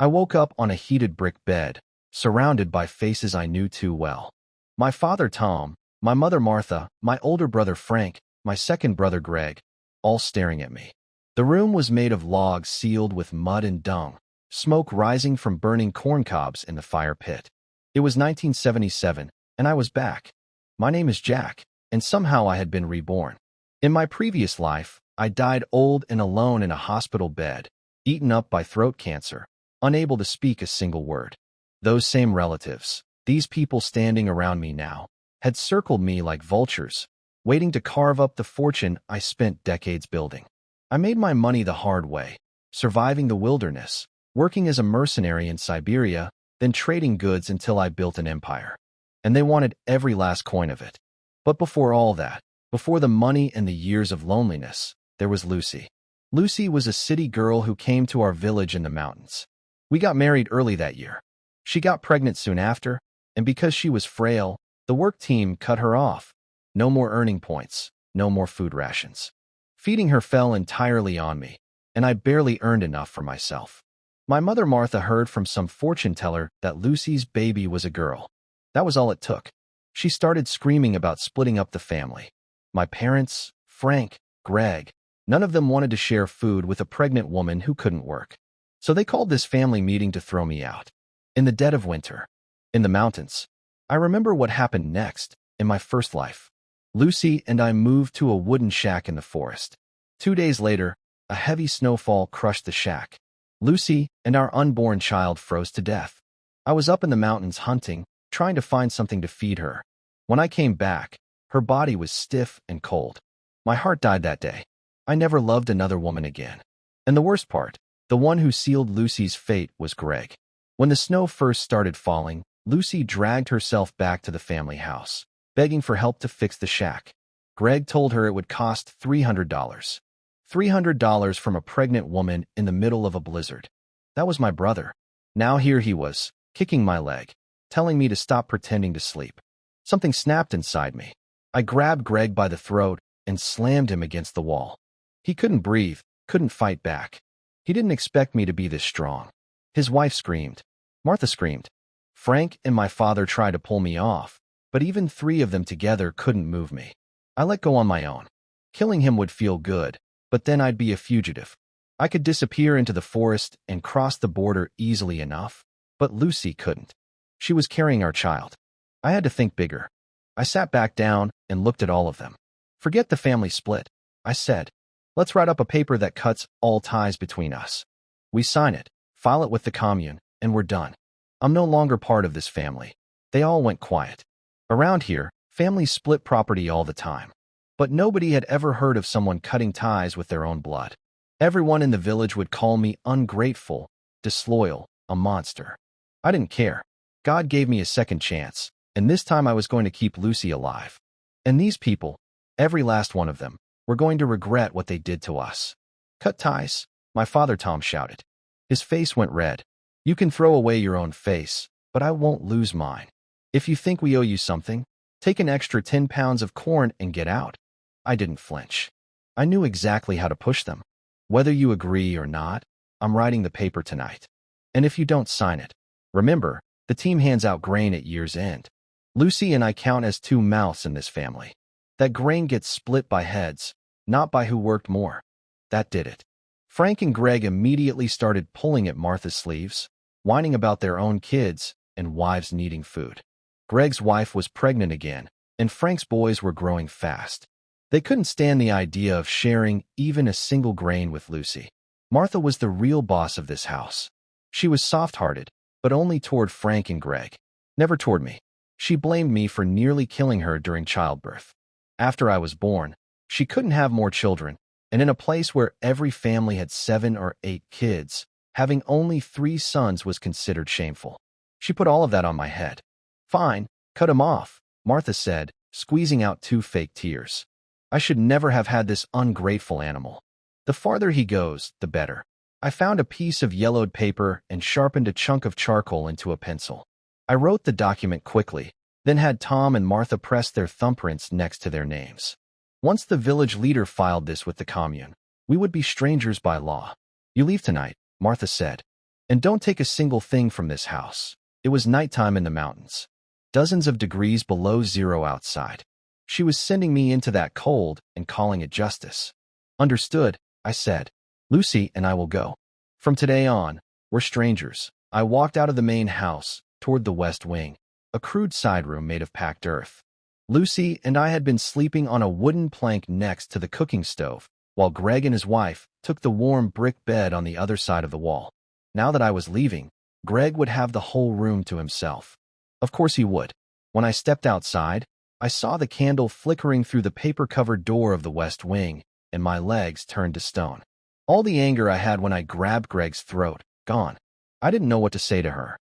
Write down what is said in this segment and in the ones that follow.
I woke up on a heated brick bed, surrounded by faces I knew too well. My father Tom, my mother Martha, my older brother Frank, my second brother Greg, all staring at me. The room was made of logs sealed with mud and dung, smoke rising from burning corn cobs in the fire pit. It was 1977, and I was back. My name is Jack, and somehow I had been reborn. In my previous life, I died old and alone in a hospital bed, eaten up by throat cancer, unable to speak a single word. Those same relatives, these people standing around me now, had circled me like vultures, waiting to carve up the fortune I spent decades building. I made my money the hard way, surviving the wilderness, working as a mercenary in Siberia, then trading goods until I built an empire. And they wanted every last coin of it. But before all that, before the money and the years of loneliness, there was Lucy. Lucy was a city girl who came to our village in the mountains. We got married early that year. She got pregnant soon after, and because she was frail, the work team cut her off. No more earning points, no more food rations. Feeding her fell entirely on me, and I barely earned enough for myself. My mother Martha heard from some fortune teller that Lucy's baby was a girl. That was all it took. She started screaming about splitting up the family. My parents, Frank, Greg, none of them wanted to share food with a pregnant woman who couldn't work. So they called this family meeting to throw me out. In the dead of winter, in the mountains. I remember what happened next, in my first life. Lucy and I moved to a wooden shack in the forest. 2 days later, a heavy snowfall crushed the shack. Lucy and our unborn child froze to death. I was up in the mountains hunting, trying to find something to feed her. When I came back, her body was stiff and cold. My heart died that day. I never loved another woman again. And the worst part, the one who sealed Lucy's fate was Greg. When the snow first started falling, Lucy dragged herself back to the family house, begging for help to fix the shack. Greg told her it would cost $300. $300 from a pregnant woman in the middle of a blizzard. That was my brother. Now here he was, kicking my leg, telling me to stop pretending to sleep. Something snapped inside me. I grabbed Greg by the throat and slammed him against the wall. He couldn't breathe, couldn't fight back. He didn't expect me to be this strong. His wife screamed. Martha screamed. Frank and my father tried to pull me off, but even 3 of them together couldn't move me. I let go on my own. Killing him would feel good, but then I'd be a fugitive. I could disappear into the forest and cross the border easily enough, but Lucy couldn't. She was carrying our child. I had to think bigger. I sat back down and looked at all of them. Forget the family split, I said. Let's write up a paper that cuts all ties between us. We sign it, file it with the commune, and we're done. I'm no longer part of this family. They all went quiet. Around here, families split property all the time. But nobody had ever heard of someone cutting ties with their own blood. Everyone in the village would call me ungrateful, disloyal, a monster. I didn't care. God gave me a second chance, and this time I was going to keep Lucy alive. And these people, every last one of them, were going to regret what they did to us. Cut ties, my father Tom shouted. His face went red. You can throw away your own face, but I won't lose mine. If you think we owe you something, take an extra 10 pounds of corn and get out. I didn't flinch. I knew exactly how to push them. Whether you agree or not, I'm writing the paper tonight. And if you don't sign it, remember, the team hands out grain at year's end. Lucy and I count as 2 mouths in this family. That grain gets split by heads, not by who worked more. That did it. Frank and Greg immediately started pulling at Martha's sleeves, whining about their own kids and wives needing food. Greg's wife was pregnant again, and Frank's boys were growing fast. They couldn't stand the idea of sharing even a single grain with Lucy. Martha was the real boss of this house. She was soft-hearted, but only toward Frank and Greg, never toward me. She blamed me for nearly killing her during childbirth. After I was born, she couldn't have more children, and in a place where every family had 7 or 8 kids, having only 3 sons was considered shameful. She put all of that on my head. Fine, cut him off, Martha said, squeezing out 2 fake tears. I should never have had this ungrateful animal. The farther he goes, the better. I found a piece of yellowed paper and sharpened a chunk of charcoal into a pencil. I wrote the document quickly, then had Tom and Martha press their thumbprints next to their names. Once the village leader filed this with the commune, we would be strangers by law. You leave tonight, Martha said. And don't take a single thing from this house. It was nighttime in the mountains. Dozens of degrees below zero outside. She was sending me into that cold and calling it justice. Understood, I said. Lucy and I will go. From today on, we're strangers. I walked out of the main house, toward the west wing, a crude side room made of packed earth. Lucy and I had been sleeping on a wooden plank next to the cooking stove, while Greg and his wife took the warm brick bed on the other side of the wall. Now that I was leaving, Greg would have the whole room to himself. Of course he would. When I stepped outside, I saw the candle flickering through the paper-covered door of the west wing, and my legs turned to stone. All the anger I had when I grabbed Greg's throat, gone. I didn't know what to say to her.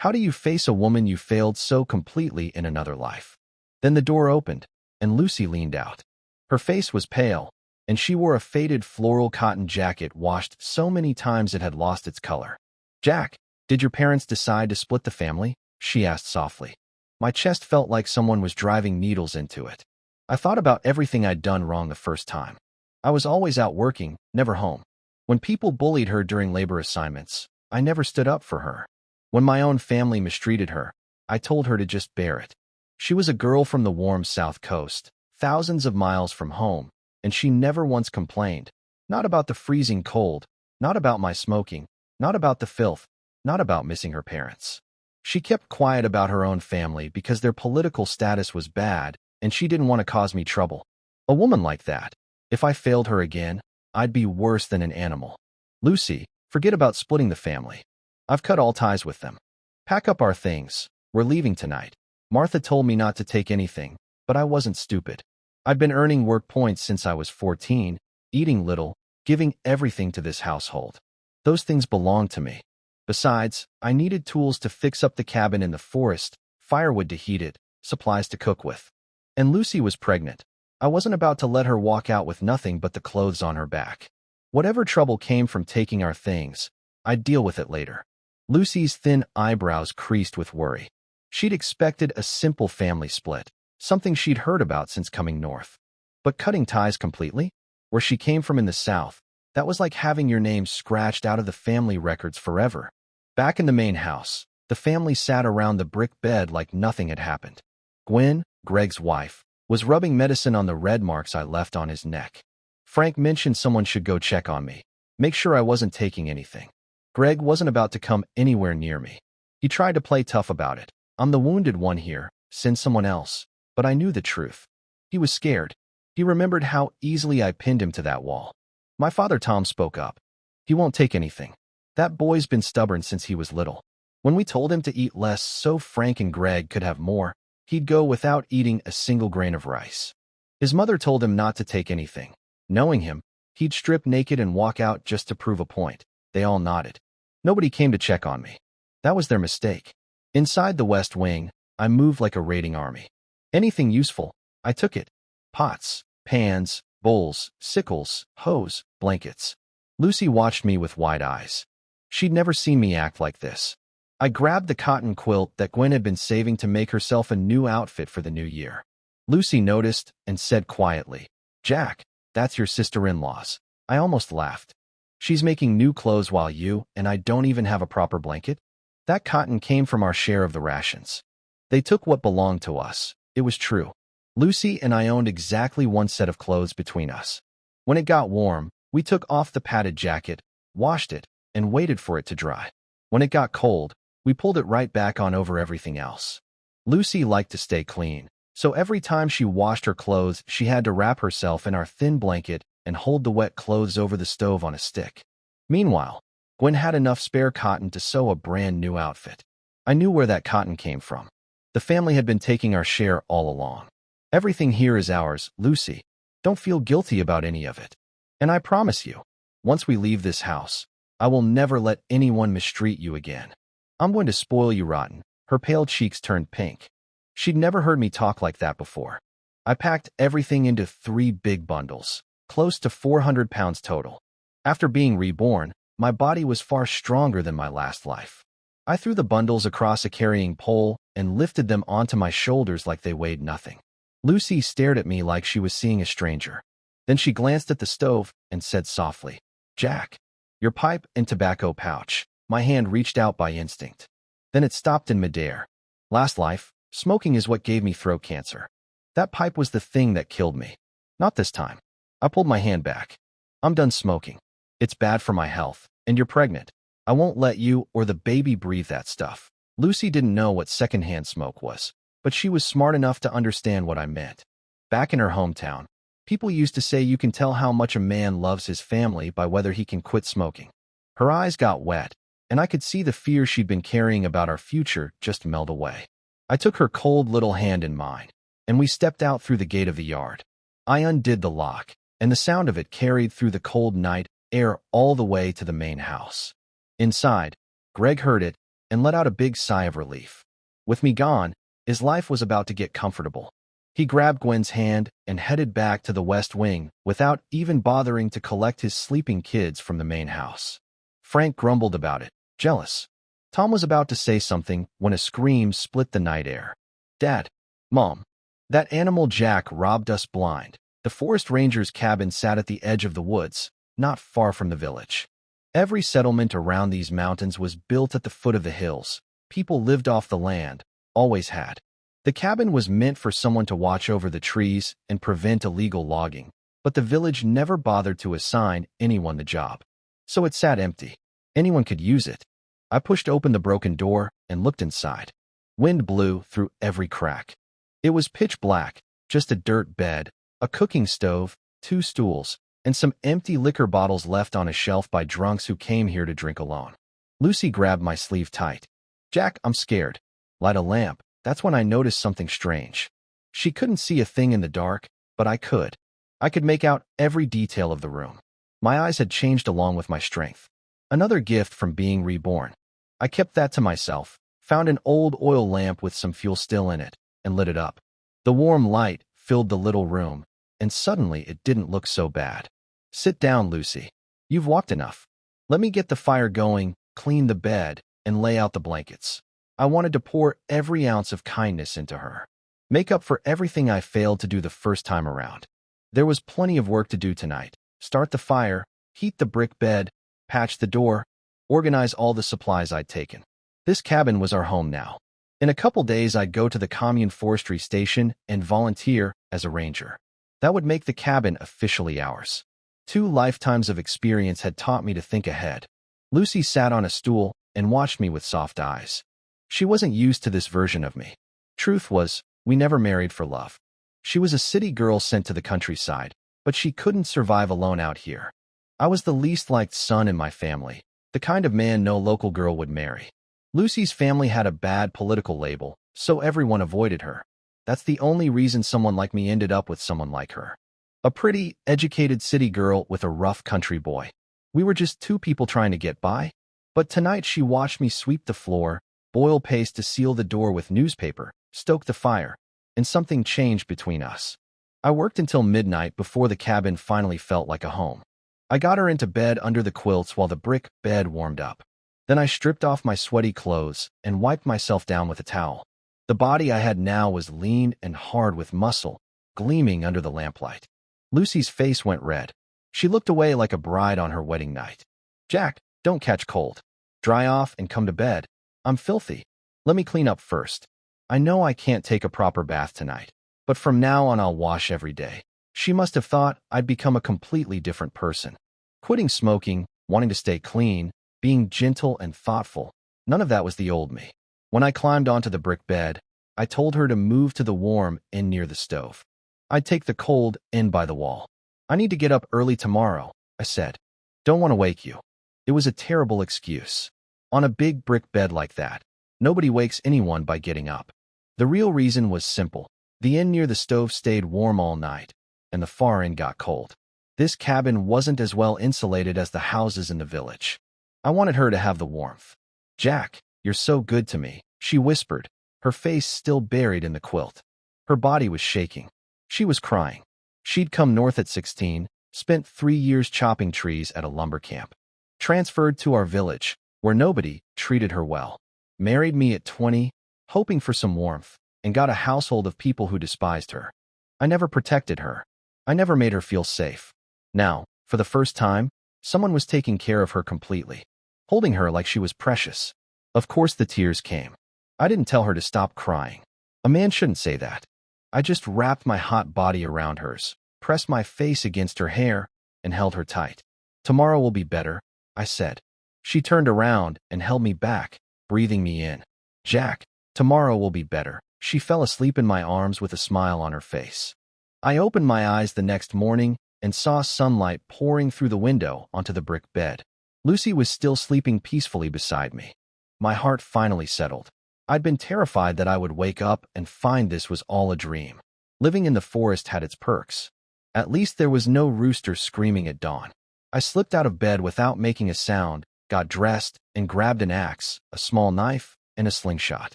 How do you face a woman you failed so completely in another life? Then the door opened, and Lucy leaned out. Her face was pale, and she wore a faded floral cotton jacket washed so many times it had lost its color. Jack, did your parents decide to split the family? She asked softly. My chest felt like someone was driving needles into it. I thought about everything I'd done wrong the first time. I was always out working, never home. When people bullied her during labor assignments, I never stood up for her. When my own family mistreated her, I told her to just bear it. She was a girl from the warm South Coast, thousands of miles from home, and she never once complained. Not about the freezing cold, not about my smoking, not about the filth, not about missing her parents. She kept quiet about her own family because their political status was bad, and she didn't want to cause me trouble. A woman like that, if I failed her again, I'd be worse than an animal. Lucy, forget about splitting the family. I've cut all ties with them. Pack up our things. We're leaving tonight. Martha told me not to take anything, but I wasn't stupid. I'd been earning work points since I was 14, eating little, giving everything to this household. Those things belonged to me. Besides, I needed tools to fix up the cabin in the forest, firewood to heat it, supplies to cook with. And Lucy was pregnant. I wasn't about to let her walk out with nothing but the clothes on her back. Whatever trouble came from taking our things, I'd deal with it later. Lucy's thin eyebrows creased with worry. She'd expected a simple family split, something she'd heard about since coming north. But cutting ties completely? Where she came from in the South, that was like having your name scratched out of the family records forever. Back in the main house, the family sat around the brick bed like nothing had happened. Gwen, Greg's wife, was rubbing medicine on the red marks I left on his neck. Frank mentioned someone should go check on me, make sure I wasn't taking anything. Greg wasn't about to come anywhere near me. He tried to play tough about it. I'm the wounded one here, send someone else. But I knew the truth. He was scared. He remembered how easily I pinned him to that wall. My father Tom spoke up. He won't take anything. That boy's been stubborn since he was little. When we told him to eat less so Frank and Greg could have more, he'd go without eating a single grain of rice. His mother told him not to take anything. Knowing him, he'd strip naked and walk out just to prove a point. They all nodded. Nobody came to check on me. That was their mistake. Inside the West Wing, I moved like a raiding army. Anything useful, I took it. Pots, pans, bowls, sickles, hoes, blankets. Lucy watched me with wide eyes. She'd never seen me act like this. I grabbed the cotton quilt that Gwen had been saving to make herself a new outfit for the new year. Lucy noticed and said quietly, "Jack, that's your sister-in-law's." I almost laughed. She's making new clothes while you and I don't even have a proper blanket? That cotton came from our share of the rations. They took what belonged to us. It was true. Lucy and I owned exactly one set of clothes between us. When it got warm, we took off the padded jacket, washed it, and waited for it to dry. When it got cold, we pulled it right back on over everything else. Lucy liked to stay clean, so every time she washed her clothes, she had to wrap herself in our thin blanket and hold the wet clothes over the stove on a stick. Meanwhile, Gwen had enough spare cotton to sew a brand new outfit. I knew where that cotton came from. The family had been taking our share all along. Everything here is ours, Lucy. Don't feel guilty about any of it. And I promise you, once we leave this house, I will never let anyone mistreat you again. I'm going to spoil you rotten. Her pale cheeks turned pink. She'd never heard me talk like that before. I packed everything into 3 big bundles, close to 400 pounds total. After being reborn, my body was far stronger than my last life. I threw the bundles across a carrying pole and lifted them onto my shoulders like they weighed nothing. Lucy stared at me like she was seeing a stranger. Then she glanced at the stove and said softly, "Jack, your pipe and tobacco pouch." My hand reached out by instinct. Then it stopped in midair. Last life, smoking is what gave me throat cancer. That pipe was the thing that killed me. Not this time. I pulled my hand back. I'm done smoking. It's bad for my health, and you're pregnant. I won't let you or the baby breathe that stuff. Lucy didn't know what secondhand smoke was, but she was smart enough to understand what I meant. Back in her hometown, people used to say you can tell how much a man loves his family by whether he can quit smoking. Her eyes got wet, and I could see the fear she'd been carrying about our future just melt away. I took her cold little hand in mine, and we stepped out through the gate of the yard. I undid the lock, and the sound of it carried through the cold night air all the way to the main house. Inside, Greg heard it and let out a big sigh of relief. With me gone, his life was about to get comfortable. He grabbed Gwen's hand and headed back to the west wing without even bothering to collect his sleeping kids from the main house. Frank grumbled about it, jealous. Tom was about to say something when a scream split the night air. Dad, Mom, that animal Jack robbed us blind. The forest ranger's cabin sat at the edge of the woods, not far from the village. Every settlement around these mountains was built at the foot of the hills. People lived off the land, always had. The cabin was meant for someone to watch over the trees and prevent illegal logging, but the village never bothered to assign anyone the job. So it sat empty. Anyone could use it. I pushed open the broken door and looked inside. Wind blew through every crack. It was pitch black, just a dirt bed, a cooking stove, 2 stools, and some empty liquor bottles left on a shelf by drunks who came here to drink alone. Lucy grabbed my sleeve tight. Jack, I'm scared. Light a lamp. That's when I noticed something strange. She couldn't see a thing in the dark, but I could. I could make out every detail of the room. My eyes had changed along with my strength. Another gift from being reborn. I kept that to myself, found an old oil lamp with some fuel still in it, and lit it up. The warm light filled the little room, and suddenly it didn't look so bad. Sit down, Lucy. You've walked enough. Let me get the fire going, clean the bed, and lay out the blankets. I wanted to pour every ounce of kindness into her. Make up for everything I failed to do the first time around. There was plenty of work to do tonight. Start the fire, heat the brick bed, patch the door, organize all the supplies I'd taken. This cabin was our home now. In a couple days, I'd go to the commune forestry station and volunteer as a ranger. That would make the cabin officially ours. 2 lifetimes of experience had taught me to think ahead. Lucy sat on a stool and watched me with soft eyes. She wasn't used to this version of me. Truth was, we never married for love. She was a city girl sent to the countryside, but she couldn't survive alone out here. I was the least liked son in my family, the kind of man no local girl would marry. Lucy's family had a bad political label, so everyone avoided her. That's the only reason someone like me ended up with someone like her. A pretty, educated city girl with a rough country boy. We were just 2 people trying to get by. But tonight she watched me sweep the floor, boil paste to seal the door with newspaper, stoke the fire, and something changed between us. I worked until midnight before the cabin finally felt like a home. I got her into bed under the quilts while the brick bed warmed up. Then I stripped off my sweaty clothes and wiped myself down with a towel. The body I had now was lean and hard with muscle, gleaming under the lamplight. Lucy's face went red. She looked away like a bride on her wedding night. Jack, don't catch cold. Dry off and come to bed. I'm filthy. Let me clean up first. I know I can't take a proper bath tonight, but from now on I'll wash every day. She must have thought I'd become a completely different person. Quitting smoking, wanting to stay clean, being gentle and thoughtful, none of that was the old me. When I climbed onto the brick bed, I told her to move to the warm end near the stove. I'd take the cold end by the wall. I need to get up early tomorrow, I said. Don't want to wake you. It was a terrible excuse. On a big brick bed like that, nobody wakes anyone by getting up. The real reason was simple. The end near the stove stayed warm all night, and the far end got cold. This cabin wasn't as well insulated as the houses in the village. I wanted her to have the warmth. Jack, you're so good to me, she whispered, her face still buried in the quilt. Her body was shaking. She was crying. She'd come north at 16, spent 3 years chopping trees at a lumber camp. Transferred to our village, where nobody treated her well. Married me at 20, hoping for some warmth, and got a household of people who despised her. I never protected her. I never made her feel safe. Now, for the first time, someone was taking care of her completely. holding her like she was precious. Of course the tears came. I didn't tell her to stop crying. A man shouldn't say that. I just wrapped my hot body around hers, pressed my face against her hair, and held her tight. Tomorrow will be better, I said. She turned around and held me back, breathing me in. Jack, tomorrow will be better. She fell asleep in my arms with a smile on her face. I opened my eyes the next morning and saw sunlight pouring through the window onto the brick bed. Lucy was still sleeping peacefully beside me. My heart finally settled. I'd been terrified that I would wake up and find this was all a dream. Living in the forest had its perks. At least there was no rooster screaming at dawn. I slipped out of bed without making a sound, got dressed, and grabbed an axe, a small knife, and a slingshot.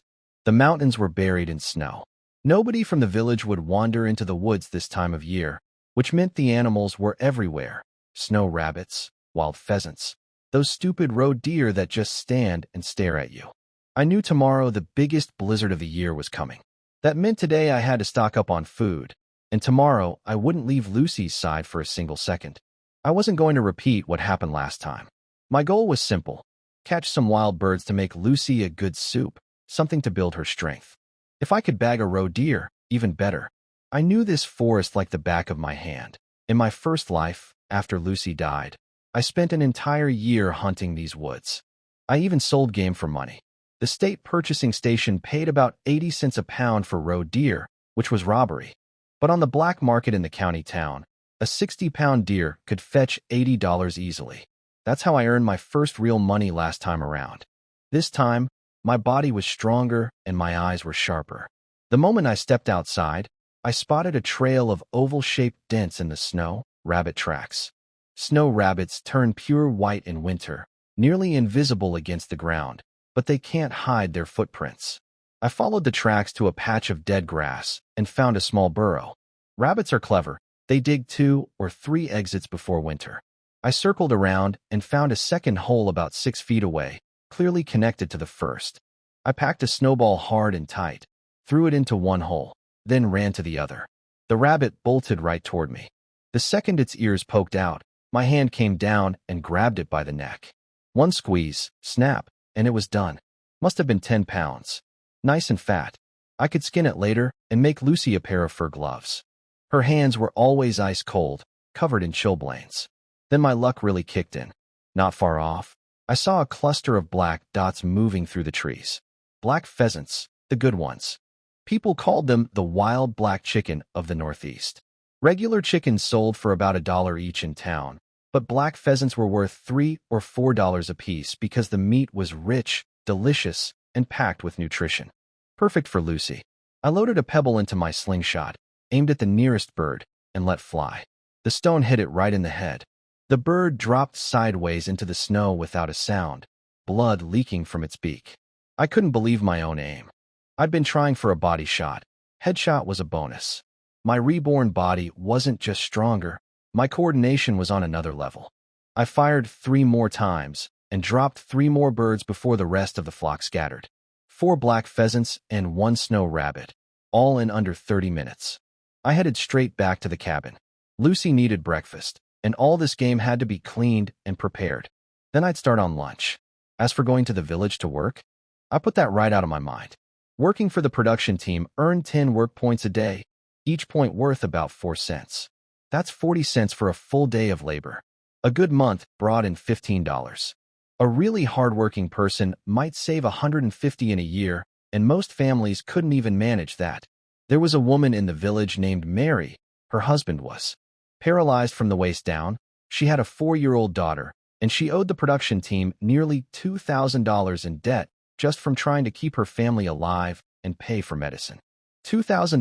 The mountains were buried in snow. Nobody from the village would wander into the woods this time of year, which meant the animals were everywhere. Snow rabbits, wild pheasants, those stupid roe deer that just stand and stare at you. I knew tomorrow the biggest blizzard of the year was coming. That meant today I had to stock up on food, and tomorrow I wouldn't leave Lucy's side for a single second. I wasn't going to repeat what happened last time. My goal was simple: catch some wild birds to make Lucy a good soup, something to build her strength. If I could bag a roe deer, even better. I knew this forest like the back of my hand. In my first life, after Lucy died, I spent an entire year hunting these woods. I even sold game for money. The state purchasing station paid about 80 cents a pound for roe deer, which was robbery. But on the black market in the county town, a 60-pound deer could fetch $80 easily. That's how I earned my first real money last time around. This time, my body was stronger and my eyes were sharper. The moment I stepped outside, I spotted a trail of oval-shaped dents in the snow, rabbit tracks. Snow rabbits turn pure white in winter, nearly invisible against the ground, but they can't hide their footprints. I followed the tracks to a patch of dead grass and found a small burrow. Rabbits are clever. They dig 2 or 3 exits before winter. I circled around and found a second hole about 6 feet away, clearly connected to the first. I packed a snowball hard and tight, threw it into one hole, then ran to the other. The rabbit bolted right toward me. The second its ears poked out, my hand came down and grabbed it by the neck. One squeeze, snap, and it was done. Must have been 10 pounds. Nice and fat. I could skin it later and make Lucy a pair of fur gloves. Her hands were always ice cold, covered in chilblains. Then my luck really kicked in. Not far off, I saw a cluster of black dots moving through the trees. Black pheasants, the good ones. People called them the wild black chicken of the Northeast. Regular chickens sold for about $1 each in town, but black pheasants were worth $3 or $4 apiece because the meat was rich, delicious, and packed with nutrition. Perfect for Lucy. I loaded a pebble into my slingshot, aimed at the nearest bird, and let fly. The stone hit it right in the head. The bird dropped sideways into the snow without a sound, blood leaking from its beak. I couldn't believe my own aim. I'd been trying for a body shot. Headshot was a bonus. My reborn body wasn't just stronger, my coordination was on another level. I fired 3 more times and dropped 3 more birds before the rest of the flock scattered. 4 black pheasants and 1 snow rabbit, all in under 30 minutes. I headed straight back to the cabin. Lucy needed breakfast, and all this game had to be cleaned and prepared. Then I'd start on lunch. As for going to the village to work, I put that right out of my mind. Working for the production team earned 10 work points a day, each point worth about 4 cents. That's 40 cents for a full day of labor. A good month brought in $15. A really hardworking person might save $150 in a year, and most families couldn't even manage that. There was a woman in the village named Mary. Her husband was paralyzed from the waist down. She had a 4-year-old daughter, and she owed the production team nearly $2,000 in debt just from trying to keep her family alive and pay for medicine. $2,000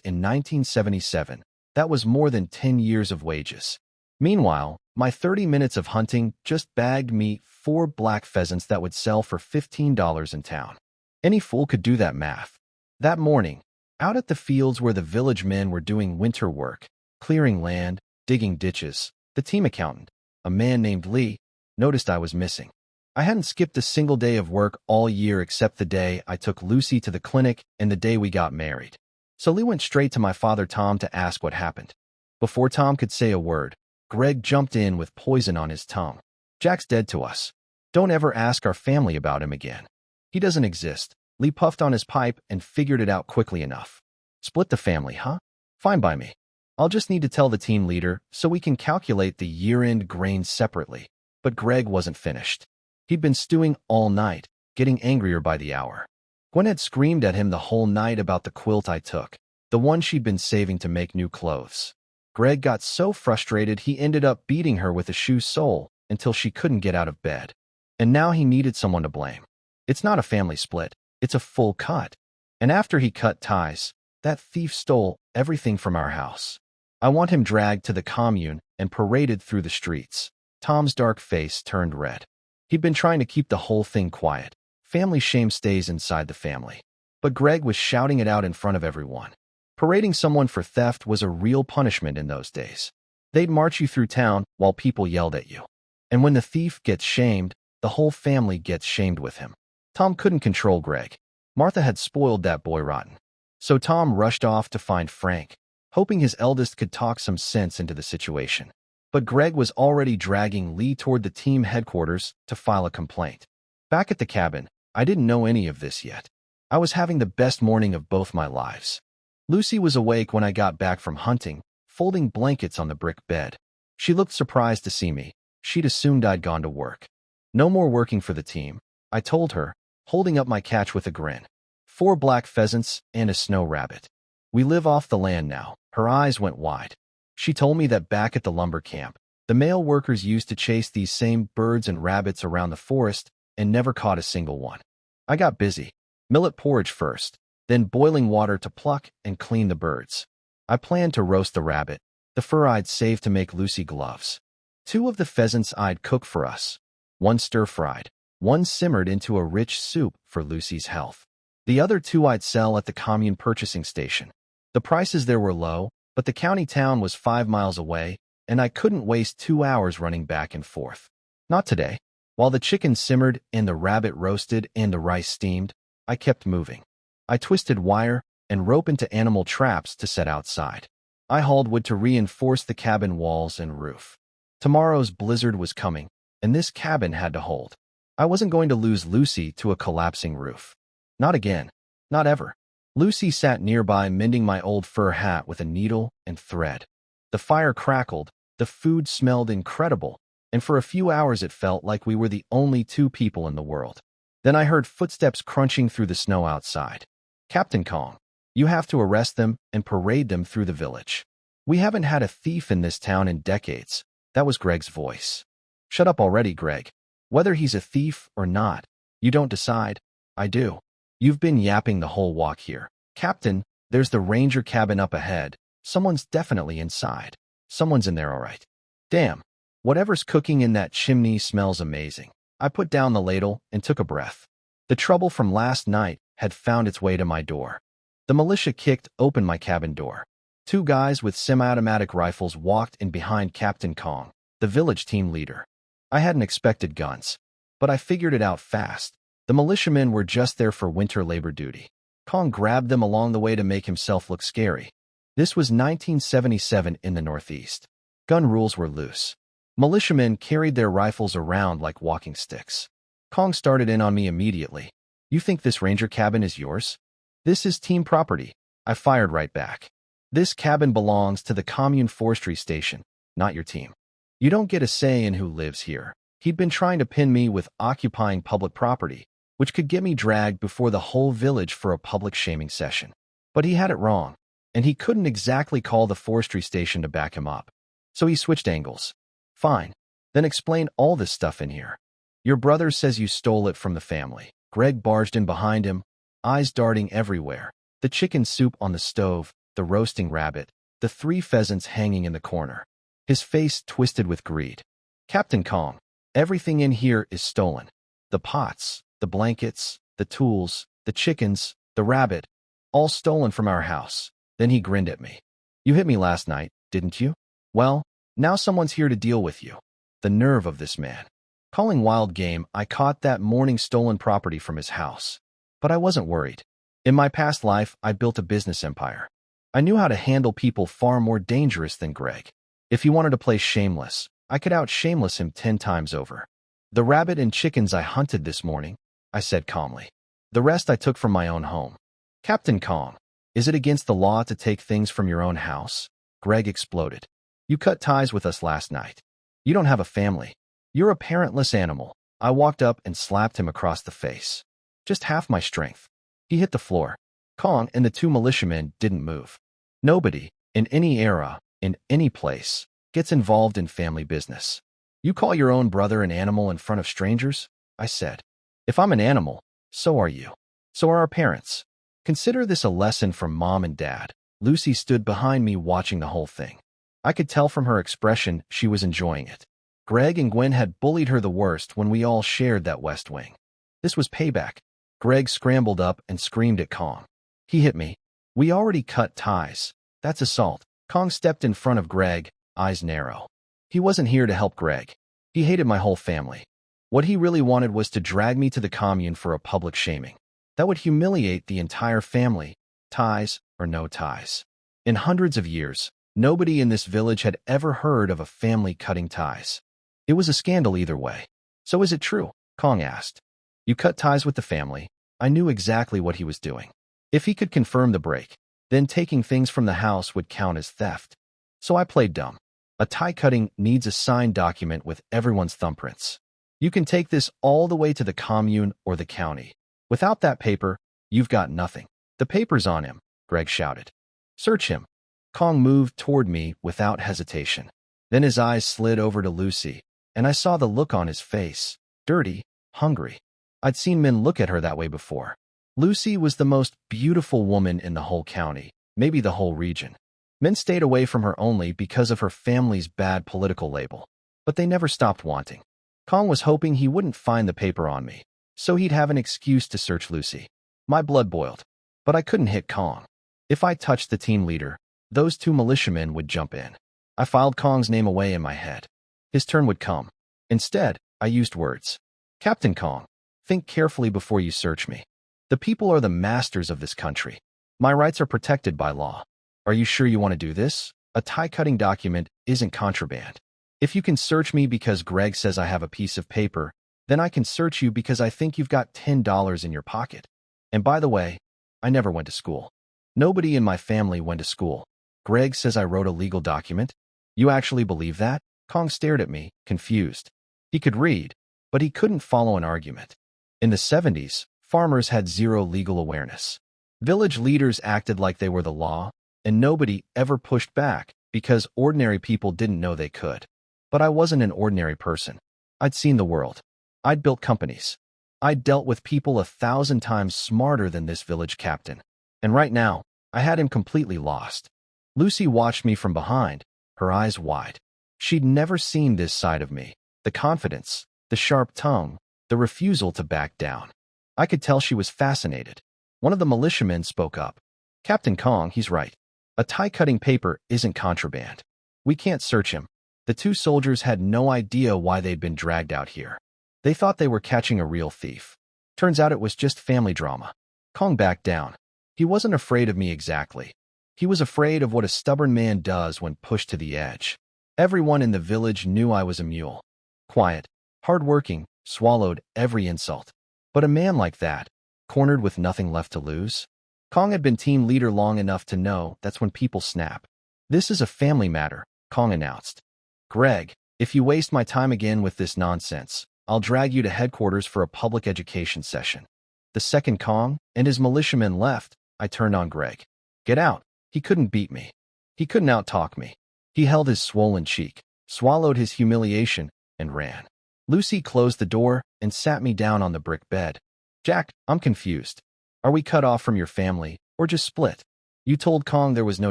in 1977. That was more than 10 years of wages. Meanwhile, my 30 minutes of hunting just bagged me 4 black pheasants that would sell for $15 in town. Any fool could do that math. That morning, out at the fields where the village men were doing winter work, clearing land, digging ditches, the team accountant, a man named Lee, noticed I was missing. I hadn't skipped a single day of work all year except the day I took Lucy to the clinic and the day we got married. So Lee went straight to my father Tom to ask what happened. Before Tom could say a word, Greg jumped in with poison on his tongue. Jack's dead to us. Don't ever ask our family about him again. He doesn't exist. Lee puffed on his pipe and figured it out quickly enough. Split the family, huh? Fine by me. I'll just need to tell the team leader so we can calculate the year-end grains separately. But Greg wasn't finished. He'd been stewing all night, getting angrier by the hour. Gwen had screamed at him the whole night about the quilt I took, the one she'd been saving to make new clothes. Greg got so frustrated he ended up beating her with a shoe sole until she couldn't get out of bed. And now he needed someone to blame. It's not a family split, it's a full cut. And after he cut ties, that thief stole everything from our house. I want him dragged to the commune and paraded through the streets. Tom's dark face turned red. He'd been trying to keep the whole thing quiet. Family shame stays inside the family. But Greg was shouting it out in front of everyone. Parading someone for theft was a real punishment in those days. They'd march you through town while people yelled at you. And when the thief gets shamed, the whole family gets shamed with him. Tom couldn't control Greg. Martha had spoiled that boy rotten. So Tom rushed off to find Frank, hoping his eldest could talk some sense into the situation. But Greg was already dragging Lee toward the team headquarters to file a complaint. Back at the cabin, I didn't know any of this yet. I was having the best morning of both my lives. Lucy was awake when I got back from hunting, folding blankets on the brick bed. She looked surprised to see me. She'd assumed I'd gone to work. No more working for the team, I told her, holding up my catch with a grin. 4 black pheasants and a snow rabbit. We live off the land now. Her eyes went wide. She told me that back at the lumber camp, the male workers used to chase these same birds and rabbits around the forest and never caught a single one. I got busy. Millet porridge first, then boiling water to pluck and clean the birds. I planned to roast the rabbit, the fur I'd saved to make Lucy gloves. 2 of the pheasants I'd cook for us. 1 stir-fried, 1 simmered into a rich soup for Lucy's health. The other 2 I'd sell at the commune purchasing station. The prices there were low, but the county town was 5 miles away, and I couldn't waste 2 hours running back and forth. Not today. While the chicken simmered and the rabbit roasted and the rice steamed, I kept moving. I twisted wire and rope into animal traps to set outside. I hauled wood to reinforce the cabin walls and roof. Tomorrow's blizzard was coming, and this cabin had to hold. I wasn't going to lose Lucy to a collapsing roof. Not again. Not ever. Lucy sat nearby mending my old fur hat with a needle and thread. The fire crackled, the food smelled incredible, and for a few hours it felt like we were the only 2 people in the world. Then I heard footsteps crunching through the snow outside. Captain Kong, you have to arrest them and parade them through the village. We haven't had a thief in this town in decades. That was Greg's voice. Shut up already, Greg. Whether he's a thief or not, you don't decide. I do. You've been yapping the whole walk here. Captain, there's the ranger cabin up ahead. Someone's definitely inside. Someone's in there all right. Damn. Whatever's cooking in that chimney smells amazing. I put down the ladle and took a breath. The trouble from last night had found its way to my door. The militia kicked open my cabin door. 2 guys with semi-automatic rifles walked in behind Captain Kong, the village team leader. I hadn't expected guns, but I figured it out fast. The militiamen were just there for winter labor duty. Kong grabbed them along the way to make himself look scary. This was 1977 in the Northeast. Gun rules were loose. Militiamen carried their rifles around like walking sticks. Kong started in on me immediately. You think this ranger cabin is yours? This is team property. I fired right back. This cabin belongs to the commune forestry station, not your team. You don't get a say in who lives here. He'd been trying to pin me with occupying public property, which could get me dragged before the whole village for a public shaming session. But he had it wrong, and he couldn't exactly call the forestry station to back him up. So he switched angles. Fine. Then explain all this stuff in here. Your brother says you stole it from the family. Greg barged in behind him, eyes darting everywhere. The chicken soup on the stove, the roasting rabbit, the 3 pheasants hanging in the corner. His face twisted with greed. Captain Kong, everything in here is stolen. The pots, the blankets, the tools, the chickens, the rabbit, all stolen from our house. Then he grinned at me. You hit me last night, didn't you? Well, now someone's here to deal with you. The nerve of this man. Calling wild game, I caught that morning stolen property from his house. But I wasn't worried. In my past life, I built a business empire. I knew how to handle people far more dangerous than Greg. If he wanted to play shameless, I could out-shameless him 10 times over. The rabbit and chickens I hunted this morning, I said calmly. The rest I took from my own home. Captain Kong, is it against the law to take things from your own house? Greg exploded. You cut ties with us last night. You don't have a family. You're a parentless animal. I walked up and slapped him across the face. Just half my strength. He hit the floor. Kong and the two militiamen didn't move. Nobody, in any era, in any place, gets involved in family business. You call your own brother an animal in front of strangers? I said. If I'm an animal, so are you. So are our parents. Consider this a lesson from Mom and Dad. Lucy stood behind me watching the whole thing. I could tell from her expression she was enjoying it. Greg and Gwen had bullied her the worst when we all shared that West Wing. This was payback. Greg scrambled up and screamed at Kong. He hit me. We already cut ties. That's assault. Kong stepped in front of Greg, eyes narrow. He wasn't here to help Greg. He hated my whole family. What he really wanted was to drag me to the commune for a public shaming. That would humiliate the entire family, ties or no ties. In hundreds of years, nobody in this village had ever heard of a family cutting ties. It was a scandal either way. So is it true? Kong asked. You cut ties with the family. I knew exactly what he was doing. If he could confirm the break, then taking things from the house would count as theft. So I played dumb. A tie cutting needs a signed document with everyone's thumbprints. You can take this all the way to the commune or the county. Without that paper, you've got nothing. The paper's on him, Greg shouted. Search him. Kong moved toward me without hesitation. Then his eyes slid over to Lucy, and I saw the look on his face. Dirty, hungry. I'd seen men look at her that way before. Lucy was the most beautiful woman in the whole county, maybe the whole region. Men stayed away from her only because of her family's bad political label. But they never stopped wanting. Kong was hoping he wouldn't find the paper on me, so he'd have an excuse to search Lucy. My blood boiled. But I couldn't hit Kong. If I touched the team leader, those two militiamen would jump in. I filed Kong's name away in my head. His turn would come. Instead, I used words. Captain Kong, think carefully before you search me. The people are the masters of this country. My rights are protected by law. Are you sure you want to do this? A tie-cutting document isn't contraband. If you can search me because Greg says I have a piece of paper, then I can search you because I think you've got $10 in your pocket. And by the way, I never went to school. Nobody in my family went to school. Greg says I wrote a legal document. You actually believe that? Kong stared at me, confused. He could read, but he couldn't follow an argument. In the 70s, farmers had zero legal awareness. Village leaders acted like they were the law, and nobody ever pushed back because ordinary people didn't know they could. But I wasn't an ordinary person. I'd seen the world. I'd built companies. I'd dealt with people 1,000 times smarter than this village captain. And right now, I had him completely lost. Lucy watched me from behind, her eyes wide. She'd never seen this side of me. The confidence, the sharp tongue, the refusal to back down. I could tell she was fascinated. One of the militiamen spoke up. Captain Kong, he's right. A tie-cutting paper isn't contraband. We can't search him. The two soldiers had no idea why they'd been dragged out here. They thought they were catching a real thief. Turns out it was just family drama. Kong backed down. He wasn't afraid of me exactly. He was afraid of what a stubborn man does when pushed to the edge. Everyone in the village knew I was a mule. Quiet, hard-working, swallowed every insult. But a man like that, cornered with nothing left to lose? Kong had been team leader long enough to know that's when people snap. This is a family matter, Kong announced. Greg, if you waste my time again with this nonsense, I'll drag you to headquarters for a public education session. The second Kong and his militiamen left, I turned on Greg. Get out. He couldn't beat me. He couldn't out-talk me. He held his swollen cheek, swallowed his humiliation, and ran. Lucy closed the door and sat me down on the brick bed. Jack, I'm confused. Are we cut off from your family, or just split? You told Kong there was no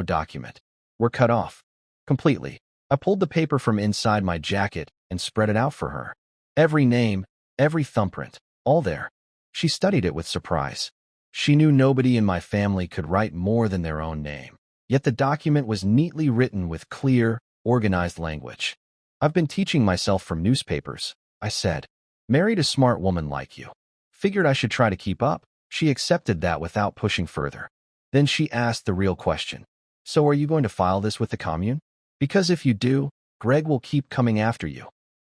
document. We're cut off. Completely. I pulled the paper from inside my jacket and spread it out for her. Every name, every thumbprint, all there. She studied it with surprise. She knew nobody in my family could write more than their own name. Yet the document was neatly written with clear, organized language. I've been teaching myself from newspapers, I said. Married a smart woman like you. Figured I should try to keep up. She accepted that without pushing further. Then she asked the real question. So are you going to file this with the commune? Because if you do, Greg will keep coming after you.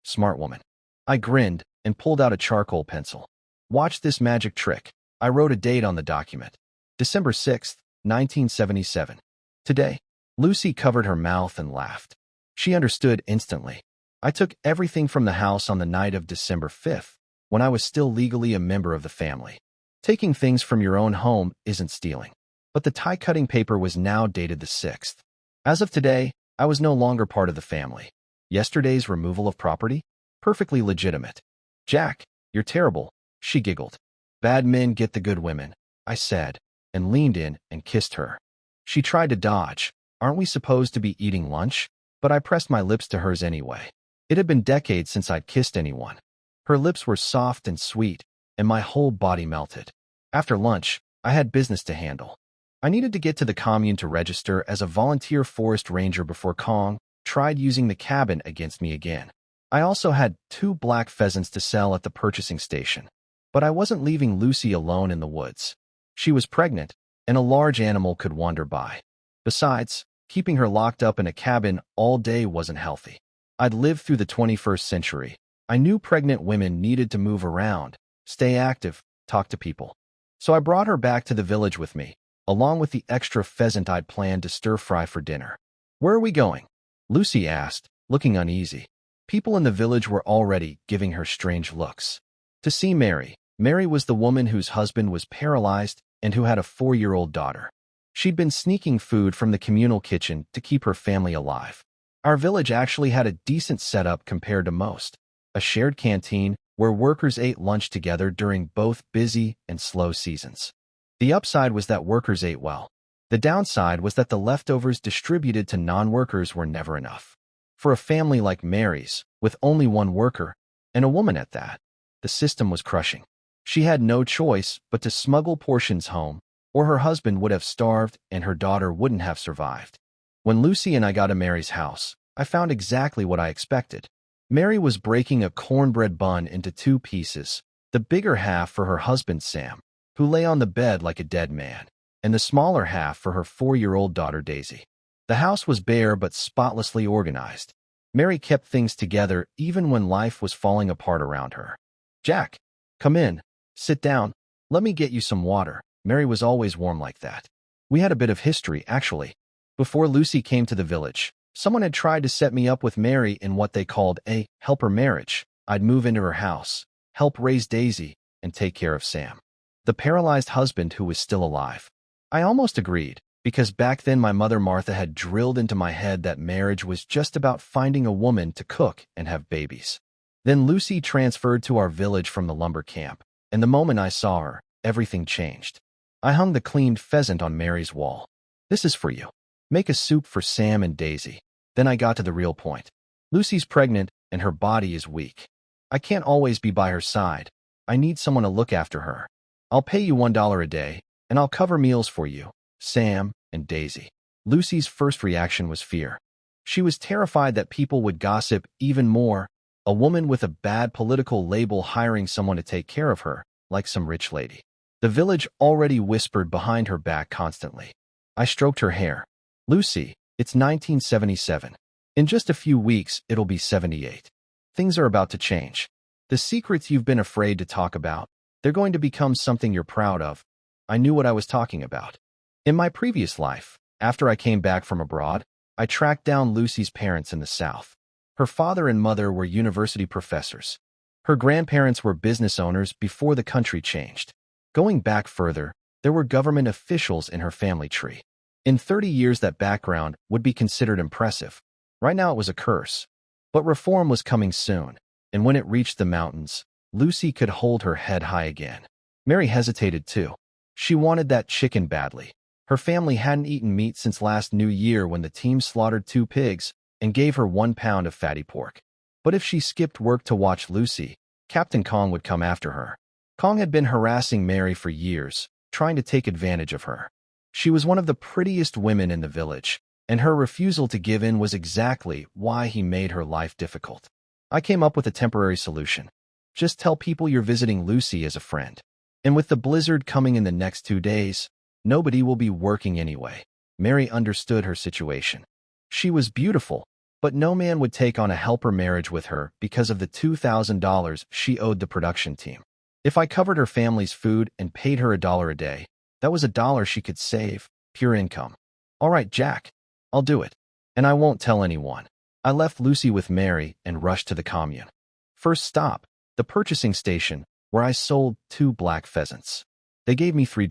Smart woman. I grinned and pulled out a charcoal pencil. Watch this magic trick. I wrote a date on the document. December 6th, 1977. Today. Lucy covered her mouth and laughed. She understood instantly. I took everything from the house on the night of December 5th, when I was still legally a member of the family. Taking things from your own home isn't stealing. But the tie-cutting paper was now dated the 6th. As of today, I was no longer part of the family. Yesterday's removal of property? Perfectly legitimate. Jack, you're terrible, she giggled. Bad men get the good women, I said, and leaned in and kissed her. She tried to dodge. Aren't we supposed to be eating lunch? But I pressed my lips to hers anyway. It had been decades since I'd kissed anyone. Her lips were soft and sweet, and my whole body melted. After lunch, I had business to handle. I needed to get to the commune to register as a volunteer forest ranger before Kong tried using the cabin against me again. I also had 2 black pheasants to sell at the purchasing station. But I wasn't leaving Lucy alone in the woods. She was pregnant, and a large animal could wander by. Besides, keeping her locked up in a cabin all day wasn't healthy. I'd lived through the 21st century. I knew pregnant women needed to move around, stay active, talk to people. So I brought her back to the village with me, along with the extra pheasant I'd planned to stir-fry for dinner. Where are we going? Lucy asked, looking uneasy. People in the village were already giving her strange looks. To see Mary. Mary was the woman whose husband was paralyzed and who had a 4-year-old daughter. She'd been sneaking food from the communal kitchen to keep her family alive. Our village actually had a decent setup compared to most. A shared canteen where workers ate lunch together during both busy and slow seasons. The upside was that workers ate well. The downside was that the leftovers distributed to non-workers were never enough. For a family like Mary's, with only one worker, and a woman at that, the system was crushing. She had no choice but to smuggle portions home, or her husband would have starved and her daughter wouldn't have survived. When Lucy and I got to Mary's house, I found exactly what I expected. Mary was breaking a cornbread bun into 2 pieces, the bigger half for her husband Sam, who lay on the bed like a dead man, and the smaller half for her 4-year-old daughter Daisy. The house was bare but spotlessly organized. Mary kept things together even when life was falling apart around her. Jack, come in. Sit down. Let me get you some water. Mary was always warm like that. We had a bit of history, actually. Before Lucy came to the village, someone had tried to set me up with Mary in what they called a helper marriage. I'd move into her house, help raise Daisy, and take care of Sam, the paralyzed husband who was still alive. I almost agreed, because back then my mother Martha had drilled into my head that marriage was just about finding a woman to cook and have babies. Then Lucy transferred to our village from the lumber camp, and the moment I saw her, everything changed. I hung the cleaned pheasant on Mary's wall. This is for you. Make a soup for Sam and Daisy. Then I got to the real point. Lucy's pregnant, and her body is weak. I can't always be by her side. I need someone to look after her. I'll pay you $1 a day, and I'll cover meals for you, Sam and Daisy. Lucy's first reaction was fear. She was terrified that people would gossip even more, a woman with a bad political label hiring someone to take care of her, like some rich lady. The village already whispered behind her back constantly. I stroked her hair. Lucy, it's 1977. In just a few weeks, it'll be 78. Things are about to change. The secrets you've been afraid to talk about, they're going to become something you're proud of. I knew what I was talking about. In my previous life, after I came back from abroad, I tracked down Lucy's parents in the South. Her father and mother were university professors. Her grandparents were business owners before the country changed. Going back further, there were government officials in her family tree. In 30 years, that background would be considered impressive. Right now, it was a curse. But reform was coming soon, and when it reached the mountains, Lucy could hold her head high again. Mary hesitated too. She wanted that chicken badly. Her family hadn't eaten meat since last New Year when the team slaughtered 2 pigs and gave her 1 pound of fatty pork. But if she skipped work to watch Lucy, Captain Kong would come after her. Kong had been harassing Mary for years, trying to take advantage of her. She was one of the prettiest women in the village, and her refusal to give in was exactly why he made her life difficult. I came up with a temporary solution. Just tell people you're visiting Lucy as a friend. And with the blizzard coming in the next 2 days, nobody will be working anyway. Mary understood her situation. She was beautiful, But no man would take on a helper marriage with her because of the $2,000 she owed the production team. If I covered her family's food and paid her $1 a day, that was $1 she could save, pure income. All right, Jack, I'll do it. And I won't tell anyone. I left Lucy with Mary and rushed to the commune. First stop, the purchasing station, where I sold 2 black pheasants. They gave me $3.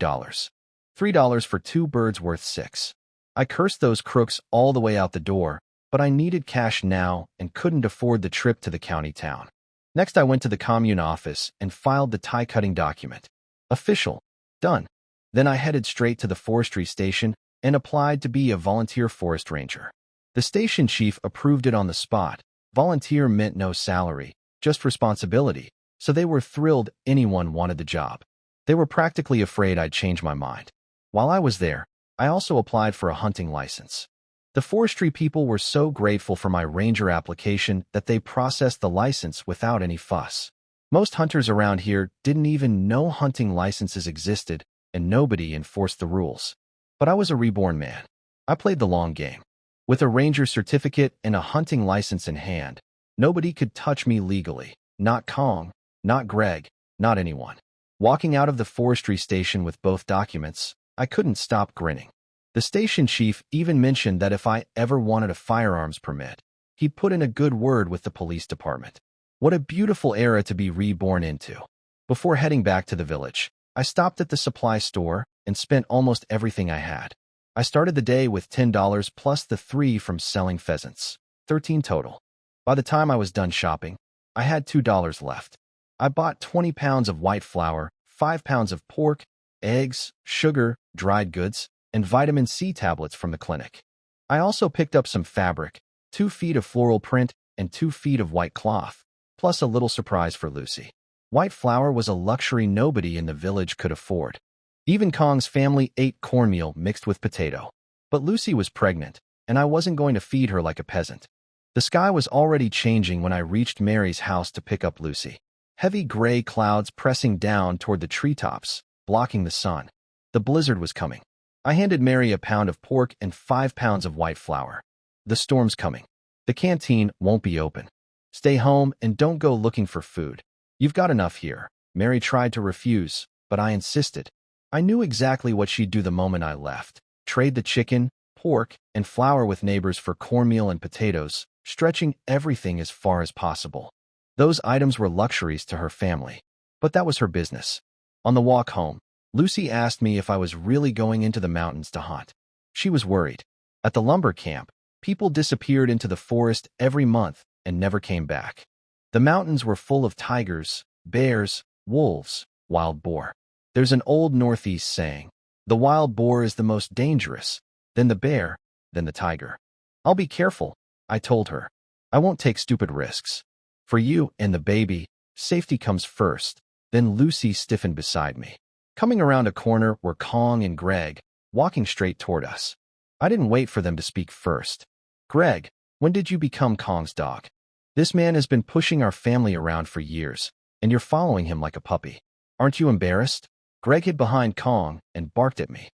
$3 for 2 birds worth 6. I cursed those crooks all the way out the door, but I needed cash now and couldn't afford the trip to the county town. Next, I went to the commune office and filed the tie-cutting document. Official. Done. Then I headed straight to the forestry station and applied to be a volunteer forest ranger. The station chief approved it on the spot. Volunteer meant no salary, just responsibility, so they were thrilled anyone wanted the job. They were practically afraid I'd change my mind. While I was there, I also applied for a hunting license. The forestry people were so grateful for my ranger application that they processed the license without any fuss. Most hunters around here didn't even know hunting licenses existed, and nobody enforced the rules. But I was a reborn man. I played the long game. With a ranger certificate and a hunting license in hand, nobody could touch me legally. Not Kong, not Greg, not anyone. Walking out of the forestry station with both documents, I couldn't stop grinning. The station chief even mentioned that if I ever wanted a firearms permit, he'd put in a good word with the police department. What a beautiful era to be reborn into. Before heading back to the village, I stopped at the supply store and spent almost everything I had. I started the day with $10 plus the 3 from selling pheasants, 13 total. By the time I was done shopping, I had $2 left. I bought 20 pounds of white flour, 5 pounds of pork, eggs, sugar, dried goods, and vitamin C tablets from the clinic. I also picked up some fabric, 2 feet of floral print, and 2 feet of white cloth, plus a little surprise for Lucy. White flour was a luxury nobody in the village could afford. Even Kong's family ate cornmeal mixed with potato. But Lucy was pregnant, and I wasn't going to feed her like a peasant. The sky was already changing when I reached Mary's house to pick up Lucy. Heavy gray clouds pressing down toward the treetops, blocking the sun. The blizzard was coming. I handed Mary a pound of pork and 5 pounds of white flour. The storm's coming. The canteen won't be open. Stay home and don't go looking for food. You've got enough here. Mary tried to refuse, but I insisted. I knew exactly what she'd do the moment I left. Trade the chicken, pork, and flour with neighbors for cornmeal and potatoes, stretching everything as far as possible. Those items were luxuries to her family, but that was her business. On the walk home, Lucy asked me if I was really going into the mountains to hunt. She was worried. At the lumber camp, people disappeared into the forest every month and never came back. The mountains were full of tigers, bears, wolves, wild boar. There's an old Northeast saying, the wild boar is the most dangerous, then the bear, then the tiger. I'll be careful, I told her. I won't take stupid risks. For you and the baby, safety comes first. Then Lucy stiffened beside me. Coming around a corner were Kong and Greg, walking straight toward us. I didn't wait for them to speak first. Greg, when did you become Kong's dog? This man has been pushing our family around for years, and you're following him like a puppy. Aren't you embarrassed? Greg hid behind Kong and barked at me.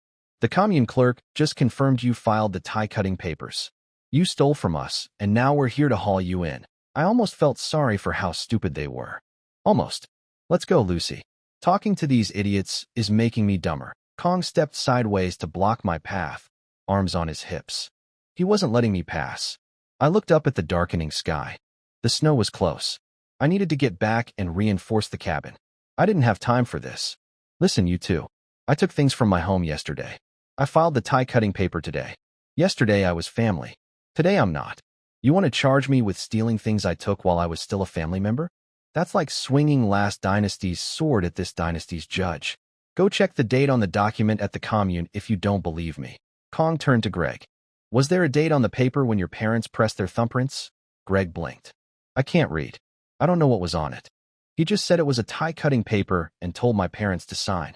The commune clerk just confirmed you filed the tie-cutting papers. You stole from us, and now we're here to haul you in. I almost felt sorry for how stupid they were. Almost. Let's go, Lucy. Talking to these idiots is making me dumber. Kong stepped sideways to block my path, arms on his hips. He wasn't letting me pass. I looked up at the darkening sky. The snow was close. I needed to get back and reinforce the cabin. I didn't have time for this. Listen, you two. I took things from my home yesterday. I filed the tie-cutting paper today. Yesterday I was family. Today I'm not. You want to charge me with stealing things I took while I was still a family member? That's like swinging last dynasty's sword at this dynasty's judge. Go check the date on the document at the commune if you don't believe me. Kong turned to Greg. Was there a date on the paper when your parents pressed their thumbprints? Greg blinked. I can't read. I don't know what was on it. He just said it was a tie-cutting paper and told my parents to sign.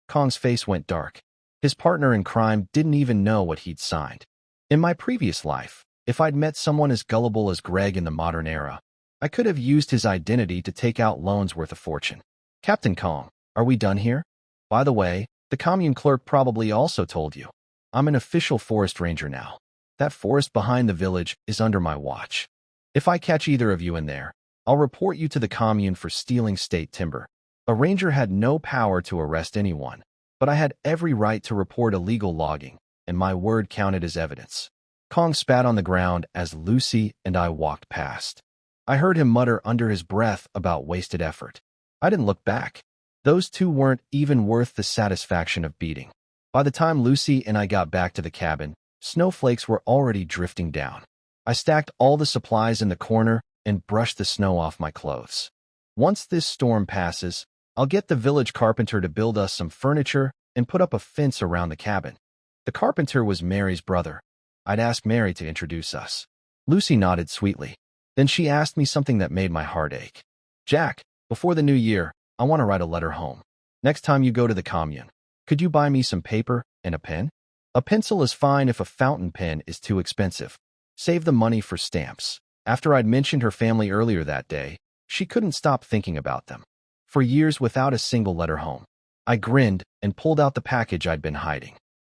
Kong's face went dark. His partner in crime didn't even know what he'd signed. In my previous life, if I'd met someone as gullible as Greg in the modern era, I could have used his identity to take out loans worth a fortune. Captain Kong, are we done here? By the way, the commune clerk probably also told you. I'm an official forest ranger now. That forest behind the village is under my watch. If I catch either of you in there, I'll report you to the commune for stealing state timber. A ranger had no power to arrest anyone, but I had every right to report illegal logging, and my word counted as evidence. Kong spat on the ground as Lucy and I walked past. I heard him mutter under his breath about wasted effort. I didn't look back. Those two weren't even worth the satisfaction of beating. By the time Lucy and I got back to the cabin, snowflakes were already drifting down. I stacked all the supplies in the corner and brushed the snow off my clothes. Once this storm passes, I'll get the village carpenter to build us some furniture and put up a fence around the cabin. The carpenter was Mary's brother. I'd asked Mary to introduce us. Lucy nodded sweetly. Then she asked me something that made my heart ache. Jack, before the new year, I want to write a letter home. Next time you go to the commune, could you buy me some paper and a pen? A pencil is fine if a fountain pen is too expensive. Save the money for stamps. After I'd mentioned her family earlier that day, she couldn't stop thinking about them. For years without a single letter home. I grinned and pulled out the package I'd been hiding.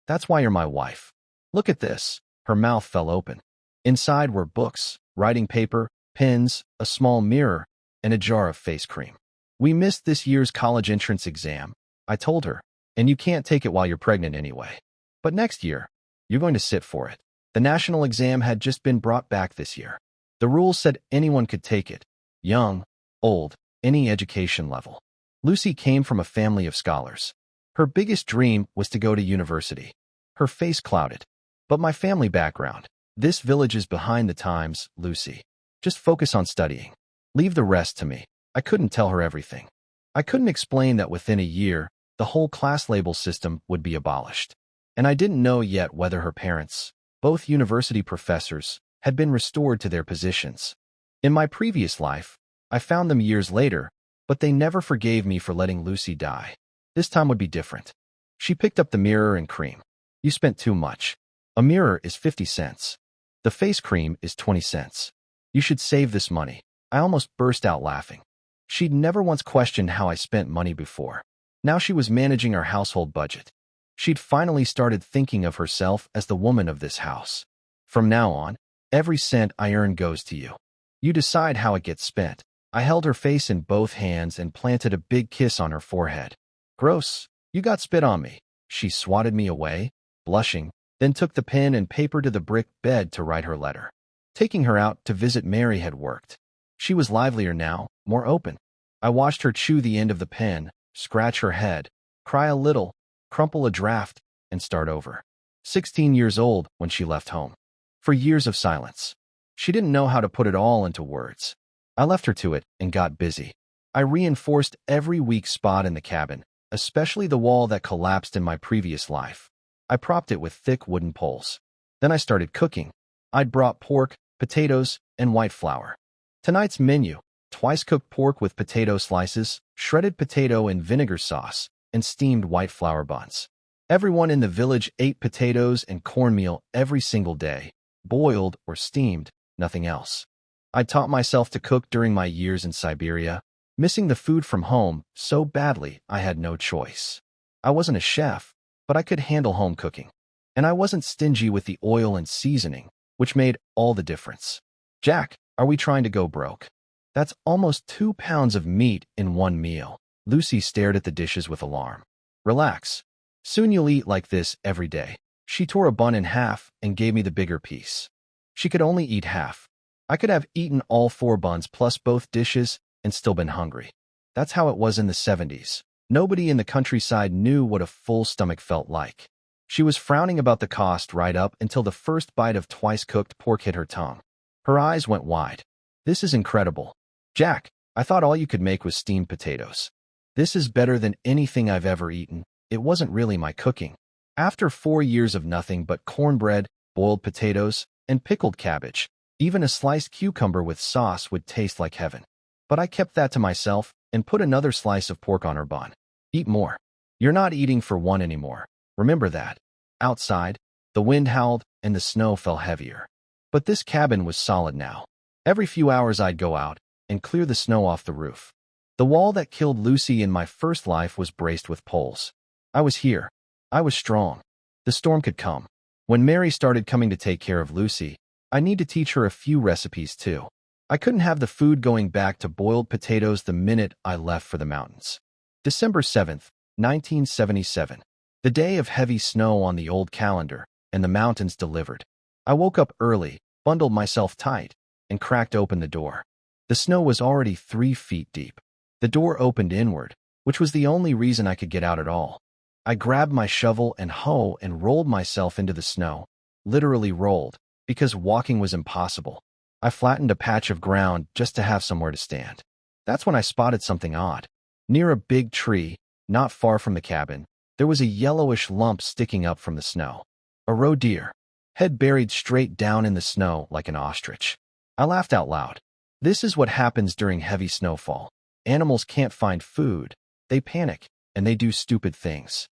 That's why you're my wife. Look at this. Her mouth fell open. Inside were books, writing paper, pens, a small mirror, and a jar of face cream. We missed this year's college entrance exam, I told her, and you can't take it while you're pregnant anyway. But next year, you're going to sit for it. The national exam had just been brought back this year. The rules said anyone could take it, young, old, any education level. Lucy came from a family of scholars. Her biggest dream was to go to university. Her face clouded. But my family background, this village is behind the times, Lucy. Just focus on studying. Leave the rest to me. I couldn't tell her everything. I couldn't explain that within a year, the whole class label system would be abolished. And I didn't know yet whether her parents, both university professors, had been restored to their positions. In my previous life, I found them years later, but they never forgave me for letting Lucy die. This time would be different. She picked up the mirror and cream. You spent too much. A mirror is 50 cents. The face cream is 20 cents. You should save this money. I almost burst out laughing. She'd never once questioned how I spent money before. Now she was managing our household budget. She'd finally started thinking of herself as the woman of this house. From now on, every cent I earn goes to you. You decide how it gets spent. I held her face in both hands and planted a big kiss on her forehead. Gross, you got spit on me. She swatted me away, blushing, then took the pen and paper to the brick bed to write her letter. Taking her out to visit Mary had worked. She was livelier now, more open. I watched her chew the end of the pen, scratch her head, cry a little, crumple a draft, and start over. 16 years old when she left home. For years of silence. She didn't know how to put it all into words. I left her to it and got busy. I reinforced every weak spot in the cabin, especially the wall that collapsed in my previous life. I propped it with thick wooden poles. Then I started cooking. I'd brought pork, potatoes, and white flour. Tonight's menu: twice-cooked pork with potato slices, shredded potato in vinegar sauce, and steamed white flour buns. Everyone in the village ate potatoes and cornmeal every single day, boiled or steamed, nothing else. I taught myself to cook during my years in Siberia, missing the food from home so badly I had no choice. I wasn't a chef, but I could handle home cooking. And I wasn't stingy with the oil and seasoning, which made all the difference. Jack, are we trying to go broke? That's almost 2 pounds of meat in one meal. Lucy stared at the dishes with alarm. Relax. Soon you'll eat like this every day. She tore a bun in half and gave me the bigger piece. She could only eat half. I could have eaten all 4 buns plus both dishes and still been hungry. That's how it was in the 70s. Nobody in the countryside knew what a full stomach felt like. She was frowning about the cost right up until the first bite of twice-cooked pork hit her tongue. Her eyes went wide. This is incredible. Jack, I thought all you could make was steamed potatoes. This is better than anything I've ever eaten. It wasn't really my cooking. After 4 years of nothing but cornbread, boiled potatoes, and pickled cabbage, even a sliced cucumber with sauce would taste like heaven. But I kept that to myself and put another slice of pork on her bun. Eat more. You're not eating for one anymore. Remember that. Outside, the wind howled and the snow fell heavier. But this cabin was solid now. Every few hours I'd go out and clear the snow off the roof. The wall that killed Lucy in my first life was braced with poles. I was here. I was strong. The storm could come. When Mary started coming to take care of Lucy, I need to teach her a few recipes too. I couldn't have the food going back to boiled potatoes the minute I left for the mountains. December 7th, 1977. The day of heavy snow on the old calendar, and the mountains delivered. I woke up early, bundled myself tight, and cracked open the door. The snow was already 3 feet deep. The door opened inward, which was the only reason I could get out at all. I grabbed my shovel and hoe and rolled myself into the snow, literally rolled, because walking was impossible. I flattened a patch of ground just to have somewhere to stand. That's when I spotted something odd. Near a big tree, not far from the cabin, there was a yellowish lump sticking up from the snow. A roe deer, head buried straight down in the snow like an ostrich. I laughed out loud. This is what happens during heavy snowfall. Animals can't find food, they panic, and they do stupid things.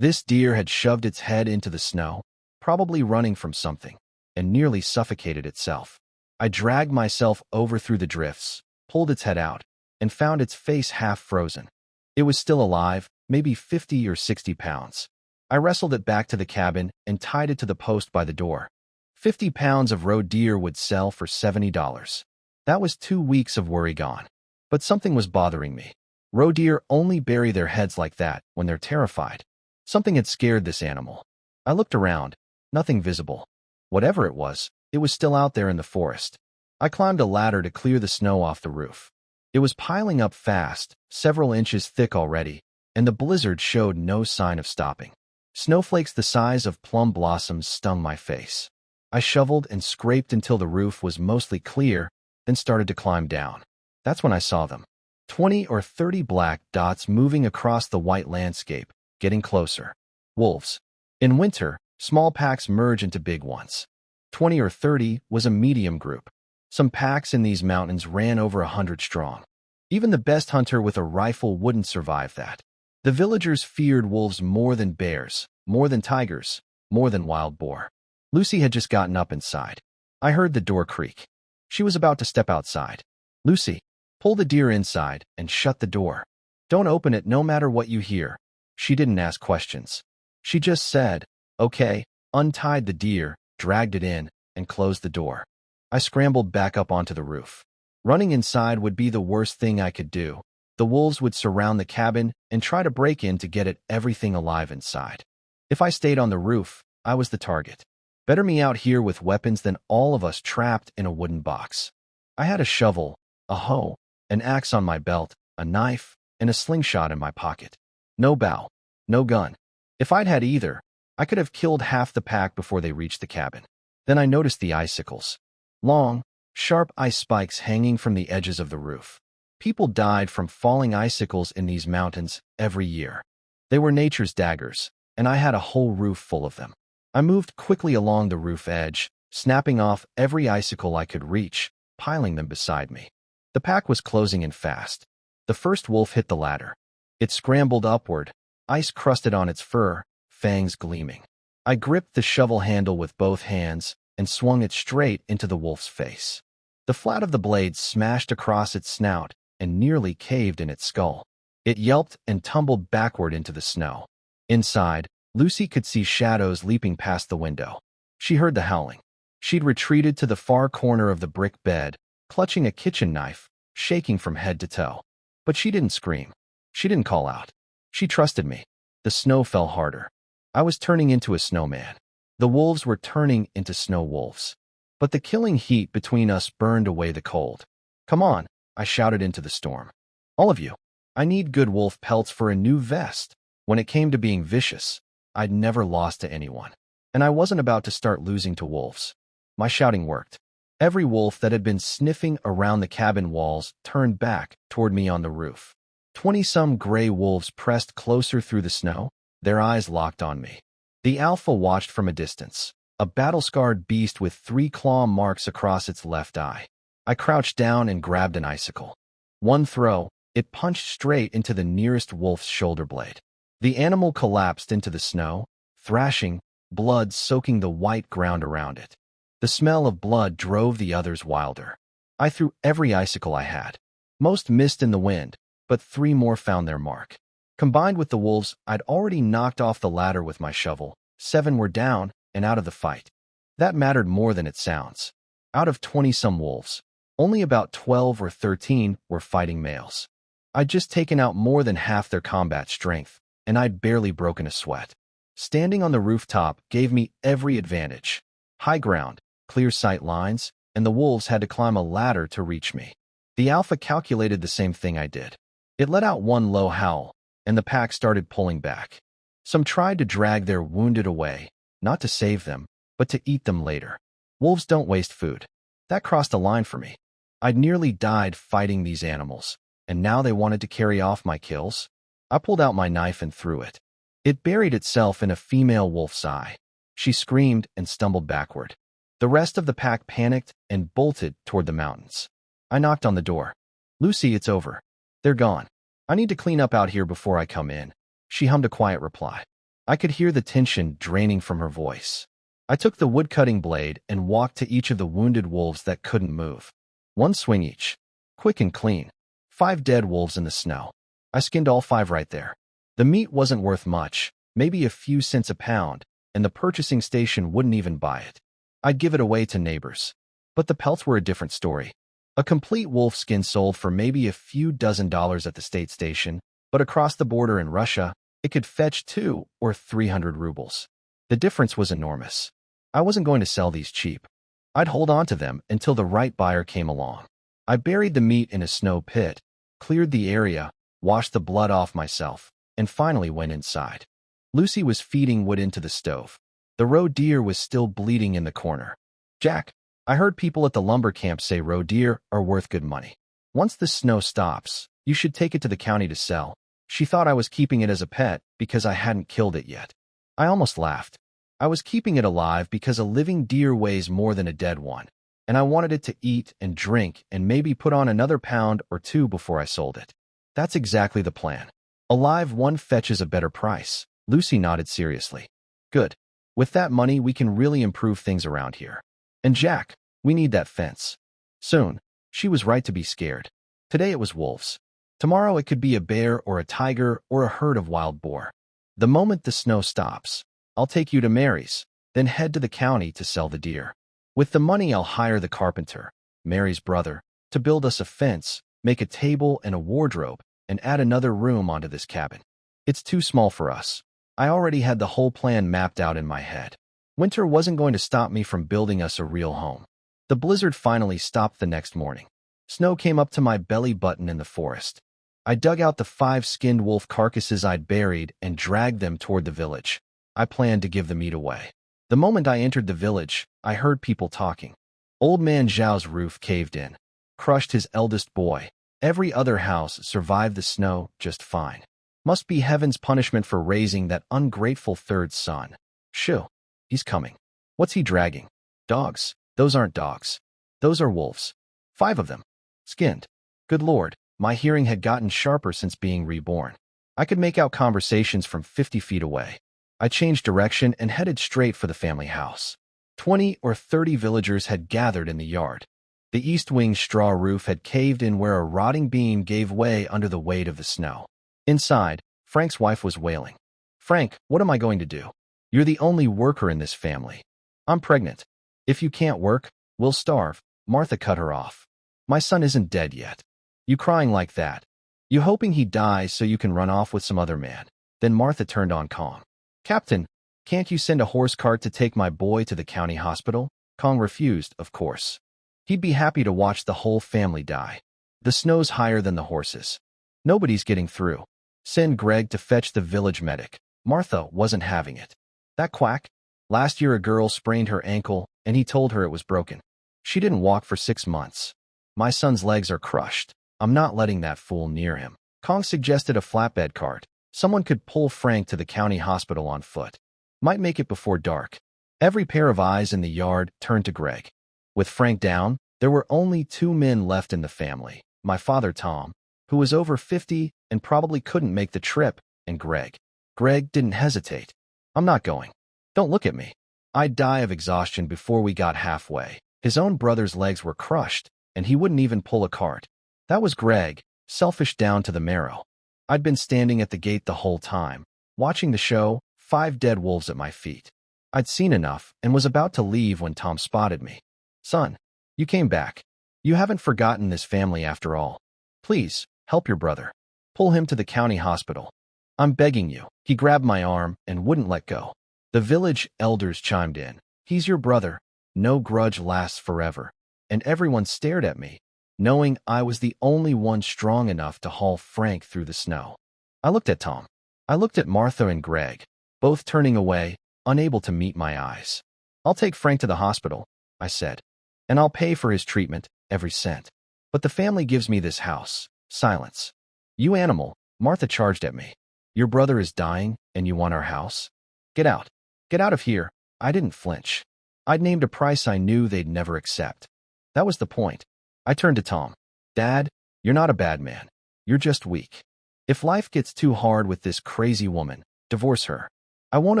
This deer had shoved its head into the snow, probably running from something, and nearly suffocated itself. I dragged myself over through the drifts, pulled its head out, and found its face half frozen. It was still alive, maybe 50 or 60 pounds. I wrestled it back to the cabin and tied it to the post by the door. 50 pounds of roe deer would sell for $70. That was 2 weeks of worry gone. But something was bothering me. Roe deer only bury their heads like that when they're terrified. Something had scared this animal. I looked around. Nothing visible. Whatever it was still out there in the forest. I climbed a ladder to clear the snow off the roof. It was piling up fast, several inches thick already, and the blizzard showed no sign of stopping. Snowflakes the size of plum blossoms stung my face. I shoveled and scraped until the roof was mostly clear, then started to climb down. That's when I saw them. 20 or 30 black dots moving across the white landscape, getting closer. Wolves. In winter, small packs merge into big ones. 20 or 30 was a medium group. Some packs in these mountains ran over 100 strong. Even the best hunter with a rifle wouldn't survive that. The villagers feared wolves more than bears, more than tigers, more than wild boar. Lucy had just gotten up inside. I heard the door creak. She was about to step outside. Lucy, pull the deer inside and shut the door. Don't open it no matter what you hear. She didn't ask questions. She just said, okay, untied the deer, dragged it in, and closed the door. I scrambled back up onto the roof. Running inside would be the worst thing I could do. The wolves would surround the cabin and try to break in to get at everything alive inside. If I stayed on the roof, I was the target. Better me out here with weapons than all of us trapped in a wooden box. I had a shovel, a hoe, an axe on my belt, a knife, and a slingshot in my pocket. No bow, no gun. If I'd had either, I could have killed half the pack before they reached the cabin. Then I noticed the icicles. Long, sharp ice spikes hanging from the edges of the roof. People died from falling icicles in these mountains every year. They were nature's daggers, and I had a whole roof full of them. I moved quickly along the roof edge, snapping off every icicle I could reach, piling them beside me. The pack was closing in fast. The first wolf hit the ladder. It scrambled upward, ice crusted on its fur, fangs gleaming. I gripped the shovel handle with both hands and swung it straight into the wolf's face. The flat of the blade smashed across its snout and nearly caved in its skull. It yelped and tumbled backward into the snow. Inside, Lucy could see shadows leaping past the window. She heard the howling. She'd retreated to the far corner of the brick bed, clutching a kitchen knife, shaking from head to toe. But she didn't scream. She didn't call out. She trusted me. The snow fell harder. I was turning into a snowman. The wolves were turning into snow wolves. But the killing heat between us burned away the cold. Come on, I shouted into the storm. All of you. I need good wolf pelts for a new vest. When it came to being vicious, I'd never lost to anyone. And I wasn't about to start losing to wolves. My shouting worked. Every wolf that had been sniffing around the cabin walls turned back toward me on the roof. 20-some gray wolves pressed closer through the snow, their eyes locked on me. The alpha watched from a distance, a battle-scarred beast with 3 claw marks across its left eye. I crouched down and grabbed an icicle. One throw, it punched straight into the nearest wolf's shoulder blade. The animal collapsed into the snow, thrashing, blood soaking the white ground around it. The smell of blood drove the others wilder. I threw every icicle I had. Most missed in the wind, but 3 more found their mark. Combined with the wolves I'd already knocked off the ladder with my shovel, 7 were down, and out of the fight. That mattered more than it sounds. Out of 20-some wolves, only about 12 or 13 were fighting males. I'd just taken out more than half their combat strength, and I'd barely broken a sweat. Standing on the rooftop gave me every advantage. High ground, clear sight lines, and the wolves had to climb a ladder to reach me. The alpha calculated the same thing I did. It let out one low howl, and the pack started pulling back. Some tried to drag their wounded away, not to save them, but to eat them later. Wolves don't waste food. That crossed a line for me. I'd nearly died fighting these animals, and now they wanted to carry off my kills? I pulled out my knife and threw it. It buried itself in a female wolf's eye. She screamed and stumbled backward. The rest of the pack panicked and bolted toward the mountains. I knocked on the door. "Lucy, it's over. They're gone. I need to clean up out here before I come in." She hummed a quiet reply. I could hear the tension draining from her voice. I took the wood-cutting blade and walked to each of the wounded wolves that couldn't move. One swing each. Quick and clean. 5 dead wolves in the snow. I skinned all 5 right there. The meat wasn't worth much, maybe a few cents a pound, and the purchasing station wouldn't even buy it. I'd give it away to neighbors. But the pelts were a different story. A complete wolf skin sold for maybe a few dozen at the state station, but across the border in Russia, it could fetch 200 or 300 rubles. The difference was enormous. I wasn't going to sell these cheap. I'd hold on to them until the right buyer came along. I buried the meat in a snow pit, cleared the area, washed the blood off myself, and finally went inside. Lucy was feeding wood into the stove. The roe deer was still bleeding in the corner. "Jack, I heard people at the lumber camp say roe deer are worth good money. Once the snow stops, you should take it to the county to sell." She thought I was keeping it as a pet because I hadn't killed it yet. I almost laughed. I was keeping it alive because a living deer weighs more than a dead one, and I wanted it to eat and drink and maybe put on another pound or 2 before I sold it. That's exactly the plan. A live one fetches a better price. Lucy nodded seriously. "Good. With that money, we can really improve things around here. And Jack, we need that fence. Soon." She was right to be scared. Today it was wolves. Tomorrow it could be a bear or a tiger or a herd of wild boar. The moment the snow stops, I'll take you to Mary's, then head to the county to sell the deer. With the money, I'll hire the carpenter, Mary's brother, to build us a fence, make a table and a wardrobe, and add another room onto this cabin. It's too small for us. I already had the whole plan mapped out in my head. Winter wasn't going to stop me from building us a real home. The blizzard finally stopped the next morning. Snow came up to my belly button in the forest. I dug out the 5 skinned wolf carcasses I'd buried and dragged them toward the village. I planned to give the meat away. The moment I entered the village, I heard people talking. Old man Zhao's roof caved in, crushed his eldest boy. Every other house survived the snow just fine. Must be heaven's punishment for raising that ungrateful 3rd son. Shoo, he's coming. What's he dragging? Dogs. Those aren't dogs. Those are wolves. 5 of them. Skinned. Good Lord, my hearing had gotten sharper since being reborn. I could make out conversations from 50 feet away. I changed direction and headed straight for the family house. 20 or 30 villagers had gathered in the yard. The east wing straw roof had caved in where a rotting beam gave way under the weight of the snow. Inside, Frank's wife was wailing. "Frank, what am I going to do? You're the only worker in this family. I'm pregnant. If you can't work, we'll starve." Martha cut her off. "My son isn't dead yet. You crying like that? You hoping he dies so you can run off with some other man?" Then Martha turned on Kong. "Captain, can't you send a horse cart to take my boy to the county hospital?" Kong refused, of course. He'd be happy to watch the whole family die. The snow's higher than the horses. Nobody's getting through. Send Greg to fetch the village medic. Martha wasn't having it. That quack? Last year a girl sprained her ankle, and he told her it was broken. She didn't walk for 6 months. My son's legs are crushed. I'm not letting that fool near him. Kong suggested a flatbed cart. Someone could pull Frank to the county hospital on foot. Might make it before dark. Every pair of eyes in the yard turned to Greg. With Frank down, there were only 2 men left in the family. My father, Tom, who was over 50 and probably couldn't make the trip, and Greg. Greg didn't hesitate. "I'm not going. Don't look at me. I'd die of exhaustion before we got halfway." His own brother's legs were crushed, and he wouldn't even pull a cart. That was Greg, selfish down to the marrow. I'd been standing at the gate the whole time, watching the show, 5 dead wolves at my feet. I'd seen enough and was about to leave when Tom spotted me. Son, you came back. You haven't forgotten this family after all. Please, help your brother. Pull him to the county hospital. I'm begging you. He grabbed my arm and wouldn't let go. The village elders chimed in. He's your brother. No grudge lasts forever. And everyone stared at me, knowing I was the only one strong enough to haul Frank through the snow. I looked at Tom. I looked at Martha and Greg, both turning away, unable to meet my eyes. I'll take Frank to the hospital, I said, and I'll pay for his treatment, every cent. But the family gives me this house. Silence. You animal, Martha charged at me. Your brother is dying, and you want our house? Get out. Get out of here. I didn't flinch. I'd named a price I knew they'd never accept. That was the point. I turned to Tom. Dad, you're not a bad man. You're just weak. If life gets too hard with this crazy woman, divorce her. I won't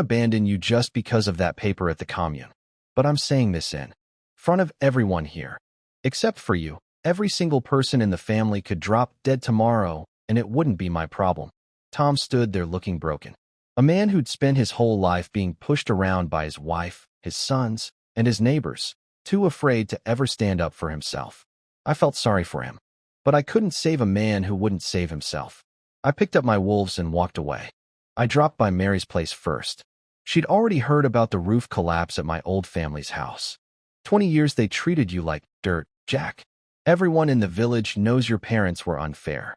abandon you just because of that paper at the commune. But I'm saying this in front of everyone here. Except for you, every single person in the family could drop dead tomorrow, and it wouldn't be my problem. Tom stood there looking broken. A man who'd spent his whole life being pushed around by his wife, his sons, and his neighbors, too afraid to ever stand up for himself. I felt sorry for him, but I couldn't save a man who wouldn't save himself. I picked up my wolves and walked away. I dropped by Mary's place first. She'd already heard about the roof collapse at my old family's house. 20 years they treated you like dirt, Jack. Everyone in the village knows your parents were unfair.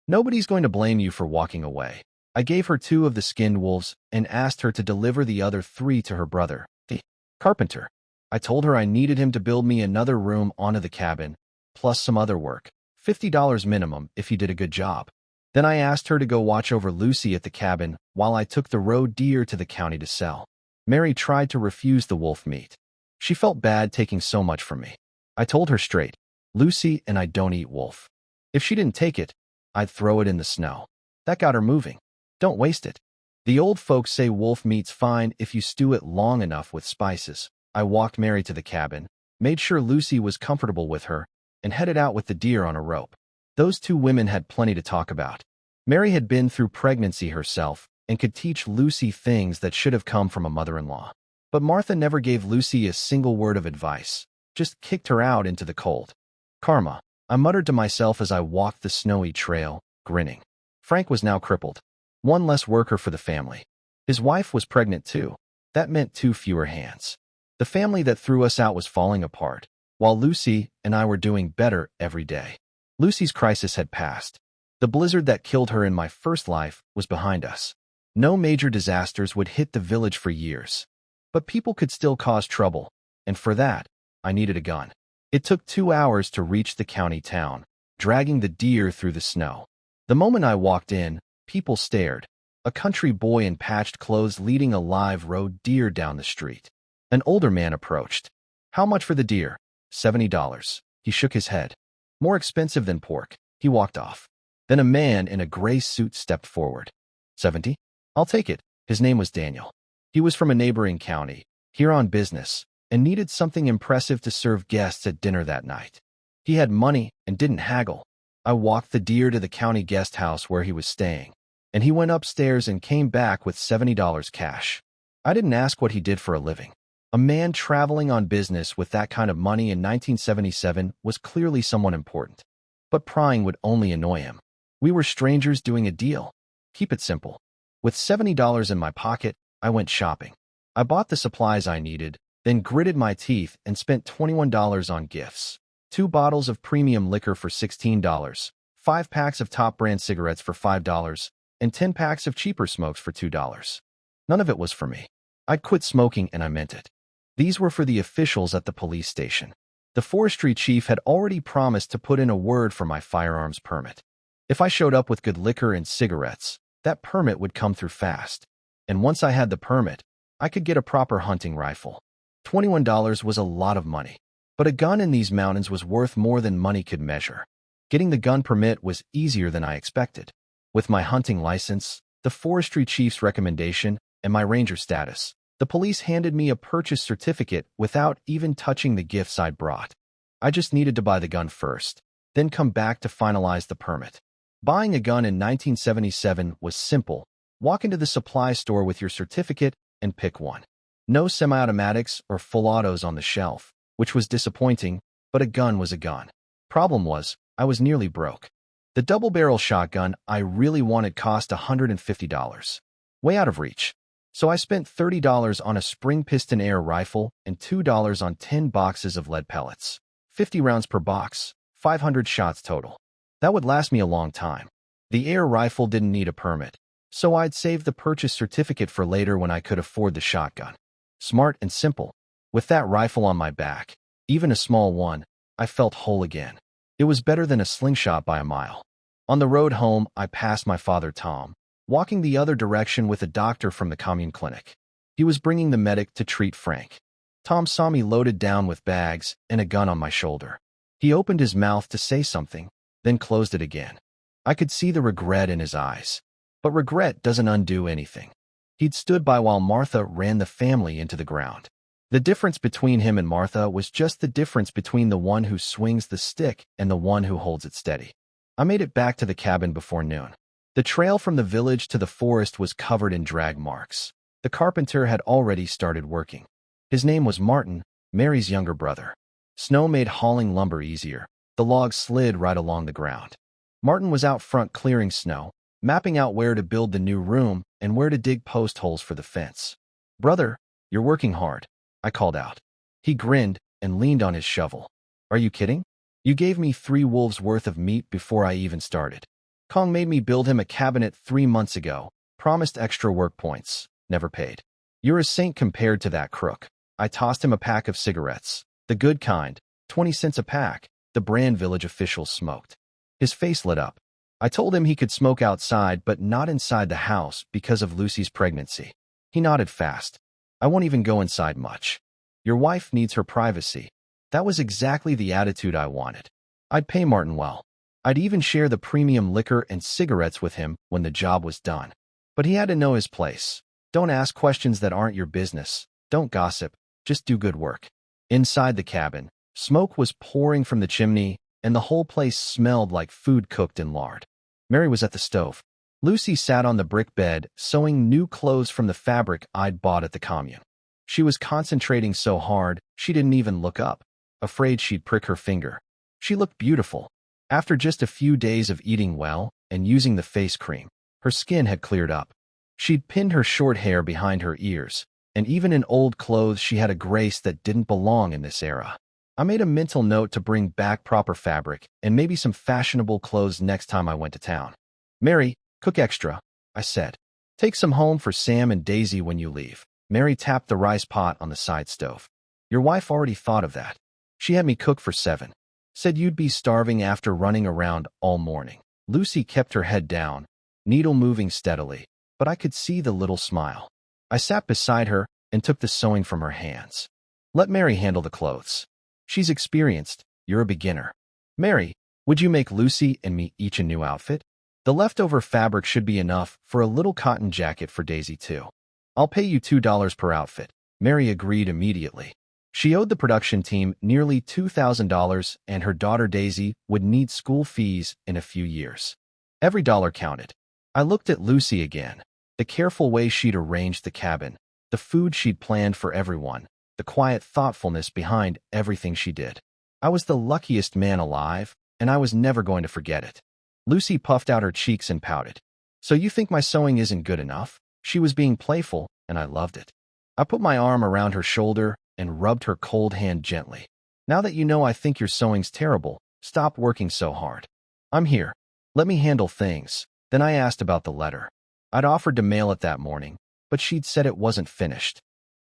Nobody's going to blame you for walking away. I gave her 2 of the skinned wolves and asked her to deliver the other 3 to her brother, the carpenter. I told her I needed him to build me another room onto the cabin, plus some other work, $50 minimum if he did a good job. Then I asked her to go watch over Lucy at the cabin while I took the roe deer to the county to sell. Mary tried to refuse the wolf meat. She felt bad taking so much from me. I told her straight, Lucy and I don't eat wolf. If she didn't take it, I'd throw it in the snow. That got her moving. Don't waste it. The old folks say wolf meat's fine if you stew it long enough with spices. I walked Mary to the cabin, made sure Lucy was comfortable with her, and headed out with the deer on a rope. Those 2 women had plenty to talk about. Mary had been through pregnancy herself and could teach Lucy things that should have come from a mother-in-law. But Martha never gave Lucy a single word of advice, just kicked her out into the cold. Karma, I muttered to myself as I walked the snowy trail, grinning. Frank was now crippled. 1 less worker for the family. His wife was pregnant too. That meant 2 fewer hands. The family that threw us out was falling apart, while Lucy and I were doing better every day. Lucy's crisis had passed. The blizzard that killed her in my first life was behind us. No major disasters would hit the village for years. But people could still cause trouble, and for that, I needed a gun. It took 2 hours to reach the county town, dragging the deer through the snow. The moment I walked in, people stared. A country boy in patched clothes leading a live roe deer down the street. An older man approached. How much for the deer? $70. He shook his head. More expensive than pork. He walked off. Then a man in a gray suit stepped forward. 70? I'll take it. His name was Daniel. He was from a neighboring county, here on business, and needed something impressive to serve guests at dinner that night. He had money and didn't haggle. I walked the deer to the county guest house where he was staying, and he went upstairs and came back with $70 cash. I didn't ask what he did for a living. A man traveling on business with that kind of money in 1977 was clearly someone important. But prying would only annoy him. We were strangers doing a deal. Keep it simple. With $70 in my pocket, I went shopping. I bought the supplies I needed, then gritted my teeth and spent $21 on gifts. 2 bottles of premium liquor for $16, 5 packs of top-brand cigarettes for $5, and 10 packs of cheaper smokes for $2. None of it was for me. I'd quit smoking and I meant it. These were for the officials at the police station. The forestry chief had already promised to put in a word for my firearms permit. If I showed up with good liquor and cigarettes, that permit would come through fast. And once I had the permit, I could get a proper hunting rifle. $21 was a lot of money. But a gun in these mountains was worth more than money could measure. Getting the gun permit was easier than I expected. With my hunting license, the forestry chief's recommendation, and my ranger status, the police handed me a purchase certificate without even touching the gifts I'd brought. I just needed to buy the gun first, then come back to finalize the permit. Buying a gun in 1977 was simple. Walk into the supply store with your certificate and pick one. No semi-automatics or full autos on the shelf, which was disappointing, but a gun was a gun. Problem was, I was nearly broke. The double-barrel shotgun I really wanted cost $150. Way out of reach. So I spent $30 on a spring-piston air rifle and $2 on 10 boxes of lead pellets. 50 rounds per box, 500 shots total. That would last me a long time. The air rifle didn't need a permit, so I'd save the purchase certificate for later when I could afford the shotgun. Smart and simple. With that rifle on my back, even a small one, I felt whole again. It was better than a slingshot by a mile. On the road home, I passed my father Tom, walking the other direction with a doctor from the commune clinic. He was bringing the medic to treat Frank. Tom saw me loaded down with bags and a gun on my shoulder. He opened his mouth to say something, then closed it again. I could see the regret in his eyes. But regret doesn't undo anything. He'd stood by while Martha ran the family into the ground. The difference between him and Martha was just the difference between the one who swings the stick and the one who holds it steady. I made it back to the cabin before noon. The trail from the village to the forest was covered in drag marks. The carpenter had already started working. His name was Martin, Mary's younger brother. Snow made hauling lumber easier. The logs slid right along the ground. Martin was out front clearing snow, mapping out where to build the new room and where to dig post holes for the fence. "Brother, you're working hard," I called out. He grinned and leaned on his shovel. "Are you kidding? You gave me 3 wolves worth of meat before I even started. Kong made me build him a cabinet 3 months ago, promised extra work points, never paid. You're a saint compared to that crook." I tossed him a pack of cigarettes, the good kind, 20 cents a pack, the brand village officials smoked. His face lit up. I told him he could smoke outside but not inside the house because of Lucy's pregnancy. He nodded fast. "I won't even go inside much. Your wife needs her privacy." That was exactly the attitude I wanted. I'd pay Martin well. I'd even share the premium liquor and cigarettes with him when the job was done. But he had to know his place. Don't ask questions that aren't your business. Don't gossip. Just do good work. Inside the cabin, smoke was pouring from the chimney, and the whole place smelled like food cooked in lard. Mary was at the stove. Lucy sat on the brick bed, sewing new clothes from the fabric I'd bought at the commune. She was concentrating so hard, she didn't even look up, afraid she'd prick her finger. She looked beautiful. After just a few days of eating well and using the face cream, her skin had cleared up. She'd pinned her short hair behind her ears, and even in old clothes she had a grace that didn't belong in this era. I made a mental note to bring back proper fabric and maybe some fashionable clothes next time I went to town. "Mary, cook extra," I said. "Take some home for Sam and Daisy when you leave." Mary tapped the rice pot on the side stove. "Your wife already thought of that. She had me cook for 7. Said you'd be starving after running around all morning." Lucy kept her head down, needle moving steadily, but I could see the little smile. I sat beside her and took the sewing from her hands. "Let Mary handle the clothes. She's experienced. You're a beginner. Mary, would you make Lucy and me each a new outfit? The leftover fabric should be enough for a little cotton jacket for Daisy too. I'll pay you $2 per outfit." Mary agreed immediately. She owed the production team nearly $2,000, and her daughter Daisy would need school fees in a few years. Every dollar counted. I looked at Lucy again. The careful way she'd arranged the cabin, the food she'd planned for everyone, the quiet thoughtfulness behind everything she did. I was the luckiest man alive, and I was never going to forget it. Lucy puffed out her cheeks and pouted. "So you think my sewing isn't good enough?" She was being playful, and I loved it. I put my arm around her shoulder and rubbed her cold hand gently. "Now that you know I think your sewing's terrible, stop working so hard. I'm here. Let me handle things." Then I asked about the letter. I'd offered to mail it that morning, but she'd said it wasn't finished.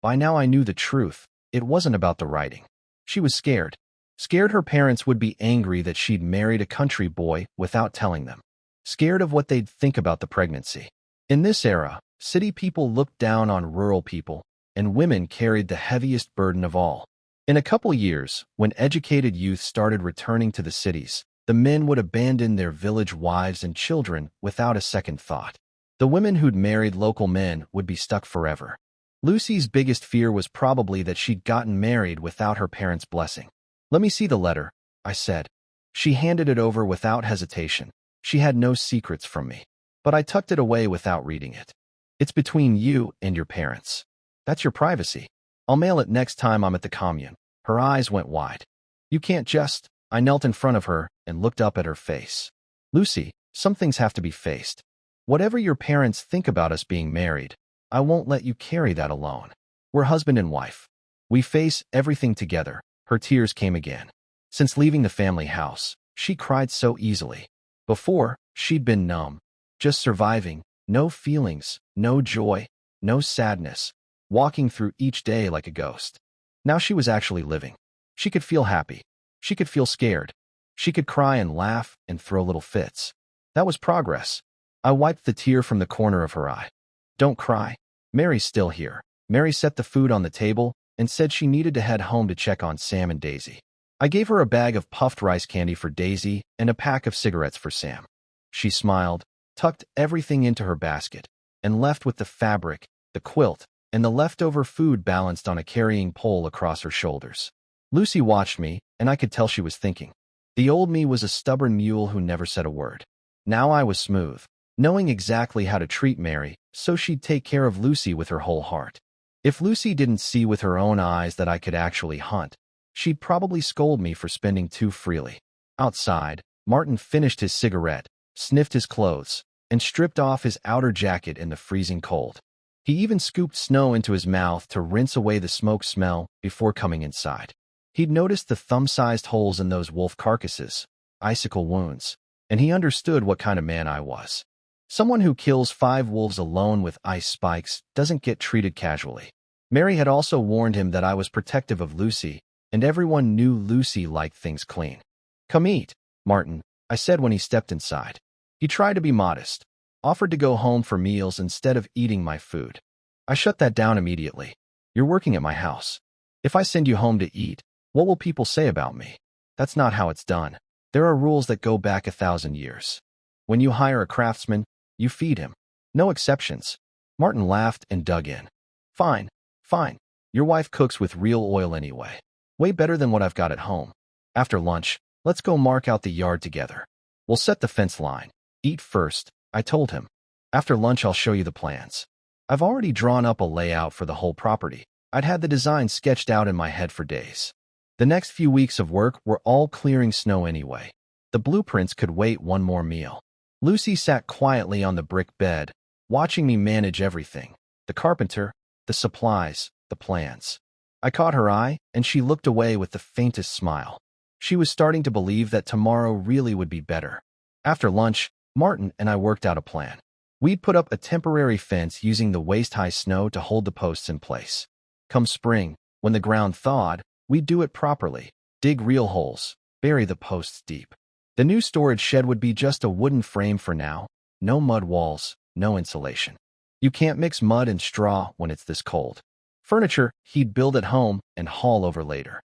By now I knew the truth. It wasn't about the writing. She was scared. Scared her parents would be angry that she'd married a country boy without telling them. Scared of what they'd think about the pregnancy. In this era, city people looked down on rural people, and women carried the heaviest burden of all. In a couple years, when educated youth started returning to the cities, the men would abandon their village wives and children without a second thought. The women who'd married local men would be stuck forever. Lucy's biggest fear was probably that she'd gotten married without her parents' blessing. "Let me see the letter," I said. She handed it over without hesitation. She had no secrets from me. But I tucked it away without reading it. "It's between you and your parents." That's your privacy. I'll mail it next time I'm at the commune. Her eyes went wide. You can't just... I knelt in front of her and looked up at her face. Lucy, some things have to be faced. Whatever your parents think about us being married, I won't let you carry that alone. We're husband and wife. We face everything together. Her tears came again. Since leaving the family house, she cried so easily. Before, she'd been numb, just surviving, no feelings, no joy, no sadness, walking through each day like a ghost. Now she was actually living. She could feel happy. She could feel scared. She could cry and laugh and throw little fits. That was progress. I wiped the tear from the corner of her eye. Don't cry. Mary's still here. Mary set the food on the table and said she needed to head home to check on Sam and Daisy. I gave her a bag of puffed rice candy for Daisy and a pack of cigarettes for Sam. She smiled, tucked everything into her basket, and left with the fabric, the quilt, and the leftover food balanced on a carrying pole across her shoulders. Lucy watched me, and I could tell she was thinking. The old me was a stubborn mule who never said a word. Now I was smooth, knowing exactly how to treat Mary, so she'd take care of Lucy with her whole heart. If Lucy didn't see with her own eyes that I could actually hunt, she'd probably scold me for spending too freely. Outside, Martin finished his cigarette, sniffed his clothes, and stripped off his outer jacket in the freezing cold. He even scooped snow into his mouth to rinse away the smoke smell before coming inside. He'd noticed the thumb-sized holes in those wolf carcasses, icicle wounds, and he understood what kind of man I was. Someone who kills 5 wolves alone with ice spikes doesn't get treated casually. Mary had also warned him that I was protective of Lucy, and everyone knew Lucy liked things clean. Come eat, Martin, I said when he stepped inside. He tried to be modest, offered to go home for meals instead of eating my food. I shut that down immediately. You're working at my house. If I send you home to eat, what will people say about me? That's not how it's done. There are rules that go back 1,000 years. When you hire a craftsman, you feed him. No exceptions. Martin laughed and dug in. Fine, fine. Your wife cooks with real oil anyway. Way better than what I've got at home. After lunch, let's go mark out the yard together. We'll set the fence line. Eat first, I told him. After lunch, I'll show you the plans. I've already drawn up a layout for the whole property. I'd had the design sketched out in my head for days. The next few weeks of work were all clearing snow anyway. The blueprints could wait one more meal. Lucy sat quietly on the brick bed, watching me manage everything. The carpenter, the supplies, the plans. I caught her eye, and she looked away with the faintest smile. She was starting to believe that tomorrow really would be better. After lunch, Martin and I worked out a plan. We'd put up a temporary fence using the waist-high snow to hold the posts in place. Come spring, when the ground thawed, we'd do it properly. Dig real holes, bury the posts deep. The new storage shed would be just a wooden frame for now. No mud walls, no insulation. You can't mix mud and straw when it's this cold. Furniture, he'd build at home and haul over later.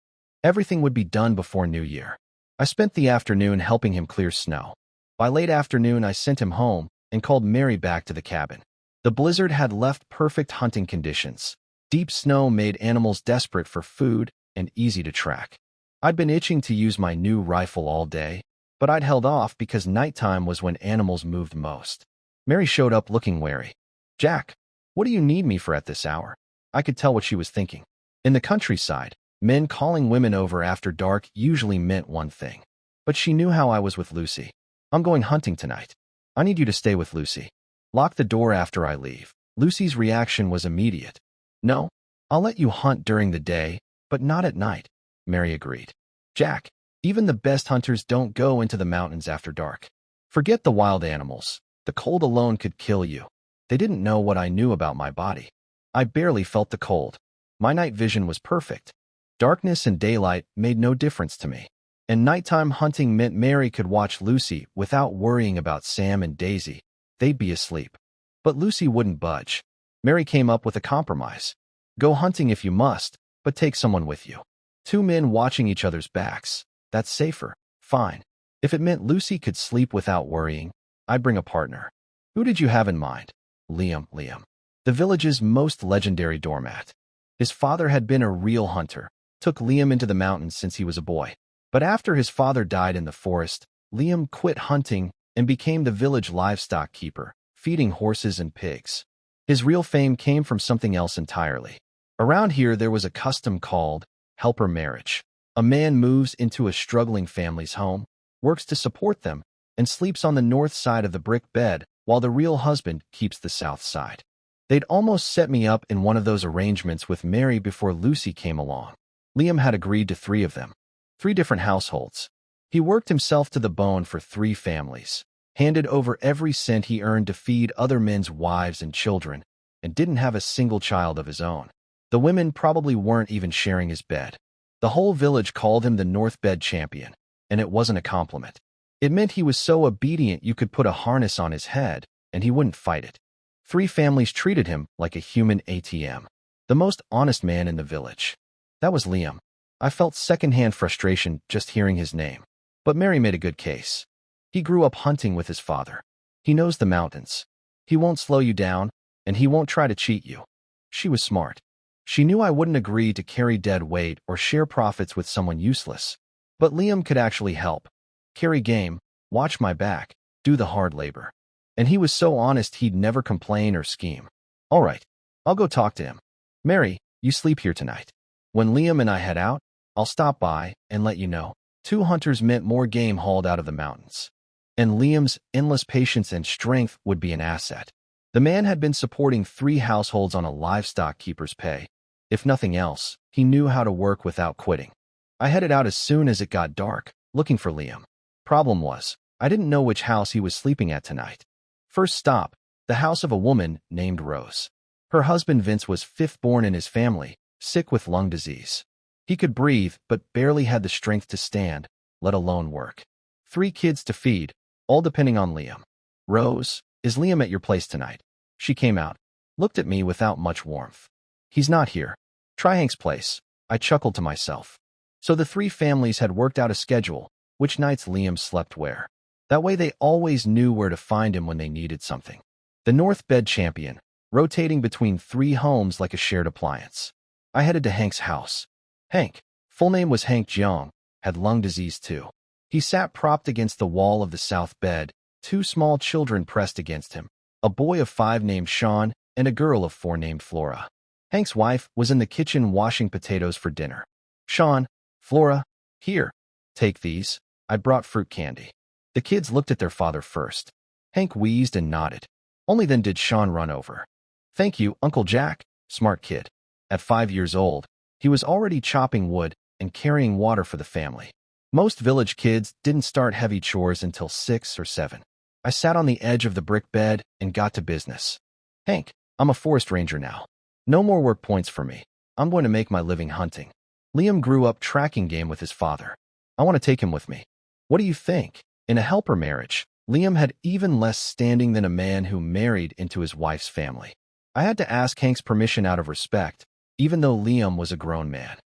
Everything would be done before New Year. I spent the afternoon helping him clear snow. By late afternoon, I sent him home and called Mary back to the cabin. The blizzard had left perfect hunting conditions. Deep snow made animals desperate for food and easy to track. I'd been itching to use my new rifle all day, but I'd held off because nighttime was when animals moved most. Mary showed up looking wary. Jack, what do you need me for at this hour? I could tell what she was thinking. In the countryside, men calling women over after dark usually meant one thing. But she knew how I was with Lucy. I'm going hunting tonight. I need you to stay with Lucy. Lock the door after I leave. Lucy's reaction was immediate. No, I'll let you hunt during the day, but not at night, Mary agreed. Jack, even the best hunters don't go into the mountains after dark. Forget the wild animals. The cold alone could kill you. They didn't know what I knew about my body. I barely felt the cold. My night vision was perfect. Darkness and daylight made no difference to me. And nighttime hunting meant Mary could watch Lucy without worrying about Sam and Daisy. They'd be asleep. But Lucy wouldn't budge. Mary came up with a compromise. Go hunting if you must, but take someone with you. 2 men watching each other's backs. That's safer. Fine. If it meant Lucy could sleep without worrying, I'd bring a partner. Who did you have in mind? Liam. The village's most legendary doormat. His father had been a real hunter, took Liam into the mountains since he was a boy. But after his father died in the forest, Liam quit hunting and became the village livestock keeper, feeding horses and pigs. His real fame came from something else entirely. Around here, there was a custom called helper marriage. A man moves into a struggling family's home, works to support them, and sleeps on the north side of the brick bed while the real husband keeps the south side. They'd almost set me up in one of those arrangements with Mary before Lucy came along. Liam had agreed to 3 of them, 3 different households. He worked himself to the bone for 3 families, handed over every cent he earned to feed other men's wives and children, and didn't have a single child of his own. The women probably weren't even sharing his bed. The whole village called him the North Bed Champion, and it wasn't a compliment. It meant he was so obedient you could put a harness on his head, and he wouldn't fight it. 3 families treated him like a human ATM, the most honest man in the village. That was Liam. I felt secondhand frustration just hearing his name. But Mary made a good case. He grew up hunting with his father. He knows the mountains. He won't slow you down, and he won't try to cheat you. She was smart. She knew I wouldn't agree to carry dead weight or share profits with someone useless. But Liam could actually help. Carry game, watch my back, do the hard labor. And he was so honest he'd never complain or scheme. All right, I'll go talk to him. Mary, you sleep here tonight. When Liam and I head out, I'll stop by and let you know. 2 hunters meant more game hauled out of the mountains. And Liam's endless patience and strength would be an asset. The man had been supporting 3 households on a livestock keeper's pay. If nothing else, he knew how to work without quitting. I headed out as soon as it got dark, looking for Liam. Problem was, I didn't know which house he was sleeping at tonight. First stop, the house of a woman named Rose. Her husband Vince was 5th born in his family, sick with lung disease. He could breathe, but barely had the strength to stand, let alone work. 3 kids to feed, all depending on Liam. Rose, is Liam at your place tonight? She came out, looked at me without much warmth. He's not here. Try Hank's place. I chuckled to myself. So the 3 families had worked out a schedule, which nights Liam slept where. That way they always knew where to find him when they needed something. The North Bed Champion, rotating between 3 homes like a shared appliance. I headed to Hank's house. Hank, full name was Hank Jeong, had lung disease too. He sat propped against the wall of the south bed, 2 small children pressed against him, a boy of 5 named Sean and a girl of 4 named Flora. Hank's wife was in the kitchen washing potatoes for dinner. Sean, Flora, here, take these. I brought fruit candy. The kids looked at their father first. Hank wheezed and nodded. Only then did Sean run over. Thank you, Uncle Jack, smart kid. At 5 years old, he was already chopping wood and carrying water for the family. Most village kids didn't start heavy chores until 6 or 7. I sat on the edge of the brick bed and got to business. Hank, I'm a forest ranger now. No more work points for me. I'm going to make my living hunting. Liam grew up tracking game with his father. I want to take him with me. What do you think? In a helper marriage, Liam had even less standing than a man who married into his wife's family. I had to ask Hank's permission out of respect, even though Liam was a grown man.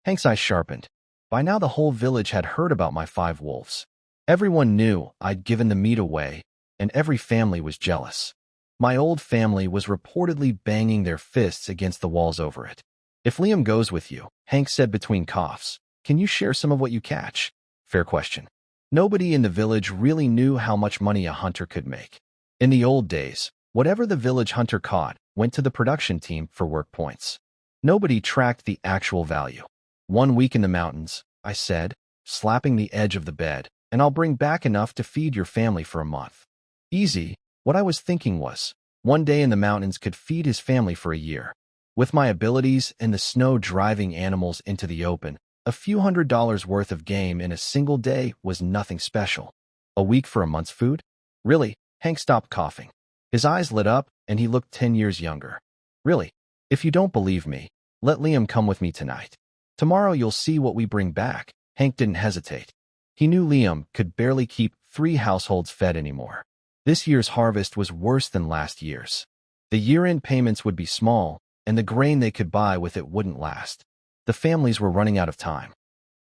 Hank's eyes sharpened. By now the whole village had heard about my 5 wolves. Everyone knew I'd given the meat away, and every family was jealous. My old family was reportedly banging their fists against the walls over it. If Liam goes with you, Hank said between coughs, can you share some of what you catch? Fair question. Nobody in the village really knew how much money a hunter could make. In the old days, whatever the village hunter caught went to the production team for work points. Nobody tracked the actual value. 1 week in the mountains, I said, slapping the edge of the bed, and I'll bring back enough to feed your family for a month. Easy. What I was thinking was, 1 day in the mountains could feed his family for a year. With my abilities and the snow driving animals into the open, a few $100s worth of game in a single day was nothing special. A week for a month's food? Really? Hank stopped coughing. His eyes lit up, and he looked 10 years younger. Really? If you don't believe me, let Liam come with me tonight. Tomorrow you'll see what we bring back. Hank didn't hesitate. He knew Liam could barely keep 3 households fed anymore. This year's harvest was worse than last year's. The year-end payments would be small, and the grain they could buy with it wouldn't last. The families were running out of time.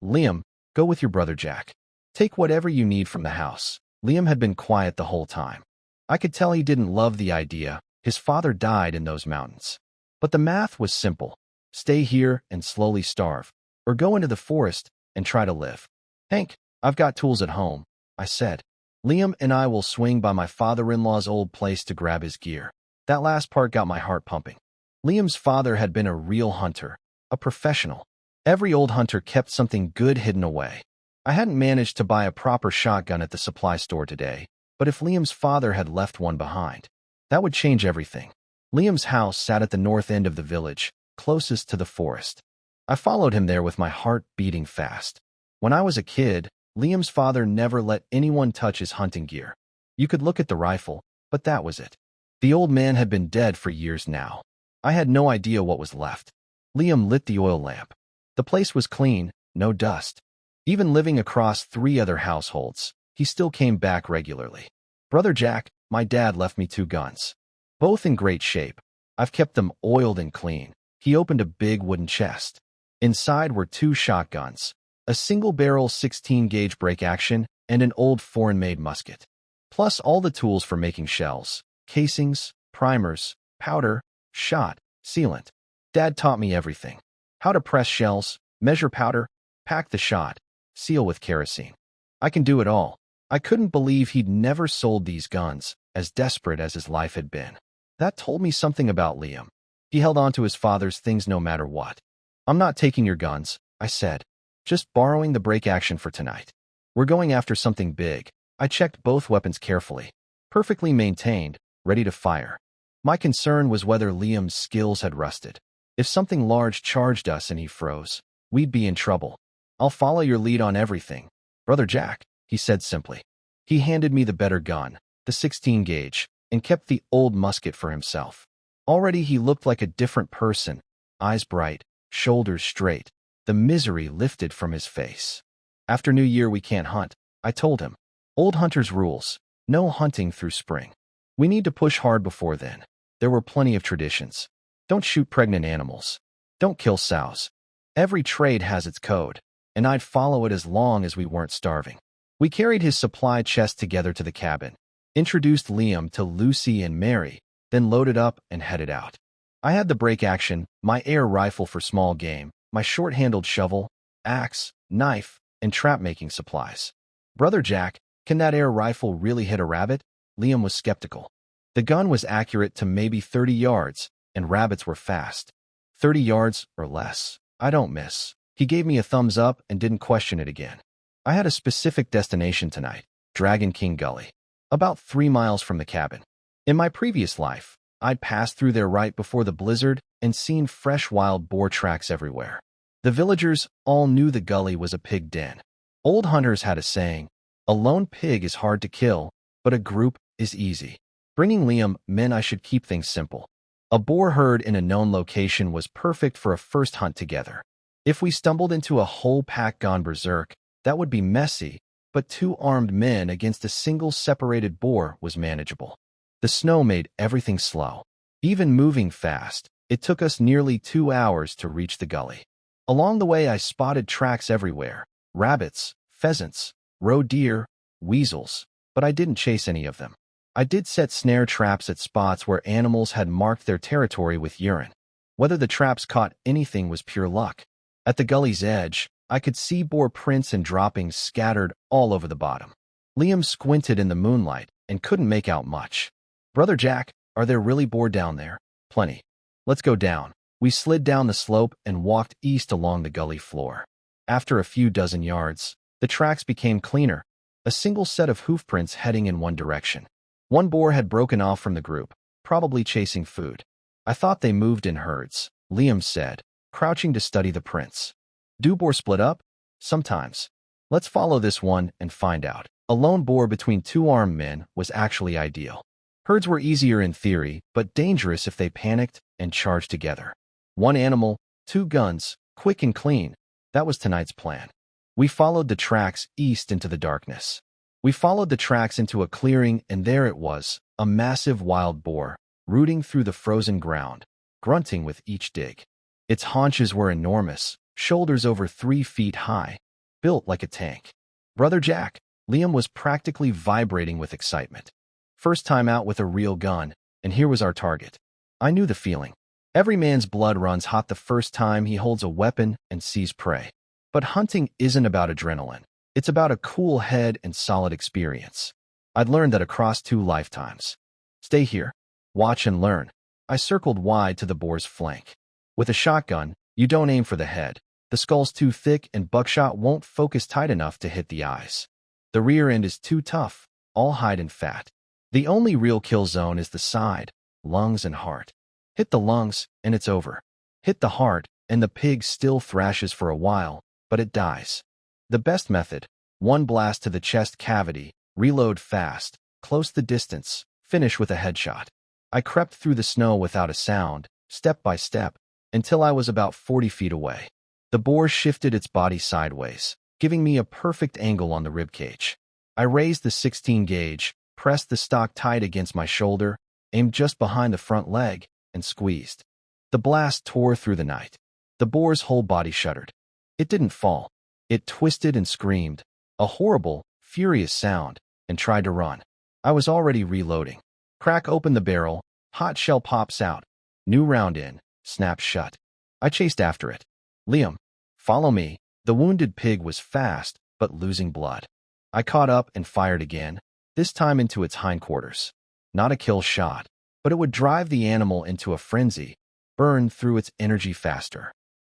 Liam, go with your brother Jack. Take whatever you need from the house. Liam had been quiet the whole time. I could tell he didn't love the idea. His father died in those mountains. But the math was simple. Stay here and slowly starve, or go into the forest and try to live. Hank, I've got tools at home, I said. Liam and I will swing by my father-in-law's old place to grab his gear. That last part got my heart pumping. Liam's father had been a real hunter, a professional. Every old hunter kept something good hidden away. I hadn't managed to buy a proper shotgun at the supply store today, but if Liam's father had left one behind, that would change everything. Liam's house sat at the north end of the village, closest to the forest. I followed him there with my heart beating fast. When I was a kid, Liam's father never let anyone touch his hunting gear. You could look at the rifle, but that was it. The old man had been dead for years now. I had no idea what was left. Liam lit the oil lamp. The place was clean, no dust. Even living across 3 other households, he still came back regularly. Brother Jack, my dad left me 2 guns. Both in great shape. I've kept them oiled and clean. He opened a big wooden chest. Inside were 2 shotguns, a single-barrel 16-gauge break-action, and an old foreign-made musket. Plus all the tools for making shells, casings, primers, powder, shot, sealant. Dad taught me everything. How to press shells, measure powder, pack the shot, seal with kerosene. I can do it all. I couldn't believe he'd never sold these guns, as desperate as his life had been. That told me something about Liam. He held on to his father's things no matter what. I'm not taking your guns, I said. Just borrowing the break action for tonight. We're going after something big. I checked both weapons carefully. Perfectly maintained, ready to fire. My concern was whether Liam's skills had rusted. If something large charged us and he froze, we'd be in trouble. I'll follow your lead on everything, Brother Jack, he said simply. He handed me the better gun, the 16-gauge, and kept the old musket for himself. Already he looked like a different person, eyes bright, shoulders straight, the misery lifted from his face. After New Year we can't hunt, I told him. Old hunters' rules, no hunting through spring. We need to push hard before then. There were plenty of traditions. Don't shoot pregnant animals. Don't kill sows. Every trade has its code, and I'd follow it as long as we weren't starving. We carried his supply chest together to the cabin, introduced Liam to Lucy and Mary, then loaded up and headed out. I had the break action, my air rifle for small game, my short-handled shovel, axe, knife, and trap-making supplies. Brother Jack, can that air rifle really hit a rabbit? Liam was skeptical. The gun was accurate to maybe 30 yards, and rabbits were fast. 30 yards or less. I don't miss. He gave me a thumbs up and didn't question it again. I had a specific destination tonight, Dragon King Gully, about 3 miles from the cabin. In my previous life, I'd passed through there right before the blizzard and seen fresh wild boar tracks everywhere. The villagers all knew the gully was a pig den. Old hunters had a saying, a lone pig is hard to kill, but a group is easy. Bringing Liam meant I should keep things simple. A boar herd in a known location was perfect for a first hunt together. If we stumbled into a whole pack gone berserk, that would be messy, but 2 armed men against a single separated boar was manageable. The snow made everything slow. Even moving fast, it took us nearly 2 hours to reach the gully. Along the way I spotted tracks everywhere, rabbits, pheasants, roe deer, weasels, but I didn't chase any of them. I did set snare traps at spots where animals had marked their territory with urine. Whether the traps caught anything was pure luck. At the gully's edge, I could see boar prints and droppings scattered all over the bottom. Liam squinted in the moonlight and couldn't make out much. Brother Jack, are there really boar down there? Plenty. Let's go down. We slid down the slope and walked east along the gully floor. After a few dozen yards, the tracks became cleaner, a single set of hoof prints heading in one direction. One boar had broken off from the group, probably chasing food. I thought they moved in herds, Liam said, crouching to study the prints. Do boar split up? Sometimes. Let's follow this one and find out. A lone boar between 2 armed men was actually ideal. Herds were easier in theory, but dangerous if they panicked and charged together. 1 animal, 2 guns, quick and clean. That was tonight's plan. We followed the tracks east into the darkness. We followed the tracks into a clearing, and there it was, a massive wild boar, rooting through the frozen ground, grunting with each dig. Its haunches were enormous, shoulders over 3 feet high, built like a tank. Brother Jack, Liam was practically vibrating with excitement. First time out with a real gun, and here was our target. I knew the feeling. Every man's blood runs hot the first time he holds a weapon and sees prey. But hunting isn't about adrenaline. It's about a cool head and solid experience. I'd learned that across 2 lifetimes. Stay here. Watch and learn. I circled wide to the boar's flank. With a shotgun, you don't aim for the head. The skull's too thick and buckshot won't focus tight enough to hit the eyes. The rear end is too tough, all hide and fat. The only real kill zone is the side, lungs and heart. Hit the lungs, and it's over. Hit the heart, and the pig still thrashes for a while, but it dies. The best method: one blast to the chest cavity, reload fast, close the distance, finish with a headshot. I crept through the snow without a sound, step by step, until I was about 40 feet away. The boar shifted its body sideways, giving me a perfect angle on the ribcage. I raised the 16 gauge, pressed the stock tight against my shoulder, aimed just behind the front leg, and squeezed. The blast tore through the night. The boar's whole body shuddered. It didn't fall. It twisted and screamed, a horrible, furious sound, and tried to run. I was already reloading. Crack open the barrel, hot shell pops out. New round in, snap shut. I chased after it. Liam, follow me. The wounded pig was fast, but losing blood. I caught up and fired again, this time into its hindquarters. Not a kill shot, but it would drive the animal into a frenzy, burn through its energy faster.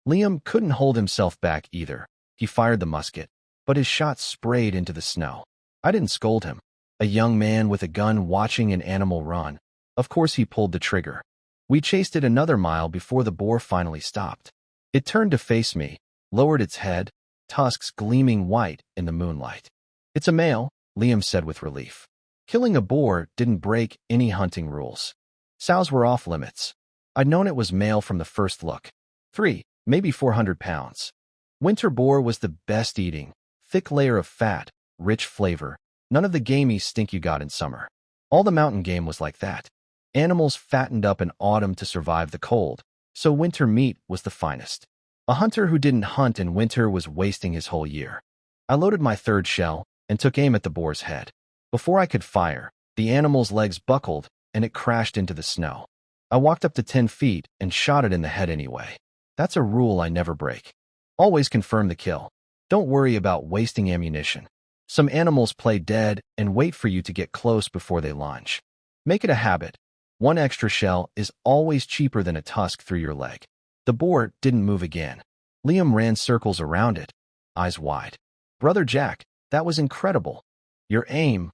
Liam couldn't hold himself back either. He fired the musket, but his shot sprayed into the snow. I didn't scold him. A young man with a gun watching an animal run. Of course he pulled the trigger. We chased it another mile before the boar finally stopped. It turned to face me, lowered its head, tusks gleaming white in the moonlight. It's a male, Liam said with relief. Killing a boar didn't break any hunting rules. Sows were off limits. I'd known it was male from the first look. 3, maybe 400 pounds. Winter boar was the best eating. Thick layer of fat, rich flavor. None of the gamey stink you got in summer. All the mountain game was like that. Animals fattened up in autumn to survive the cold, so winter meat was the finest. A hunter who didn't hunt in winter was wasting his whole year. I loaded my third shell and took aim at the boar's head. Before I could fire, the animal's legs buckled and it crashed into the snow. I walked up to 10 feet and shot it in the head anyway. That's a rule I never break. Always confirm the kill. Don't worry about wasting ammunition. Some animals play dead and wait for you to get close before they lunge. Make it a habit. One extra shell is always cheaper than a tusk through your leg. The boar didn't move again. Liam ran circles around it, eyes wide. Brother Jack, that was incredible. Your aim,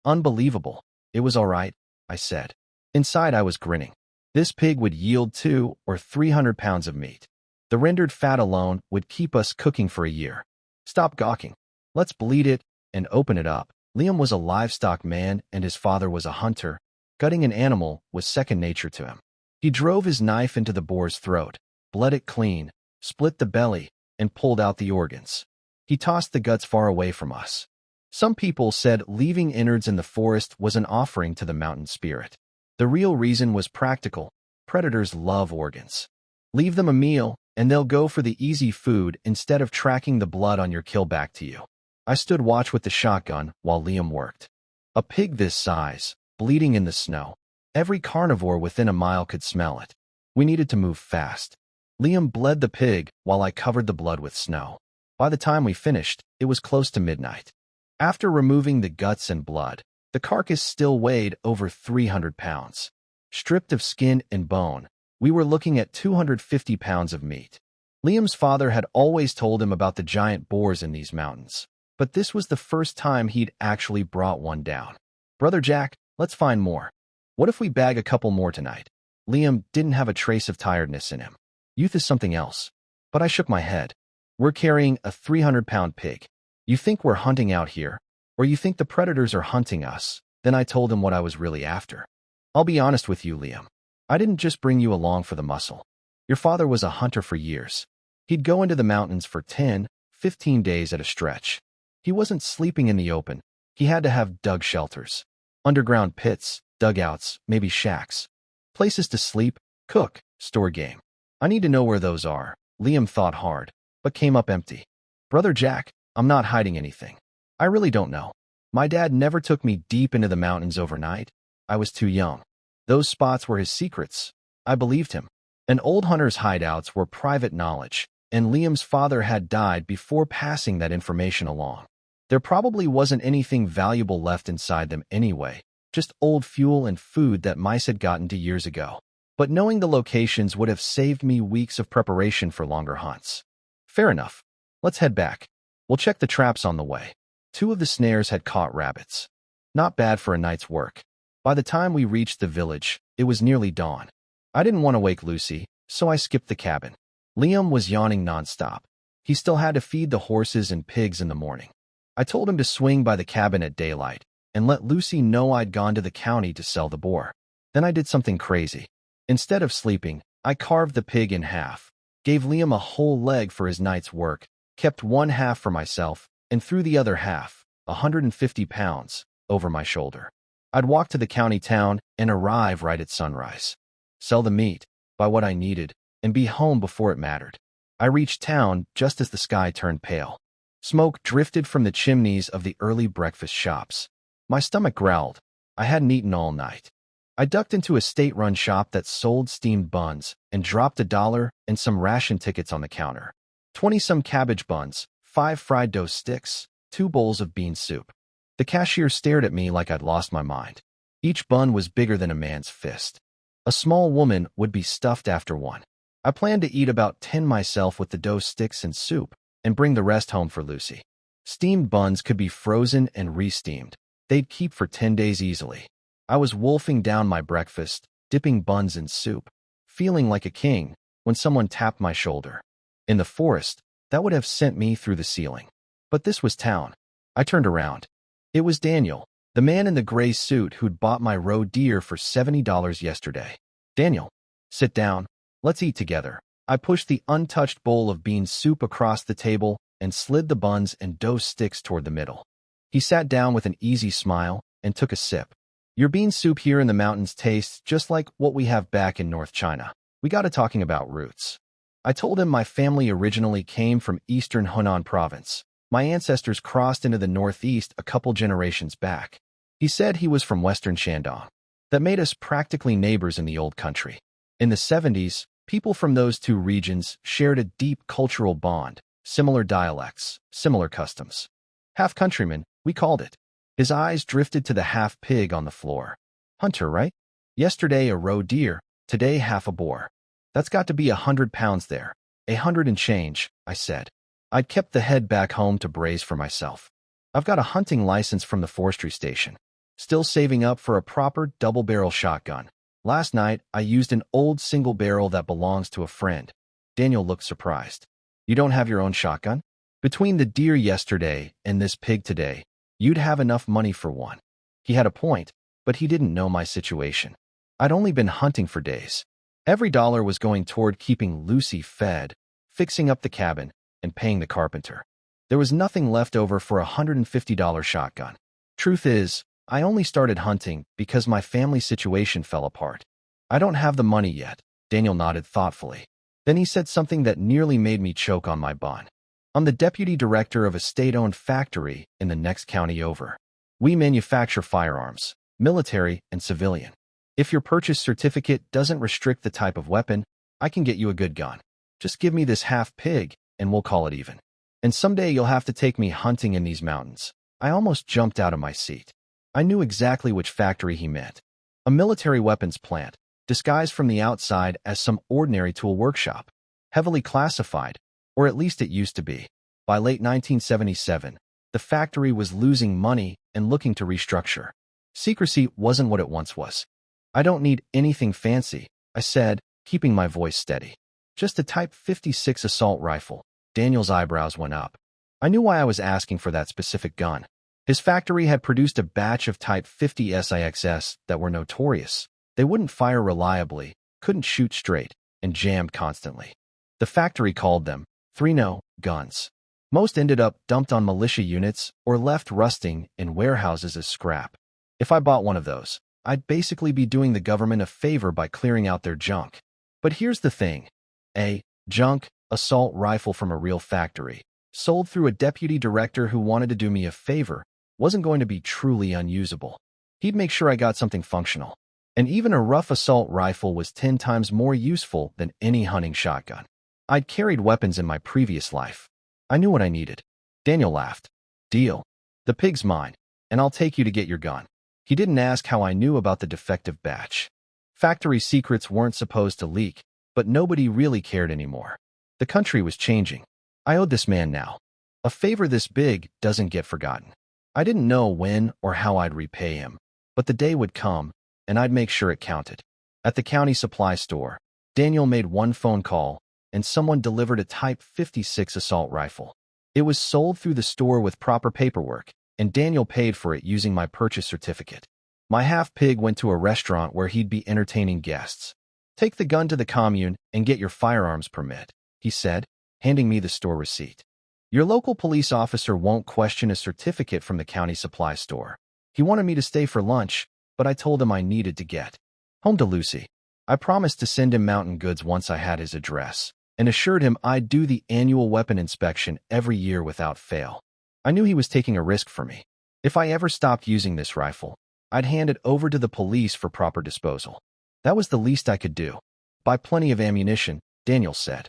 unbelievable. It was all right, I said. Inside I was grinning. This pig would yield 200 or 300 pounds of meat. The rendered fat alone would keep us cooking for a year. Stop gawking. Let's bleed it and open it up. Liam was a livestock man and his father was a hunter. Gutting an animal was second nature to him. He drove his knife into the boar's throat, bled it clean, split the belly, and pulled out the organs. He tossed the guts far away from us. Some people said leaving innards in the forest was an offering to the mountain spirit. The real reason was practical. Predators love organs. Leave them a meal, and they'll go for the easy food instead of tracking the blood on your kill back to you. I stood watch with the shotgun while Liam worked. A pig this size, bleeding in the snow. Every carnivore within a mile could smell it. We needed to move fast. Liam bled the pig while I covered the blood with snow. By the time we finished, it was close to midnight. After removing the guts and blood, the carcass still weighed over 300 pounds. Stripped of skin and bone, we were looking at 250 pounds of meat. Liam's father had always told him about the giant boars in these mountains, but this was the first time he'd actually brought one down. Brother Jack, let's find more. What if we bag a couple more tonight? Liam didn't have a trace of tiredness in him. Youth is something else. But I shook my head. We're carrying a 300-pound pig. You think we're hunting out here, or you think the predators are hunting us? Then I told him what I was really after. I'll be honest with you, Liam. I didn't just bring you along for the muscle. Your father was a hunter for years. He'd go into the mountains for 10, 15 days at a stretch. He wasn't sleeping in the open. He had to have dug shelters. Underground pits, dugouts, maybe shacks. Places to sleep, cook, store game. I need to know where those are. Liam thought hard, but came up empty. Brother Jack, I'm not hiding anything. I really don't know. My dad never took me deep into the mountains overnight. I was too young. Those spots were his secrets. I believed him. An old hunter's hideouts were private knowledge, and Liam's father had died before passing that information along. There probably wasn't anything valuable left inside them anyway, just old fuel and food that mice had gotten to years ago. but knowing the locations would have saved me weeks of preparation for longer hunts. Fair enough. Let's head back. We'll check the traps on the way. 2 of the snares had caught rabbits. Not bad for a night's work. By the time we reached the village, it was nearly dawn. I didn't want to wake Lucy, so I skipped the cabin. Liam was yawning nonstop. He still had to feed the horses and pigs in the morning. I told him to swing by the cabin at daylight and let Lucy know I'd gone to the county to sell the boar. Then I did something crazy. Instead of sleeping, I carved the pig in half, gave Liam a whole leg for his night's work, kept one half for myself, and threw the other half, 150 pounds, over my shoulder. I'd walk to the county town and arrive right at sunrise. Sell the meat, buy what I needed, and be home before it mattered. I reached town just as the sky turned pale. Smoke drifted from the chimneys of the early breakfast shops. My stomach growled. I hadn't eaten all night. I ducked into a state-run shop that sold steamed buns and dropped $1 and some ration tickets on the counter. 20-some cabbage buns, 5 fried dough sticks, 2 bowls of bean soup. The cashier stared at me like I'd lost my mind. Each bun was bigger than a man's fist. A small woman would be stuffed after one. I planned to eat about 10 myself with the dough sticks and soup and bring the rest home for Lucy. Steamed buns could be frozen and re-steamed. They'd keep for 10 days easily. I was wolfing down my breakfast, dipping buns in soup, feeling like a king when someone tapped my shoulder. In the forest, that would have sent me through the ceiling. But this was town. I turned around. It was Daniel, the man in the gray suit who'd bought my roe deer for $70 yesterday. Daniel, sit down. Let's eat together. I pushed the untouched bowl of bean soup across the table and slid the buns and dough sticks toward the middle. He sat down with an easy smile and took a sip. Your bean soup here in the mountains tastes just like what we have back in North China. We got to talking about roots. I told him my family originally came from eastern Hunan province. My ancestors crossed into the northeast a couple generations back. He said he was from western Shandong. That made us practically neighbors in the old country. In the 70s, people from those 2 regions shared a deep cultural bond, similar dialects, similar customs. Half-countrymen, we called it. His eyes drifted to the half-pig on the floor. Hunter, right? Yesterday a roe deer, today half a boar. That's got to be 100 pounds there. 100 and change, I said. I'd kept the head back home to braise for myself. I've got a hunting license from the forestry station. Still saving up for a proper double-barrel shotgun. Last night, I used an old single barrel that belongs to a friend. Daniel looked surprised. You don't have your own shotgun? Between the deer yesterday and this pig today, you'd have enough money for one. He had a point, but he didn't know my situation. I'd only been hunting for days. Every dollar was going toward keeping Lucy fed, fixing up the cabin, and paying the carpenter. There was nothing left over for a $150 shotgun. Truth is, I only started hunting because my family situation fell apart. I don't have the money yet, Daniel nodded thoughtfully. Then he said something that nearly made me choke on my bun. I'm the deputy director of a state-owned factory in the next county over. We manufacture firearms, military and civilian. If your purchase certificate doesn't restrict the type of weapon, I can get you a good gun. Just give me this half-pig, and we'll call it even. And someday you'll have to take me hunting in these mountains. I almost jumped out of my seat. I knew exactly which factory he meant. A military weapons plant, disguised from the outside as some ordinary tool workshop. Heavily classified, or at least it used to be. By late 1977, the factory was losing money and looking to restructure. Secrecy wasn't what it once was. I don't need anything fancy, I said, keeping my voice steady. Just a Type 56 assault rifle. Daniel's eyebrows went up. I knew why I was asking for that specific gun. His factory had produced a batch of Type 50 SIXS that were notorious. They wouldn't fire reliably, couldn't shoot straight, and jammed constantly. The factory called them 3-0 guns. Most ended up dumped on militia units or left rusting in warehouses as scrap. If I bought one of those, I'd basically be doing the government a favor by clearing out their junk. But here's the thing. A junk assault rifle from a real factory, sold through a deputy director who wanted to do me a favor, wasn't going to be truly unusable. He'd make sure I got something functional. And even a rough assault rifle was 10 times more useful than any hunting shotgun. I'd carried weapons in my previous life. I knew what I needed. Daniel laughed. Deal. The pig's mine, and I'll take you to get your gun. He didn't ask how I knew about the defective batch. Factory secrets weren't supposed to leak, but nobody really cared anymore. The country was changing. I owed this man now. A favor this big doesn't get forgotten. I didn't know when or how I'd repay him, but the day would come, and I'd make sure it counted. At the county supply store, Daniel made one phone call, and someone delivered a Type 56 assault rifle. It was sold through the store with proper paperwork, and Daniel paid for it using my purchase certificate. My half-pig went to a restaurant where he'd be entertaining guests. "Take the gun to the commune and get your firearms permit," he said, handing me the store receipt. "Your local police officer won't question a certificate from the county supply store." He wanted me to stay for lunch, but I told him I needed to get home to Lucy. I promised to send him mountain goods once I had his address, and assured him I'd do the annual weapon inspection every year without fail. I knew he was taking a risk for me. If I ever stopped using this rifle, I'd hand it over to the police for proper disposal. That was the least I could do. "Buy plenty of ammunition," Daniel said.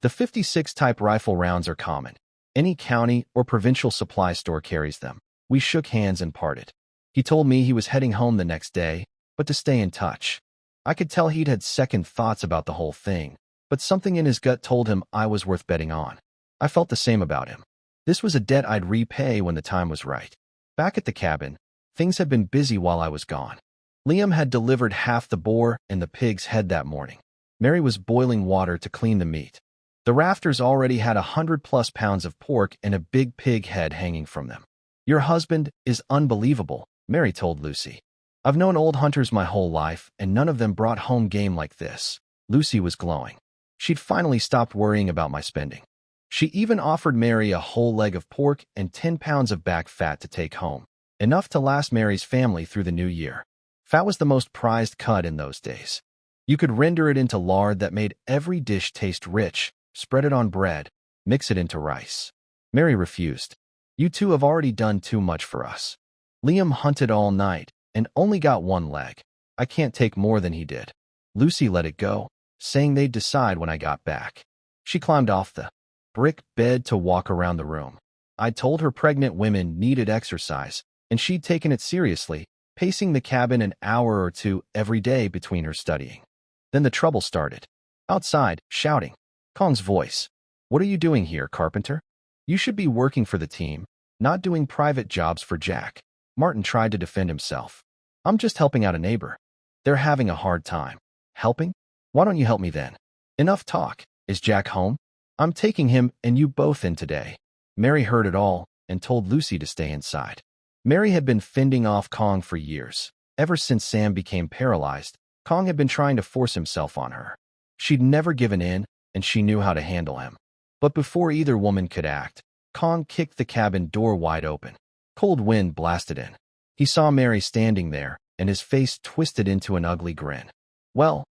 "The 56 type rifle rounds are common. Any county or provincial supply store carries them." We shook hands and parted. He told me he was heading home the next day, but to stay in touch. I could tell he'd had second thoughts about the whole thing, but something in his gut told him I was worth betting on. I felt the same about him. This was a debt I'd repay when the time was right. Back at the cabin, things had been busy while I was gone. Liam had delivered half the boar and the pig's head that morning. Mary was boiling water to clean the meat. The rafters already had 100+ pounds of pork and a big pig head hanging from them. "Your husband is unbelievable," Mary told Lucy. "I've known old hunters my whole life, and none of them brought home game like this." Lucy was glowing. She'd finally stopped worrying about my spending. She even offered Mary a whole leg of pork and 10 pounds of back fat to take home, enough to last Mary's family through the new year. Fat was the most prized cut in those days. You could render it into lard that made every dish taste rich, spread it on bread, mix it into rice. Mary refused. "You two have already done too much for us." Liam hunted all night and only got one leg. I can't take more than he did. Lucy let it go, saying they'd decide when I got back. She climbed off the brick bed to walk around the room. I told her pregnant women needed exercise, and she'd taken it seriously, pacing the cabin an hour or two every day between her studying. Then the trouble started. Outside, shouting. Kong's voice. "What are you doing here, carpenter? You should be working for the team, not doing private jobs for Jack." Martin tried to defend himself. "I'm just helping out a neighbor. They're having a hard time." "Helping? Why don't you help me then?" "Enough talk. Is Jack home?" "I'm taking him and you both in today." Mary heard it all and told Lucy to stay inside. Mary had been fending off Kong for years. Ever since Sam became paralyzed, Kong had been trying to force himself on her. She'd never given in, and she knew how to handle him. But before either woman could act, Kong kicked the cabin door wide open. Cold wind blasted in. He saw Mary standing there, and his face twisted into an ugly grin. Well,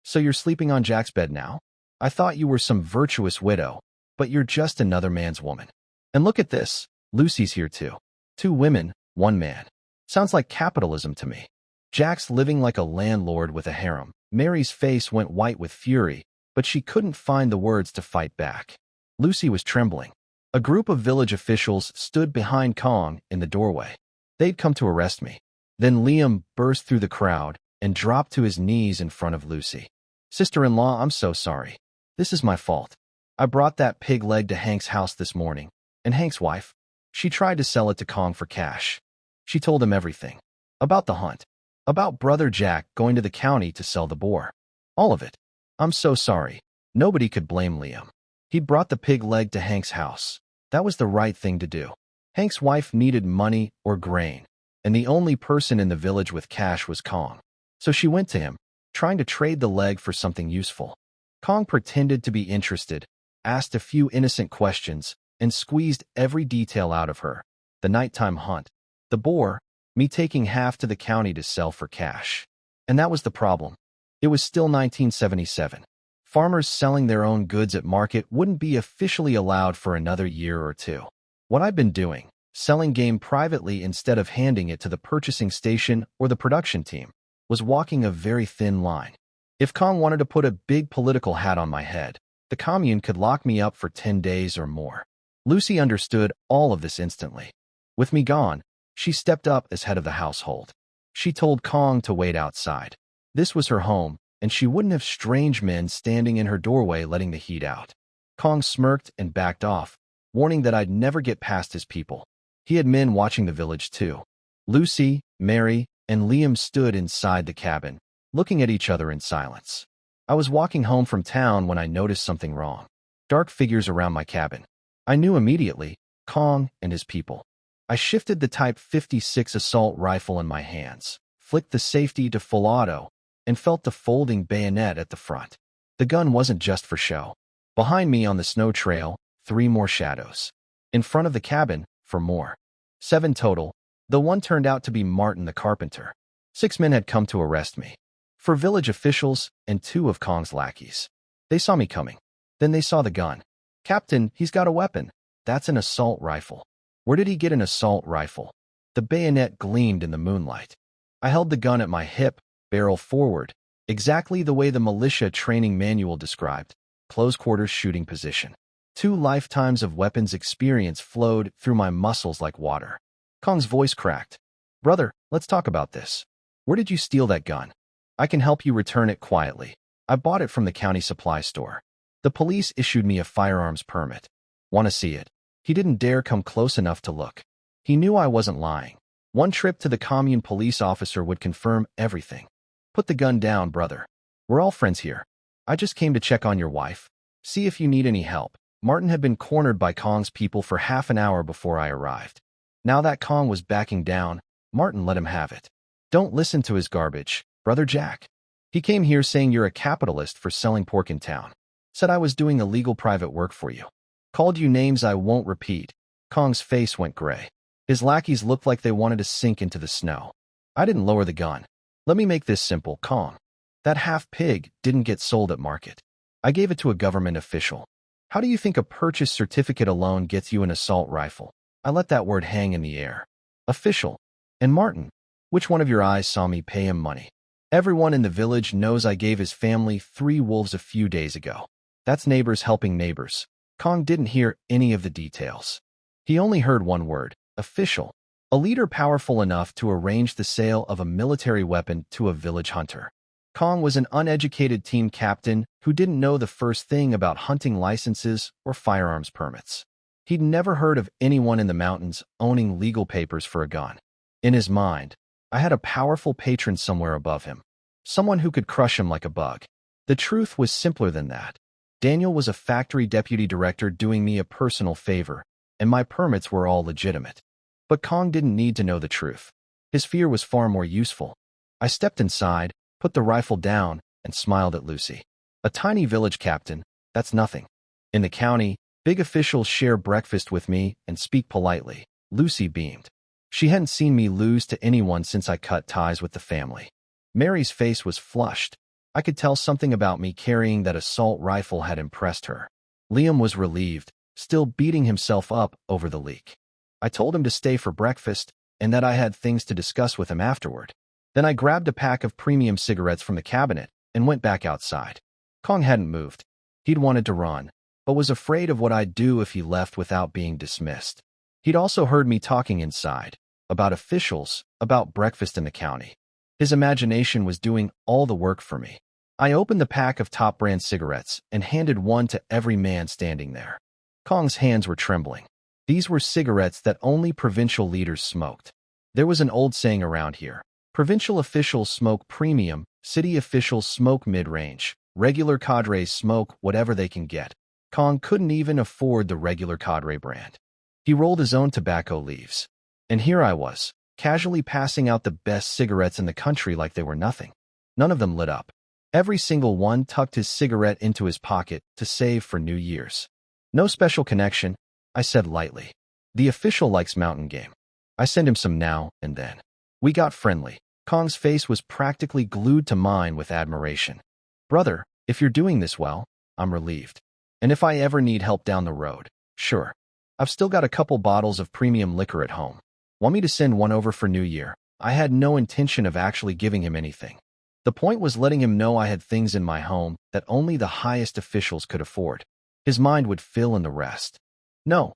so you're sleeping on Jack's bed now? I thought you were some virtuous widow, but you're just another man's woman. And look at this, Lucy's here too. 2 women, 1 man. Sounds like capitalism to me. Jack's living like a landlord with a harem." Mary's face went white with fury, but she couldn't find the words to fight back. Lucy was trembling. A group of village officials stood behind Kong in the doorway. They'd come to arrest me. Then Liam burst through the crowd and dropped to his knees in front of Lucy. "Sister-in-law, I'm so sorry. This is my fault. I brought that pig leg to Hank's house this morning, and Hank's wife, she tried to sell it to Kong for cash. She told him everything. About the hunt. About brother Jack going to the county to sell the boar. All of it. I'm so sorry." Nobody could blame Liam. He brought the pig leg to Hank's house. That was the right thing to do. Hank's wife needed money or grain, and the only person in the village with cash was Kong. So she went to him, trying to trade the leg for something useful. Kong pretended to be interested, asked a few innocent questions, and squeezed every detail out of her. The nighttime hunt. The boar. Me taking half to the county to sell for cash. And that was the problem. It was still 1977. Farmers selling their own goods at market wouldn't be officially allowed for another year or two. What I'd been doing, selling game privately instead of handing it to the purchasing station or the production team, was walking a very thin line. If Kong wanted to put a big political hat on my head, the commune could lock me up for 10 days or more. Lucy understood all of this instantly. With me gone, she stepped up as head of the household. She told Kong to wait outside. This was her home, and she wouldn't have strange men standing in her doorway letting the heat out. Kong smirked and backed off, warning that I'd never get past his people. He had men watching the village too. Lucy, Mary, and Liam stood inside the cabin, looking at each other in silence. I was walking home from town when I noticed something wrong. Dark figures around my cabin. I knew immediately, Kong and his people. I shifted the Type 56 assault rifle in my hands, flicked the safety to full auto, and felt the folding bayonet at the front. The gun wasn't just for show. Behind me on the snow trail, 3 more shadows. In front of the cabin, for more. 7 total, though one turned out to be Martin the carpenter. 6 men had come to arrest me. 4 village officials and 2 of Kong's lackeys. They saw me coming. Then they saw the gun. "Captain, he's got a weapon." "That's an assault rifle." "Where did he get an assault rifle?" The bayonet gleamed in the moonlight. I held the gun at my hip, barrel forward, exactly the way the militia training manual described, close quarters shooting position. 2 lifetimes of weapons experience flowed through my muscles like water. Kong's voice cracked. "Brother, let's talk about this. Where did you steal that gun?" "I can help you return it quietly. I bought it from the county supply store. The police issued me a firearms permit." "Want to see it?" He didn't dare come close enough to look. He knew I wasn't lying. One trip to the commune police officer would confirm everything. "Put the gun down, brother. We're all friends here. I just came to check on your wife. See if you need any help." Martin had been cornered by Kong's people for half an hour before I arrived. Now that Kong was backing down, Martin let him have it. "Don't listen to his garbage, Brother Jack. He came here saying you're a capitalist for selling pork in town. Said I was doing illegal private work for you. Called you names I won't repeat." Kong's face went gray. His lackeys looked like they wanted to sink into the snow. I didn't lower the gun. "Let me make this simple, Kong. That half-pig didn't get sold at market. I gave it to a government official. How do you think a purchase certificate alone gets you an assault rifle?" I let that word hang in the air. "Official. And Martin, which one of your eyes saw me pay him money?" "Everyone in the village knows I gave his family 3 wolves a few days ago. That's neighbors helping neighbors." Kong didn't hear any of the details. He only heard one word, official. A leader powerful enough to arrange the sale of a military weapon to a village hunter. Kong was an uneducated team captain who didn't know the first thing about hunting licenses or firearms permits. He'd never heard of anyone in the mountains owning legal papers for a gun. In his mind, I had a powerful patron somewhere above him, someone who could crush him like a bug. The truth was simpler than that. Daniel was a factory deputy director doing me a personal favor, and my permits were all legitimate. But Kong didn't need to know the truth. His fear was far more useful. I stepped inside, put the rifle down, and smiled at Lucy. "A tiny village captain, that's nothing. In the county, big officials share breakfast with me and speak politely." Lucy beamed. She hadn't seen me lose to anyone since I cut ties with the family. Mary's face was flushed. I could tell something about me carrying that assault rifle had impressed her. Liam was relieved, still beating himself up over the leak. I told him to stay for breakfast and that I had things to discuss with him afterward. Then I grabbed a pack of premium cigarettes from the cabinet and went back outside. Kong hadn't moved. He'd wanted to run, but was afraid of what I'd do if he left without being dismissed. He'd also heard me talking inside, about officials, about breakfast in the county. His imagination was doing all the work for me. I opened the pack of top-brand cigarettes and handed one to every man standing there. Kong's hands were trembling. These were cigarettes that only provincial leaders smoked. There was an old saying around here. Provincial officials smoke premium, city officials smoke mid-range, regular cadres smoke whatever they can get. Kong couldn't even afford the regular cadre brand. He rolled his own tobacco leaves. And here I was, casually passing out the best cigarettes in the country like they were nothing. None of them lit up. Every single one tucked his cigarette into his pocket to save for New Year's. "No special connection," I said lightly. "The official likes mountain game. I send him some now and then." We got friendly. Kong's face was practically glued to mine with admiration. "Brother, if you're doing this well, I'm relieved. And if I ever need help down the road, sure. I've still got a couple bottles of premium liquor at home. Want me to send one over for New Year?" I had no intention of actually giving him anything. The point was letting him know I had things in my home that only the highest officials could afford. His mind would fill in the rest. No,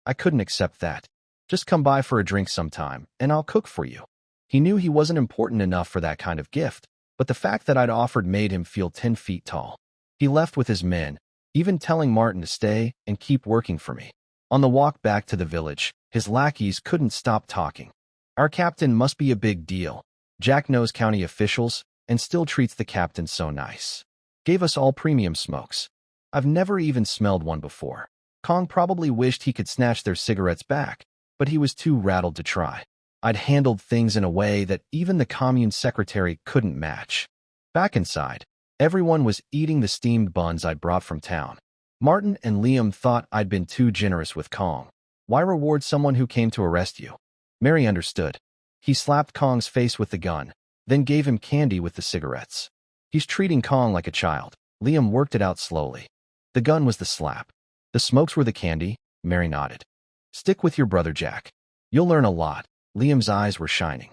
I couldn't accept that. "Just come by for a drink sometime, and I'll cook for you." He knew he wasn't important enough for that kind of gift, but the fact that I'd offered made him feel 10 feet tall. He left with his men, even telling Martin to stay and keep working for me. On the walk back to the village, his lackeys couldn't stop talking. Our captain must be a big deal. Jack knows county officials and still treats the captain so nice. Gave us all premium smokes. I've never even smelled one before. Kong probably wished he could snatch their cigarettes back, but he was too rattled to try. I'd handled things in a way that even the commune secretary couldn't match. Back inside, everyone was eating the steamed buns I'd brought from town. Martin and Liam thought I'd been too generous with Kong. Why reward someone who came to arrest you? Mary understood. He slapped Kong's face with the gun, then gave him candy with the cigarettes. He's treating Kong like a child. Liam worked it out slowly. The gun was the slap. The smokes were the candy. Mary nodded. Stick with your brother Jack. You'll learn a lot. Liam's eyes were shining.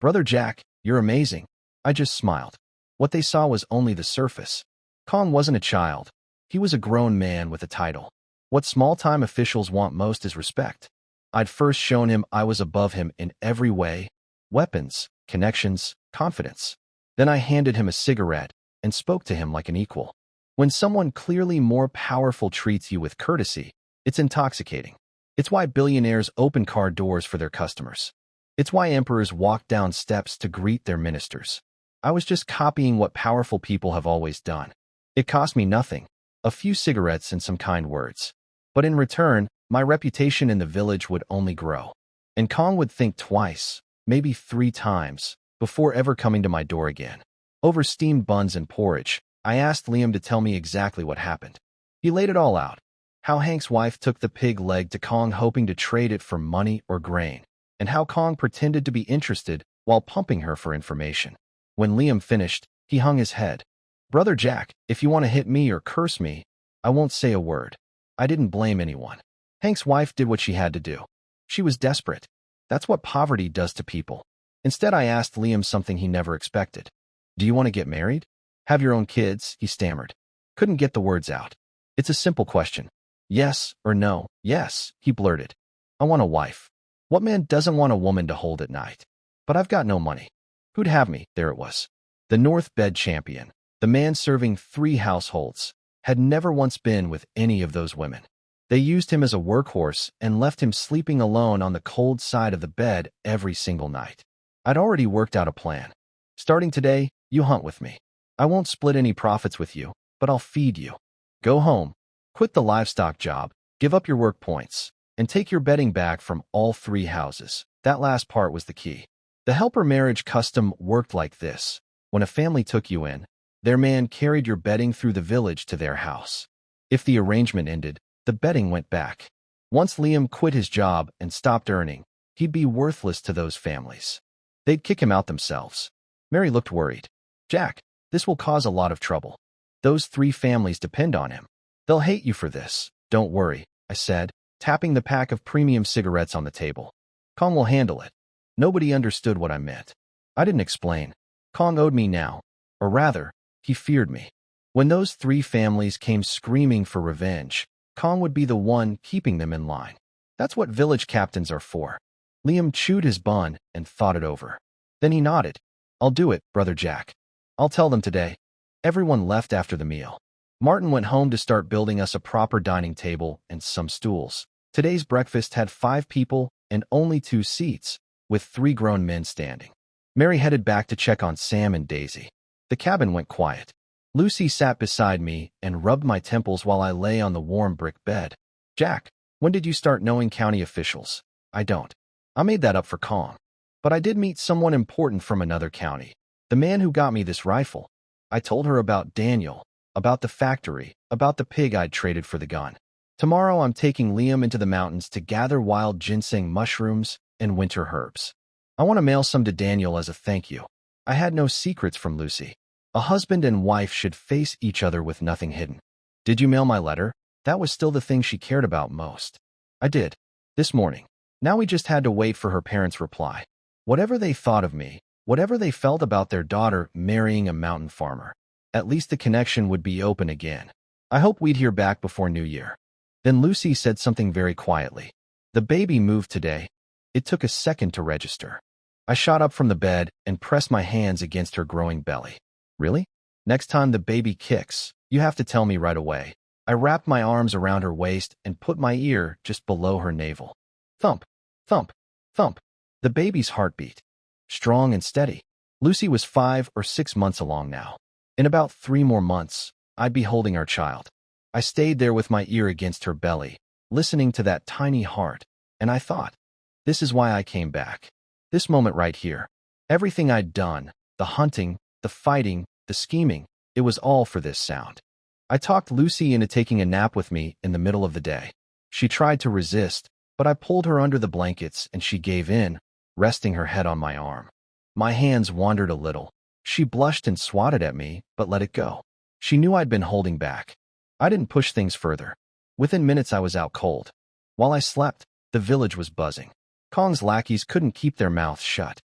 Brother Jack, you're amazing. I just smiled. What they saw was only the surface. Kong wasn't a child. He was a grown man with a title. What small-time officials want most is respect. I'd first shown him I was above him in every way: weapons, connections, confidence. Then I handed him a cigarette and spoke to him like an equal. When someone clearly more powerful treats you with courtesy, it's intoxicating. It's why billionaires open car doors for their customers. It's why emperors walk down steps to greet their ministers. I was just copying what powerful people have always done. It cost me nothing, a few cigarettes and some kind words. But in return, my reputation in the village would only grow. And Kong would think twice, maybe 3 times, before ever coming to my door again. Over steamed buns and porridge, I asked Liam to tell me exactly what happened. He laid it all out. How Hank's wife took the pig leg to Kong hoping to trade it for money or grain, and how Kong pretended to be interested while pumping her for information. When Liam finished, he hung his head. Brother Jack, if you want to hit me or curse me, I won't say a word. I didn't blame anyone. Hank's wife did what she had to do. She was desperate. That's what poverty does to people. Instead, I asked Liam something he never expected. Do you want to get married? Have your own kids? He stammered. Couldn't get the words out. It's a simple question. Yes or no? Yes, he blurted. I want a wife. What man doesn't want a woman to hold at night? But I've got no money. Who'd have me? There it was. The North Bed champion, the man serving 3 households, had never once been with any of those women. They used him as a workhorse and left him sleeping alone on the cold side of the bed every single night. I'd already worked out a plan. Starting today, you hunt with me. I won't split any profits with you, but I'll feed you. Go home. Quit the livestock job, give up your work points, and take your bedding back from all 3 houses. That last part was the key. The helper marriage custom worked like this. When a family took you in, their man carried your bedding through the village to their house. If the arrangement ended, the bedding went back. Once Liam quit his job and stopped earning, he'd be worthless to those families. They'd kick him out themselves. Mary looked worried. Jack, this will cause a lot of trouble. Those 3 families depend on him. They'll hate you for this. Don't worry, I said, tapping the pack of premium cigarettes on the table. Kong will handle it. Nobody understood what I meant. I didn't explain. Kong owed me now. Or rather, he feared me. When those 3 families came screaming for revenge, Kong would be the one keeping them in line. That's what village captains are for. Liam chewed his bun and thought it over. Then he nodded. I'll do it, Brother Jack. I'll tell them today. Everyone left after the meal. Martin went home to start building us a proper dining table and some stools. Today's breakfast had 5 people and only 2 seats, with 3 grown men standing. Mary headed back to check on Sam and Daisy. The cabin went quiet. Lucy sat beside me and rubbed my temples while I lay on the warm brick bed. Jack, when did you start knowing county officials? I don't. I made that up for Kong. But I did meet someone important from another county. The man who got me this rifle. I told her about Daniel, about the factory, about the pig I'd traded for the gun. Tomorrow I'm taking Liam into the mountains to gather wild ginseng mushrooms and winter herbs. I want to mail some to Daniel as a thank you. I had no secrets from Lucy. A husband and wife should face each other with nothing hidden. Did you mail my letter? That was still the thing she cared about most. I did. This morning. Now we just had to wait for her parents' reply. Whatever they thought of me, whatever they felt about their daughter marrying a mountain farmer, at least the connection would be open again. I hope we'd hear back before New Year. Then Lucy said something very quietly. The baby moved today. It took a second to register. I shot up from the bed and pressed my hands against her growing belly. Really? Next time the baby kicks, you have to tell me right away. I wrapped my arms around her waist and put my ear just below her navel. Thump, thump, thump. The baby's heartbeat. Strong and steady. Lucy was 5 or 6 months along now. In about 3 more months, I'd be holding our child. I stayed there with my ear against her belly, listening to that tiny heart, and I thought, this is why I came back. This moment right here. Everything I'd done, the hunting, the fighting, the scheming, it was all for this sound. I talked Lucy into taking a nap with me in the middle of the day. She tried to resist, but I pulled her under the blankets and she gave in, resting her head on my arm. My hands wandered a little. She blushed and swatted at me, but let it go. She knew I'd been holding back. I didn't push things further. Within minutes I was out cold. While I slept, the village was buzzing. Kong's lackeys couldn't keep their mouths shut.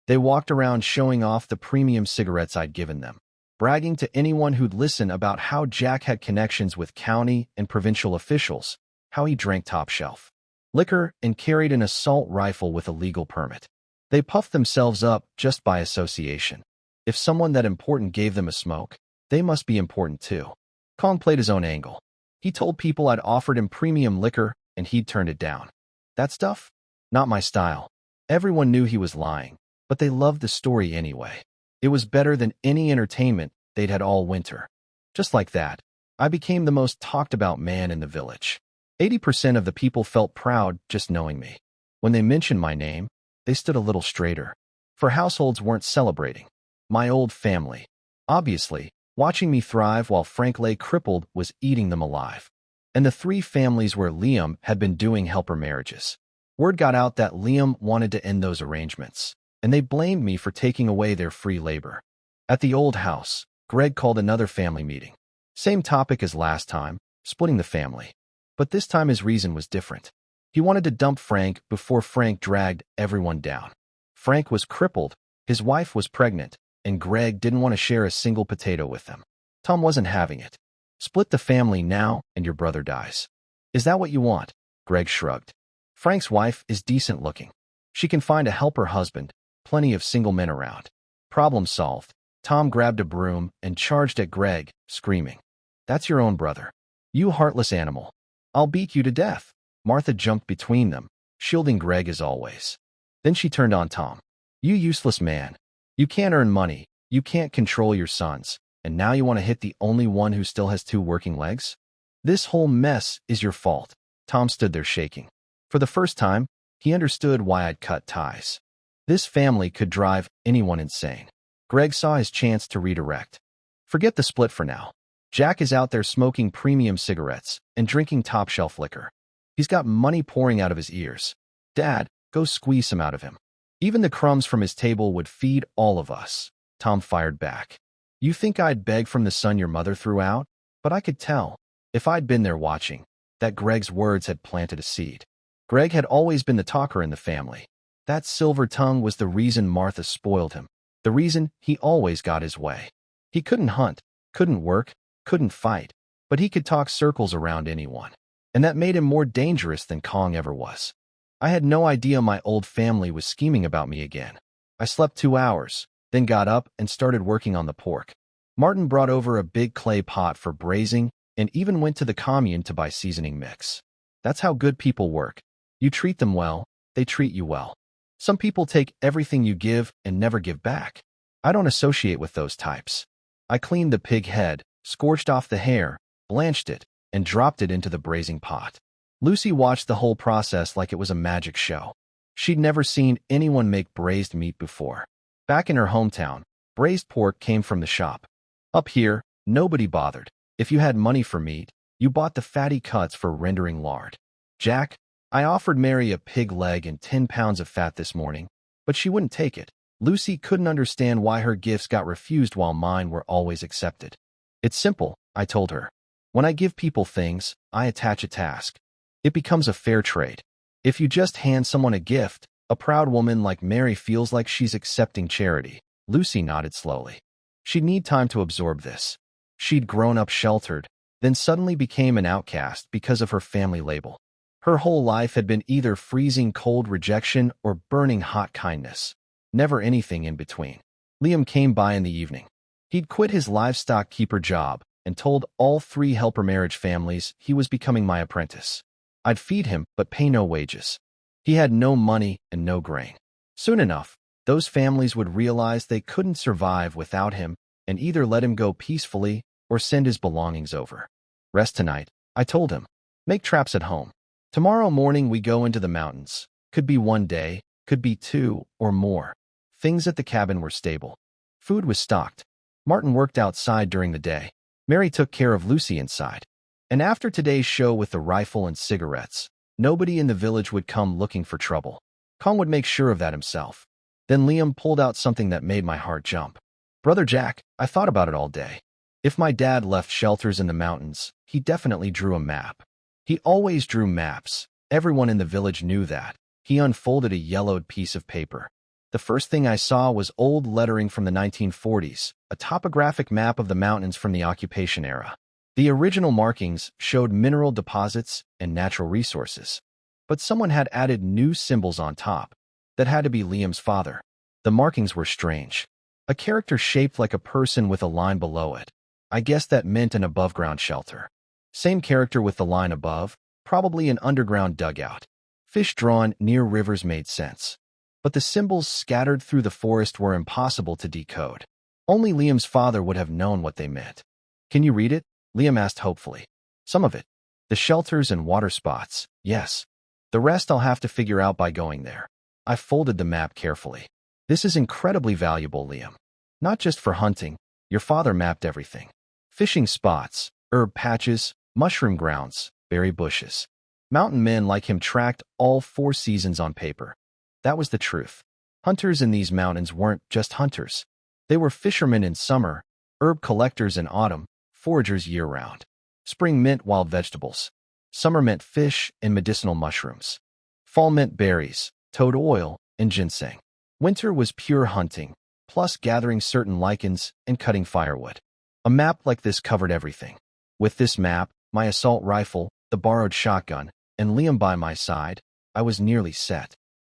They walked around showing off the premium cigarettes I'd given them, bragging to anyone who'd listen about how Jack had connections with county and provincial officials, how he drank top shelf liquor and carried an assault rifle with a legal permit. They puffed themselves up just by association. If someone that important gave them a smoke, they must be important too. Kong played his own angle. He told people I'd offered him premium liquor and he'd turned it down. That stuff? Not my style. Everyone knew he was lying, but they loved the story anyway. It was better than any entertainment they'd had all winter. Just like that, I became the most talked about man in the village. 80% of the people felt proud just knowing me. When they mentioned my name, they stood a little straighter. For households weren't celebrating. My old family. Obviously, watching me thrive while Frank lay crippled was eating them alive. And the 3 families where Liam had been doing helper marriages. Word got out that Liam wanted to end those arrangements, and they blamed me for taking away their free labor. At the old house, Greg called another family meeting. Same topic as last time, splitting the family. But this time his reason was different. He wanted to dump Frank before Frank dragged everyone down. Frank was crippled, his wife was pregnant, and Greg didn't want to share a single potato with them. Tom wasn't having it. Split the family now and your brother dies. Is that what you want? Greg shrugged. Frank's wife is decent looking. She can find a helper husband, plenty of single men around. Problem solved. Tom grabbed a broom and charged at Greg, screaming. That's your own brother. You heartless animal. I'll beat you to death. Martha jumped between them, shielding Greg as always. Then she turned on Tom. You useless man. You can't earn money, you can't control your sons, and now you want to hit the only one who still has 2 working legs? This whole mess is your fault. Tom stood there shaking. For the first time, he understood why I'd cut ties. This family could drive anyone insane. Greg saw his chance to redirect. Forget the split for now. Jack is out there smoking premium cigarettes and drinking top-shelf liquor. He's got money pouring out of his ears. Dad, go squeeze some out of him. Even the crumbs from his table would feed all of us. Tom fired back. You think I'd beg from the son your mother threw out? But I could tell, if I'd been there watching, that Greg's words had planted a seed. Greg had always been the talker in the family. That silver tongue was the reason Martha spoiled him, the reason he always got his way. He couldn't hunt, couldn't work, couldn't fight, but he could talk circles around anyone. And that made him more dangerous than Kong ever was. I had no idea my old family was scheming about me again. I slept 2 hours, then got up and started working on the pork. Martin brought over a big clay pot for braising and even went to the commune to buy seasoning mix. That's how good people work. You treat them well, they treat you well. Some people take everything you give and never give back. I don't associate with those types. I cleaned the pig head, scorched off the hair, blanched it, and dropped it into the braising pot. Lucy watched the whole process like it was a magic show. She'd never seen anyone make braised meat before. Back in her hometown, braised pork came from the shop. Up here, nobody bothered. If you had money for meat, you bought the fatty cuts for rendering lard. Jack, I offered Mary a pig leg and 10 pounds of fat this morning, but she wouldn't take it. Lucy couldn't understand why her gifts got refused while mine were always accepted. It's simple, I told her. When I give people things, I attach a task. It becomes a fair trade. If you just hand someone a gift, a proud woman like Mary feels like she's accepting charity. Lucy nodded slowly. She'd need time to absorb this. She'd grown up sheltered, then suddenly became an outcast because of her family label. Her whole life had been either freezing cold rejection or burning hot kindness. Never anything in between. Liam came by in the evening. He'd quit his livestock keeper job and told all 3 helper marriage families he was becoming my apprentice. I'd feed him but pay no wages. He had no money and no grain. Soon enough, those families would realize they couldn't survive without him and either let him go peacefully or send his belongings over. Rest tonight, I told him. Make traps at home. Tomorrow morning we go into the mountains. Could be 1 day, could be 2 or more. Things at the cabin were stable. Food was stocked. Martin worked outside during the day. Mary took care of Lucy inside. And after today's show with the rifle and cigarettes, nobody in the village would come looking for trouble. Kong would make sure of that himself. Then Liam pulled out something that made my heart jump. Brother Jack, I thought about it all day. If my dad left shelters in the mountains, he definitely drew a map. He always drew maps. Everyone in the village knew that. He unfolded a yellowed piece of paper. The first thing I saw was old lettering from the 1940s, a topographic map of the mountains from the occupation era. The original markings showed mineral deposits and natural resources. But someone had added new symbols on top. That had to be Liam's father. The markings were strange. A character shaped like a person with a line below it. I guess that meant an above-ground shelter. Same character with the line above, probably an underground dugout. Fish drawn near rivers made sense. But the symbols scattered through the forest were impossible to decode. Only Liam's father would have known what they meant. Can you read it? Liam asked hopefully. Some of it. The shelters and water spots, yes. The rest I'll have to figure out by going there. I folded the map carefully. This is incredibly valuable, Liam. Not just for hunting. Your father mapped everything. Fishing spots, herb patches, mushroom grounds, berry bushes. Mountain men like him tracked all 4 seasons on paper. That was the truth. Hunters in these mountains weren't just hunters. They were fishermen in summer, herb collectors in autumn, foragers year-round. Spring meant wild vegetables. Summer meant fish and medicinal mushrooms. Fall meant berries, toad oil, and ginseng. Winter was pure hunting, plus gathering certain lichens and cutting firewood. A map like this covered everything. With this map, my assault rifle, the borrowed shotgun, and Liam by my side, I was nearly set.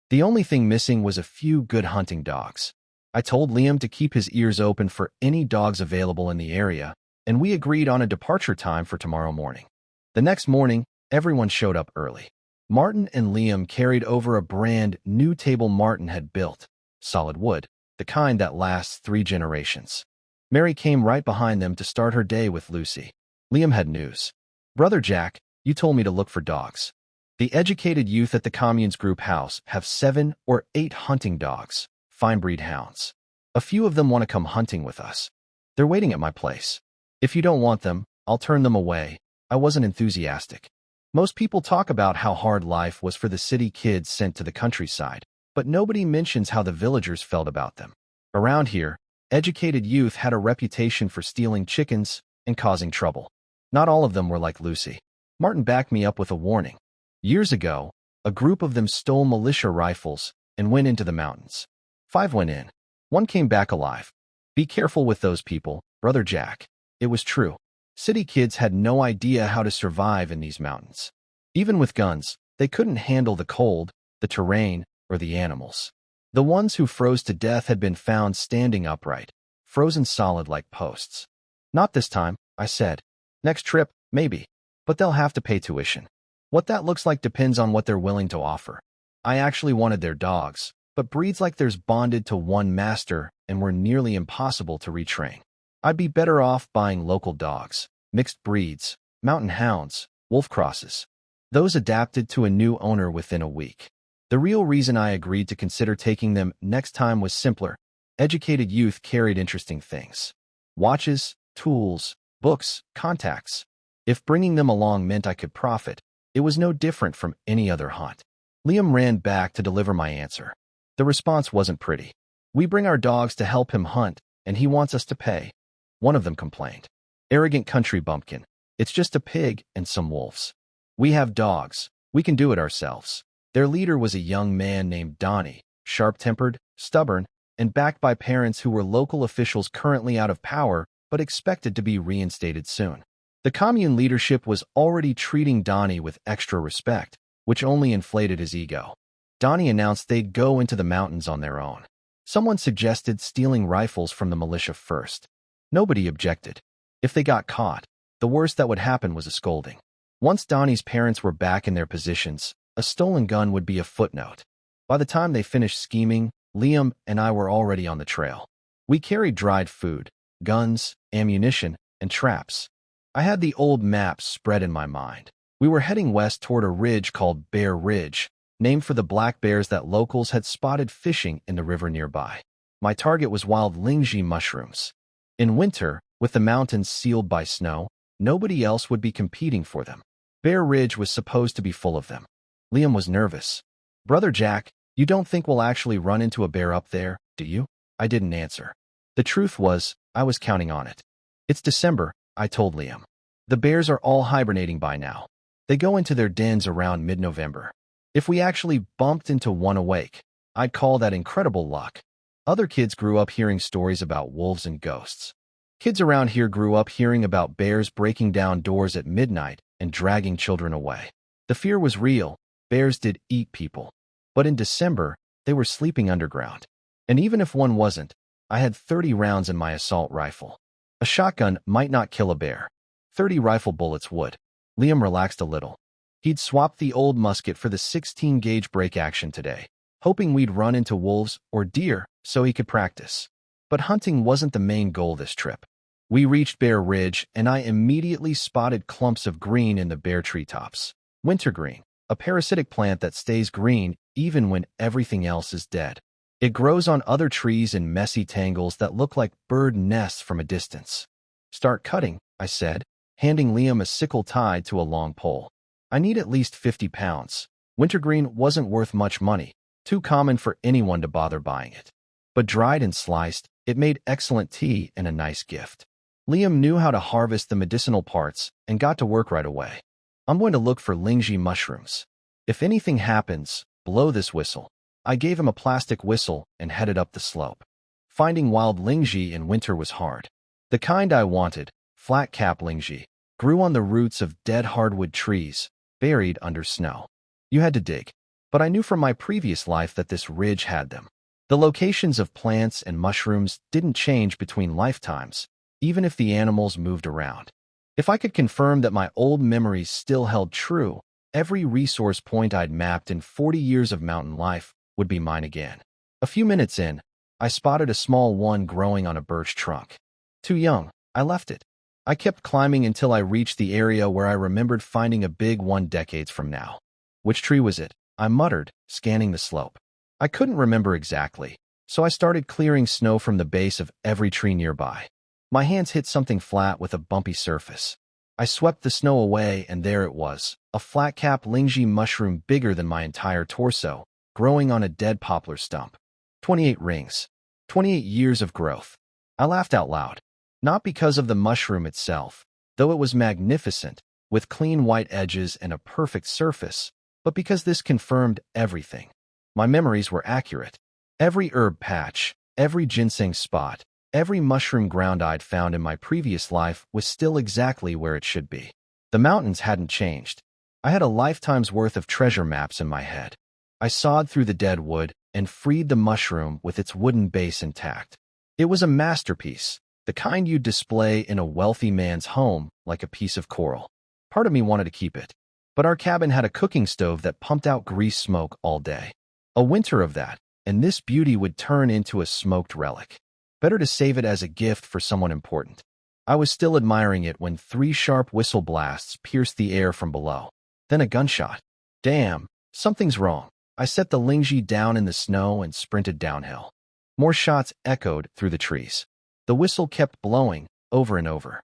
The only thing missing was a few good hunting dogs. I told Liam to keep his ears open for any dogs available in the area, and we agreed on a departure time for tomorrow morning. The next morning, everyone showed up early. Martin and Liam carried over a brand new table Martin had built, solid wood, the kind that lasts 3 generations. Mary came right behind them to start her day with Lucy. Liam had news. Brother Jack, you told me to look for dogs. The educated youth at the commune's group house have 7 or 8 hunting dogs, fine breed hounds. A few of them want to come hunting with us. They're waiting at my place. If you don't want them, I'll turn them away. I wasn't enthusiastic. Most people talk about how hard life was for the city kids sent to the countryside, but nobody mentions how the villagers felt about them. Around here, educated youth had a reputation for stealing chickens and causing trouble. Not all of them were like Lucy. Martin backed me up with a warning. Years ago, a group of them stole militia rifles and went into the mountains. 5 went in. 1 came back alive. Be careful with those people, Brother Jack. It was true. City kids had no idea how to survive in these mountains. Even with guns, they couldn't handle the cold, the terrain, or the animals. The ones who froze to death had been found standing upright, frozen solid like posts. Not this time, I said. Next trip, maybe. But they'll have to pay tuition. What that looks like depends on what they're willing to offer. I actually wanted their dogs, but breeds like theirs bonded to one master and were nearly impossible to retrain. I'd be better off buying local dogs, mixed breeds, mountain hounds, wolf crosses. Those adapted to a new owner within a week. The real reason I agreed to consider taking them next time was simpler. Educated youth carried interesting things. Watches, tools, books, contacts. If bringing them along meant I could profit, it was no different from any other hunt. Liam ran back to deliver my answer. The response wasn't pretty. We bring our dogs to help him hunt, and he wants us to pay. One of them complained. Arrogant country bumpkin. It's just a pig and some wolves. We have dogs. We can do it ourselves. Their leader was a young man named Donnie, sharp-tempered, stubborn, and backed by parents who were local officials currently out of power but expected to be reinstated soon. The commune leadership was already treating Donnie with extra respect, which only inflated his ego. Donnie announced they'd go into the mountains on their own. Someone suggested stealing rifles from the militia first. Nobody objected. If they got caught, the worst that would happen was a scolding. Once Donnie's parents were back in their positions, a stolen gun would be a footnote. By the time they finished scheming, Liam and I were already on the trail. We carried dried food, guns, ammunition, and traps. I had the old maps spread in my mind. We were heading west toward a ridge called Bear Ridge, named for the black bears that locals had spotted fishing in the river nearby. My target was wild lingji mushrooms. In winter, with the mountains sealed by snow, nobody else would be competing for them. Bear Ridge was supposed to be full of them. Liam was nervous. "Brother Jack, you don't think we'll actually run into a bear up there, do you?" I didn't answer. The truth was, I was counting on it. "It's December," I told Liam. "The bears are all hibernating by now. They go into their dens around mid-November. If we actually bumped into one awake, I'd call that incredible luck." Other kids grew up hearing stories about wolves and ghosts. Kids around here grew up hearing about bears breaking down doors at midnight and dragging children away. The fear was real. Bears did eat people. But in December, they were sleeping underground. And even if one wasn't, I had 30 rounds in my assault rifle. A shotgun might not kill a bear. 30 rifle bullets would. Liam relaxed a little. He'd swapped the old musket for the 16-gauge break action today, hoping we'd run into wolves or deer so he could practice. But hunting wasn't the main goal this trip. We reached Bear Ridge, and I immediately spotted clumps of green in the bare treetops. Wintergreen, a parasitic plant that stays green even when everything else is dead. It grows on other trees in messy tangles that look like bird nests from a distance. "Start cutting," I said, handing Liam a sickle tied to a long pole. I need at least 50 pounds. Wintergreen wasn't worth much money, too common for anyone to bother buying it. But dried and sliced, it made excellent tea and a nice gift. Liam knew how to harvest the medicinal parts and got to work right away. "I'm going to look for lingji mushrooms. If anything happens, blow this whistle." I gave him a plastic whistle and headed up the slope. Finding wild lingji in winter was hard. The kind I wanted, flat-cap lingji, grew on the roots of dead hardwood trees, buried under snow. You had to dig. But I knew from my previous life that this ridge had them. The locations of plants and mushrooms didn't change between lifetimes, even if the animals moved around. If I could confirm that my old memories still held true, every resource point I'd mapped in 40 years of mountain life would be mine again. A few minutes in, I spotted a small one growing on a birch trunk. Too young, I left it. I kept climbing until I reached the area where I remembered finding a big one decades from now. "Which tree was it?" I muttered, scanning the slope. I couldn't remember exactly, so I started clearing snow from the base of every tree nearby. My hands hit something flat with a bumpy surface. I swept the snow away, and there it was, a flat-cap lingji mushroom bigger than my entire torso, growing on a dead poplar stump. 28 rings. 28 years of growth. I laughed out loud. Not because of the mushroom itself, though it was magnificent, with clean white edges and a perfect surface, but because this confirmed everything. My memories were accurate. Every herb patch, every ginseng spot, every mushroom ground I'd found in my previous life was still exactly where it should be. The mountains hadn't changed. I had a lifetime's worth of treasure maps in my head. I sawed through the dead wood and freed the mushroom with its wooden base intact. It was a masterpiece, the kind you'd display in a wealthy man's home like a piece of coral. Part of me wanted to keep it, but our cabin had a cooking stove that pumped out grease smoke all day. A winter of that, and this beauty would turn into a smoked relic. Better to save it as a gift for someone important. I was still admiring it when 3 sharp whistle blasts pierced the air from below. Then a gunshot. Damn, something's wrong. I set the lingji down in the snow and sprinted downhill. More shots echoed through the trees. The whistle kept blowing, over and over.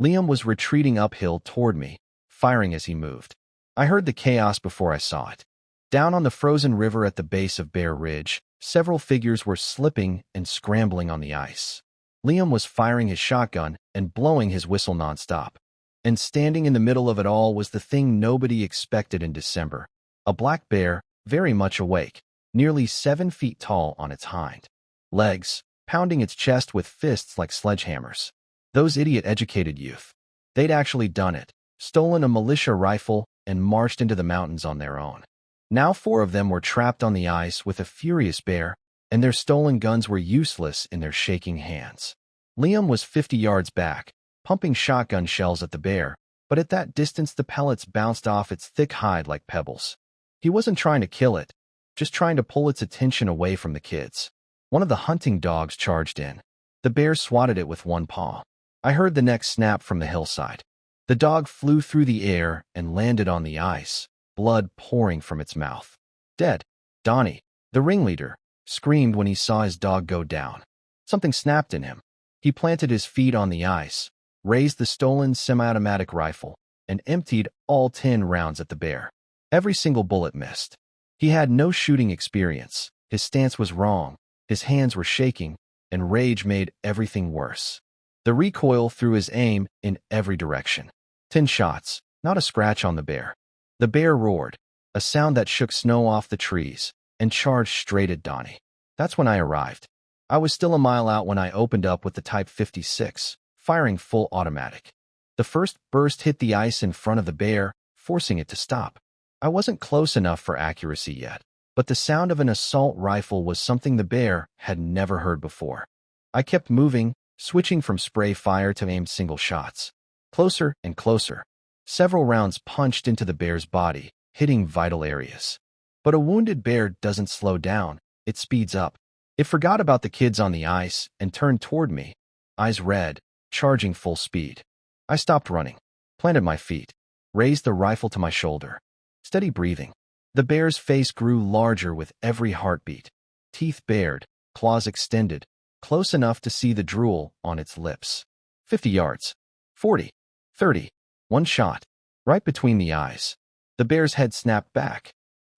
Liam was retreating uphill toward me, firing as he moved. I heard the chaos before I saw it. Down on the frozen river at the base of Bear Ridge, several figures were slipping and scrambling on the ice. Liam was firing his shotgun and blowing his whistle nonstop. And standing in the middle of it all was the thing nobody expected in December. A black bear, very much awake, nearly 7 feet tall on its hind legs, pounding its chest with fists like sledgehammers. Those idiot-educated youth. They'd actually done it, stolen a militia rifle, and marched into the mountains on their own. Now 4 of them were trapped on the ice with a furious bear, and their stolen guns were useless in their shaking hands. Liam was 50 yards back, pumping shotgun shells at the bear, but at that distance the pellets bounced off its thick hide like pebbles. He wasn't trying to kill it, just trying to pull its attention away from the kids. One of the hunting dogs charged in. The bear swatted it with one paw. I heard the neck snap from the hillside. The dog flew through the air and landed on the ice, blood pouring from its mouth. Dead. Donnie, the ringleader, screamed when he saw his dog go down. Something snapped in him. He planted his feet on the ice, raised the stolen semi-automatic rifle, and emptied all 10 rounds at the bear. Every single bullet missed. He had no shooting experience. His stance was wrong. His hands were shaking, and rage made everything worse. The recoil threw his aim in every direction. 10 shots, not a scratch on the bear. The bear roared, a sound that shook snow off the trees, and charged straight at Donnie. That's when I arrived. I was still a mile out when I opened up with the Type 56, firing full automatic. The first burst hit the ice in front of the bear, forcing it to stop. I wasn't close enough for accuracy yet, but the sound of an assault rifle was something the bear had never heard before. I kept moving, switching from spray fire to aimed single shots. Closer and closer. Several rounds punched into the bear's body, hitting vital areas. But a wounded bear doesn't slow down, it speeds up. It forgot about the kids on the ice and turned toward me, eyes red, charging full speed. I stopped running, planted my feet, raised the rifle to my shoulder. Steady breathing. The bear's face grew larger with every heartbeat. Teeth bared, claws extended, close enough to see the drool on its lips. 50 yards. 40. 30. One shot. Right between the eyes. The bear's head snapped back.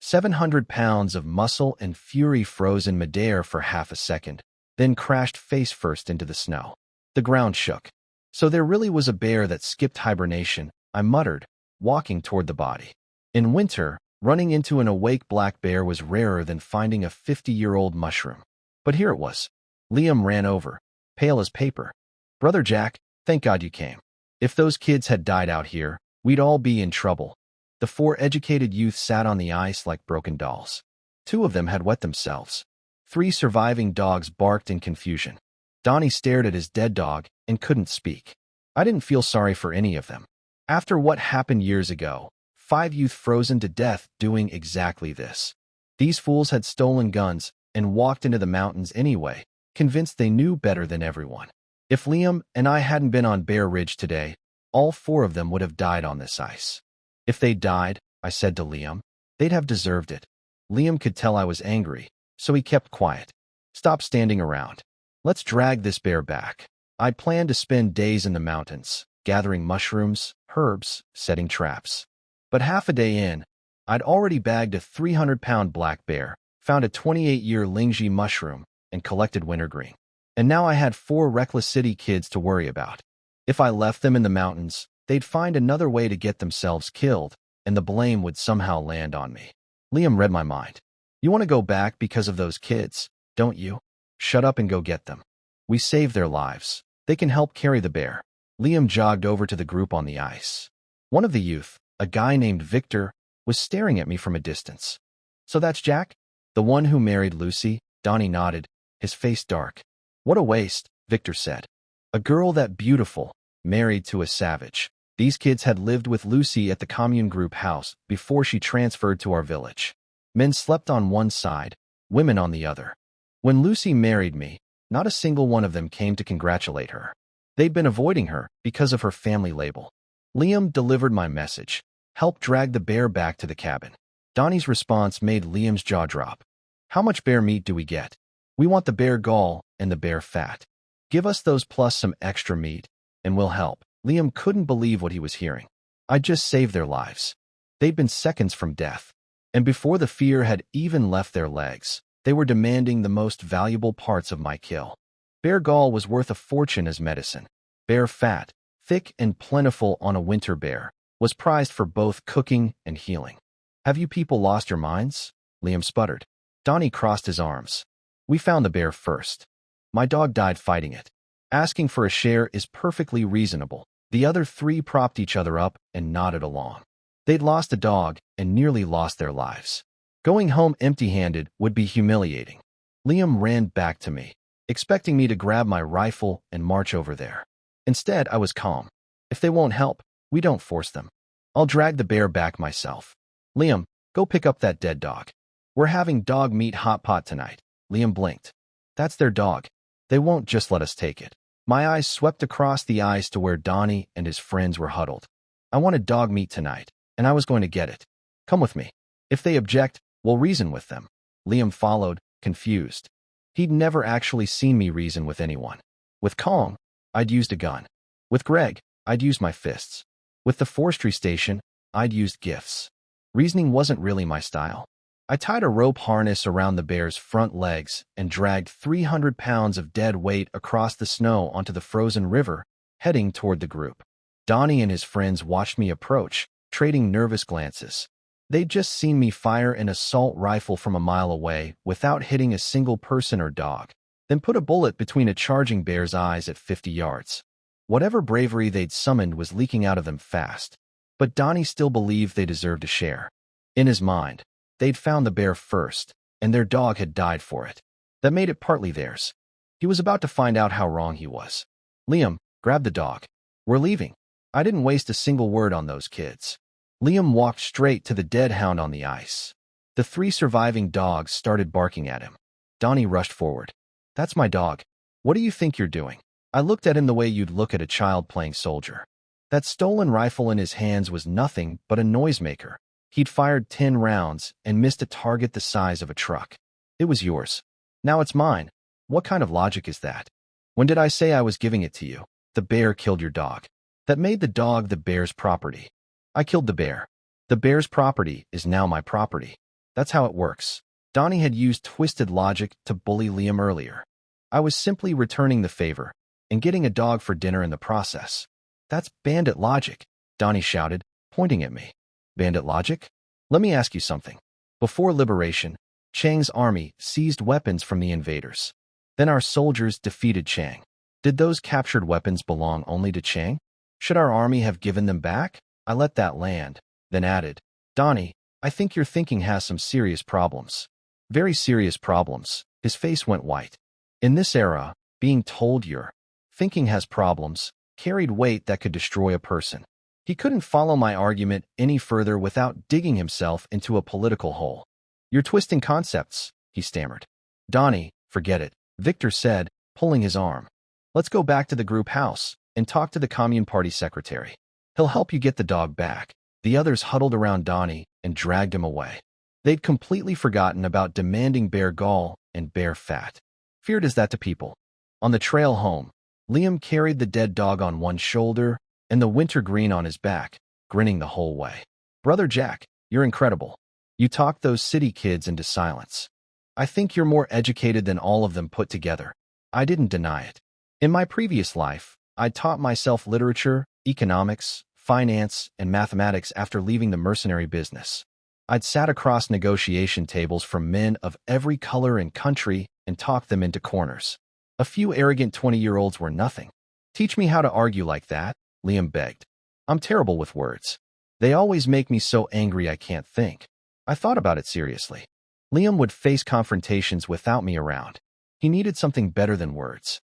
700 pounds of muscle and fury froze in midair for half a second, then crashed face first into the snow. The ground shook. So there really was a bear that skipped hibernation, I muttered, walking toward the body. In winter, running into an awake black bear was rarer than finding a 50-year-old mushroom. But here it was. Liam ran over, pale as paper. "Brother Jack, thank God you came. If those kids had died out here, we'd all be in trouble." The 4 educated youth sat on the ice like broken dolls. 2 of them had wet themselves. 3 surviving dogs barked in confusion. Donnie stared at his dead dog and couldn't speak. I didn't feel sorry for any of them. After what happened years ago, 5 youth frozen to death doing exactly this. These fools had stolen guns and walked into the mountains anyway, convinced they knew better than everyone. If Liam and I hadn't been on Bear Ridge today, all 4 of them would have died on this ice. If they died, I said to Liam, they'd have deserved it. Liam could tell I was angry, so he kept quiet. Stop standing around. Let's drag this bear back. I planned to spend days in the mountains, gathering mushrooms, herbs, setting traps. But half a day in, I'd already bagged a 300-pound black bear, found a 28-year Lingji mushroom, and collected wintergreen. And now I had 4 reckless city kids to worry about. If I left them in the mountains, they'd find another way to get themselves killed, and the blame would somehow land on me. Liam read my mind. "You want to go back because of those kids, don't you? Shut up and go get them. We saved their lives. They can help carry the bear." Liam jogged over to the group on the ice. One of the youth, a guy named Victor, was staring at me from a distance. "So that's Jack? The one who married Lucy?" Donnie nodded, his face dark. "What a waste," Victor said. "A girl that beautiful, married to a savage." These kids had lived with Lucy at the commune group house before she transferred to our village. Men slept on one side, women on the other. When Lucy married me, not a single one of them came to congratulate her. They'd been avoiding her because of her family label. Liam delivered my message, helped drag the bear back to the cabin. Donnie's response made Liam's jaw drop. "How much bear meat do we get? We want the bear gall and the bear fat. Give us those plus some extra meat, and we'll help." Liam couldn't believe what he was hearing. I'd just saved their lives. They'd been seconds from death. And before the fear had even left their legs, they were demanding the most valuable parts of my kill. Bear gall was worth a fortune as medicine. Bear fat, thick and plentiful on a winter bear, was prized for both cooking and healing. "Have you people lost your minds?" Liam sputtered. Donnie crossed his arms. "We found the bear first. My dog died fighting it. Asking for a share is perfectly reasonable." The other 3 propped each other up and nodded along. They'd lost a dog and nearly lost their lives. Going home empty-handed would be humiliating. Liam ran back to me. expecting me to grab my rifle and march over there. Instead, I was calm. If they won't help, we don't force them. I'll drag the bear back myself. Liam, go pick up that dead dog. We're having dog meat hot pot tonight. Liam blinked. That's their dog. They won't just let us take it. My eyes swept across the ice to where Donnie and his friends were huddled. I wanted dog meat tonight, and I was going to get it. Come with me. If they object, we'll reason with them. Liam followed, confused. He'd never actually seen me reason with anyone. With Kong, I'd used a gun. With Greg, I'd used my fists. With the forestry station, I'd used gifts. Reasoning wasn't really my style. I tied a rope harness around the bear's front legs and dragged 300 pounds of dead weight across the snow onto the frozen river, heading toward the group. Donnie and his friends watched me approach, trading nervous glances. They'd just seen me fire an assault rifle from a mile away without hitting a single person or dog, then put a bullet between a charging bear's eyes at 50 yards. Whatever bravery they'd summoned was leaking out of them fast, but Donnie still believed they deserved a share. In his mind, they'd found the bear first, and their dog had died for it. That made it partly theirs. He was about to find out how wrong he was. Liam, grab the dog. We're leaving. I didn't waste a single word on those kids. Liam walked straight to the dead hound on the ice. The 3 surviving dogs started barking at him. Donnie rushed forward. That's my dog. What do you think you're doing? I looked at him the way you'd look at a child playing soldier. That stolen rifle in his hands was nothing but a noisemaker. He'd fired 10 rounds and missed a target the size of a truck. It was yours. Now it's mine. What kind of logic is that? When did I say I was giving it to you? The bear killed your dog. That made the dog the bear's property. I killed the bear. The bear's property is now my property. That's how it works. Donnie had used twisted logic to bully Liam earlier. I was simply returning the favor and getting a dog for dinner in the process. That's bandit logic, Donnie shouted, pointing at me. Bandit logic? Let me ask you something. Before liberation, Chang's army seized weapons from the invaders. Then our soldiers defeated Chang. Did those captured weapons belong only to Chang? Should our army have given them back? I let that land, then added, Donnie, I think your thinking has some serious problems. Very serious problems. His face went white. In this era, being told your thinking has problems carried weight that could destroy a person. He couldn't follow my argument any further without digging himself into a political hole. You're twisting concepts, he stammered. Donnie, forget it, Victor said, pulling his arm. Let's go back to the group house and talk to the Commune Party secretary. He'll help you get the dog back. The others huddled around Donnie and dragged him away. They'd completely forgotten about demanding bear gall and bear fat. Feared as that to people. On the trail home, Liam carried the dead dog on one shoulder and the wintergreen on his back, grinning the whole way. Brother Jack, you're incredible. You talked those city kids into silence. I think you're more educated than all of them put together. I didn't deny it. In my previous life, I'd taught myself literature, economics, finance, and mathematics after leaving the mercenary business. I'd sat across negotiation tables from men of every color and country and talked them into corners. A few arrogant 20-year-olds were nothing. Teach me how to argue like that, Liam begged. I'm terrible with words. They always make me so angry I can't think. I thought about it seriously. Liam would face confrontations without me around. He needed something better than words.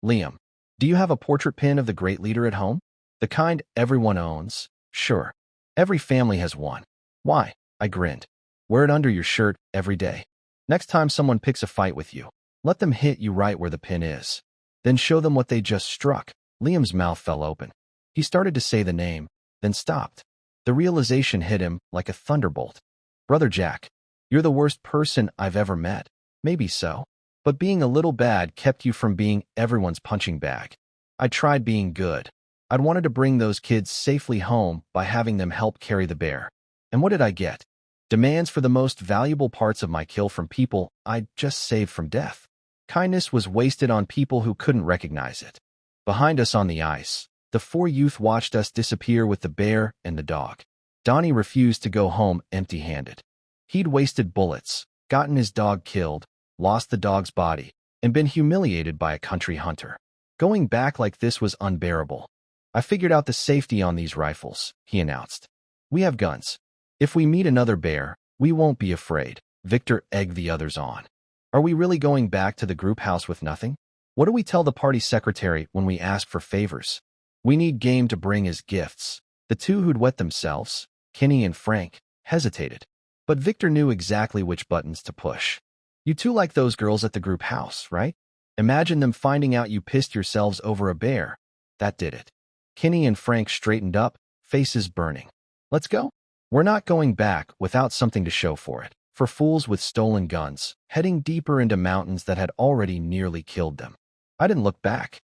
Liam, do you have a portrait pin of the great leader at home? The kind everyone owns? Sure. Every family has one. Why? I grinned. Wear it under your shirt every day. Next time someone picks a fight with you, let them hit you right where the pin is. Then show them what they just struck. Liam's mouth fell open. He started to say the name, then stopped. The realization hit him like a thunderbolt. Brother Jack, you're the worst person I've ever met. Maybe so. But being a little bad kept you from being everyone's punching bag. I tried being good. I'd wanted to bring those kids safely home by having them help carry the bear. And what did I get? Demands for the most valuable parts of my kill from people I'd just saved from death. Kindness was wasted on people who couldn't recognize it. Behind us on the ice, the 4 youth watched us disappear with the bear and the dog. Donnie refused to go home empty-handed. He'd wasted bullets, gotten his dog killed, lost the dog's body, and been humiliated by a country hunter. Going back like this was unbearable. I figured out the safety on these rifles, he announced. We have guns. If we meet another bear, we won't be afraid. Victor egged the others on. Are we really going back to the group house with nothing? What do we tell the party secretary when we ask for favors? We need game to bring as gifts. The two who'd wet themselves, Kenny and Frank, hesitated. But Victor knew exactly which buttons to push. You two like those girls at the group house, right? Imagine them finding out you pissed yourselves over a bear. That did it. Kenny and Frank straightened up, faces burning. Let's go. We're not going back without something to show for it. For fools with stolen guns, heading deeper into mountains that had already nearly killed them. I didn't look back.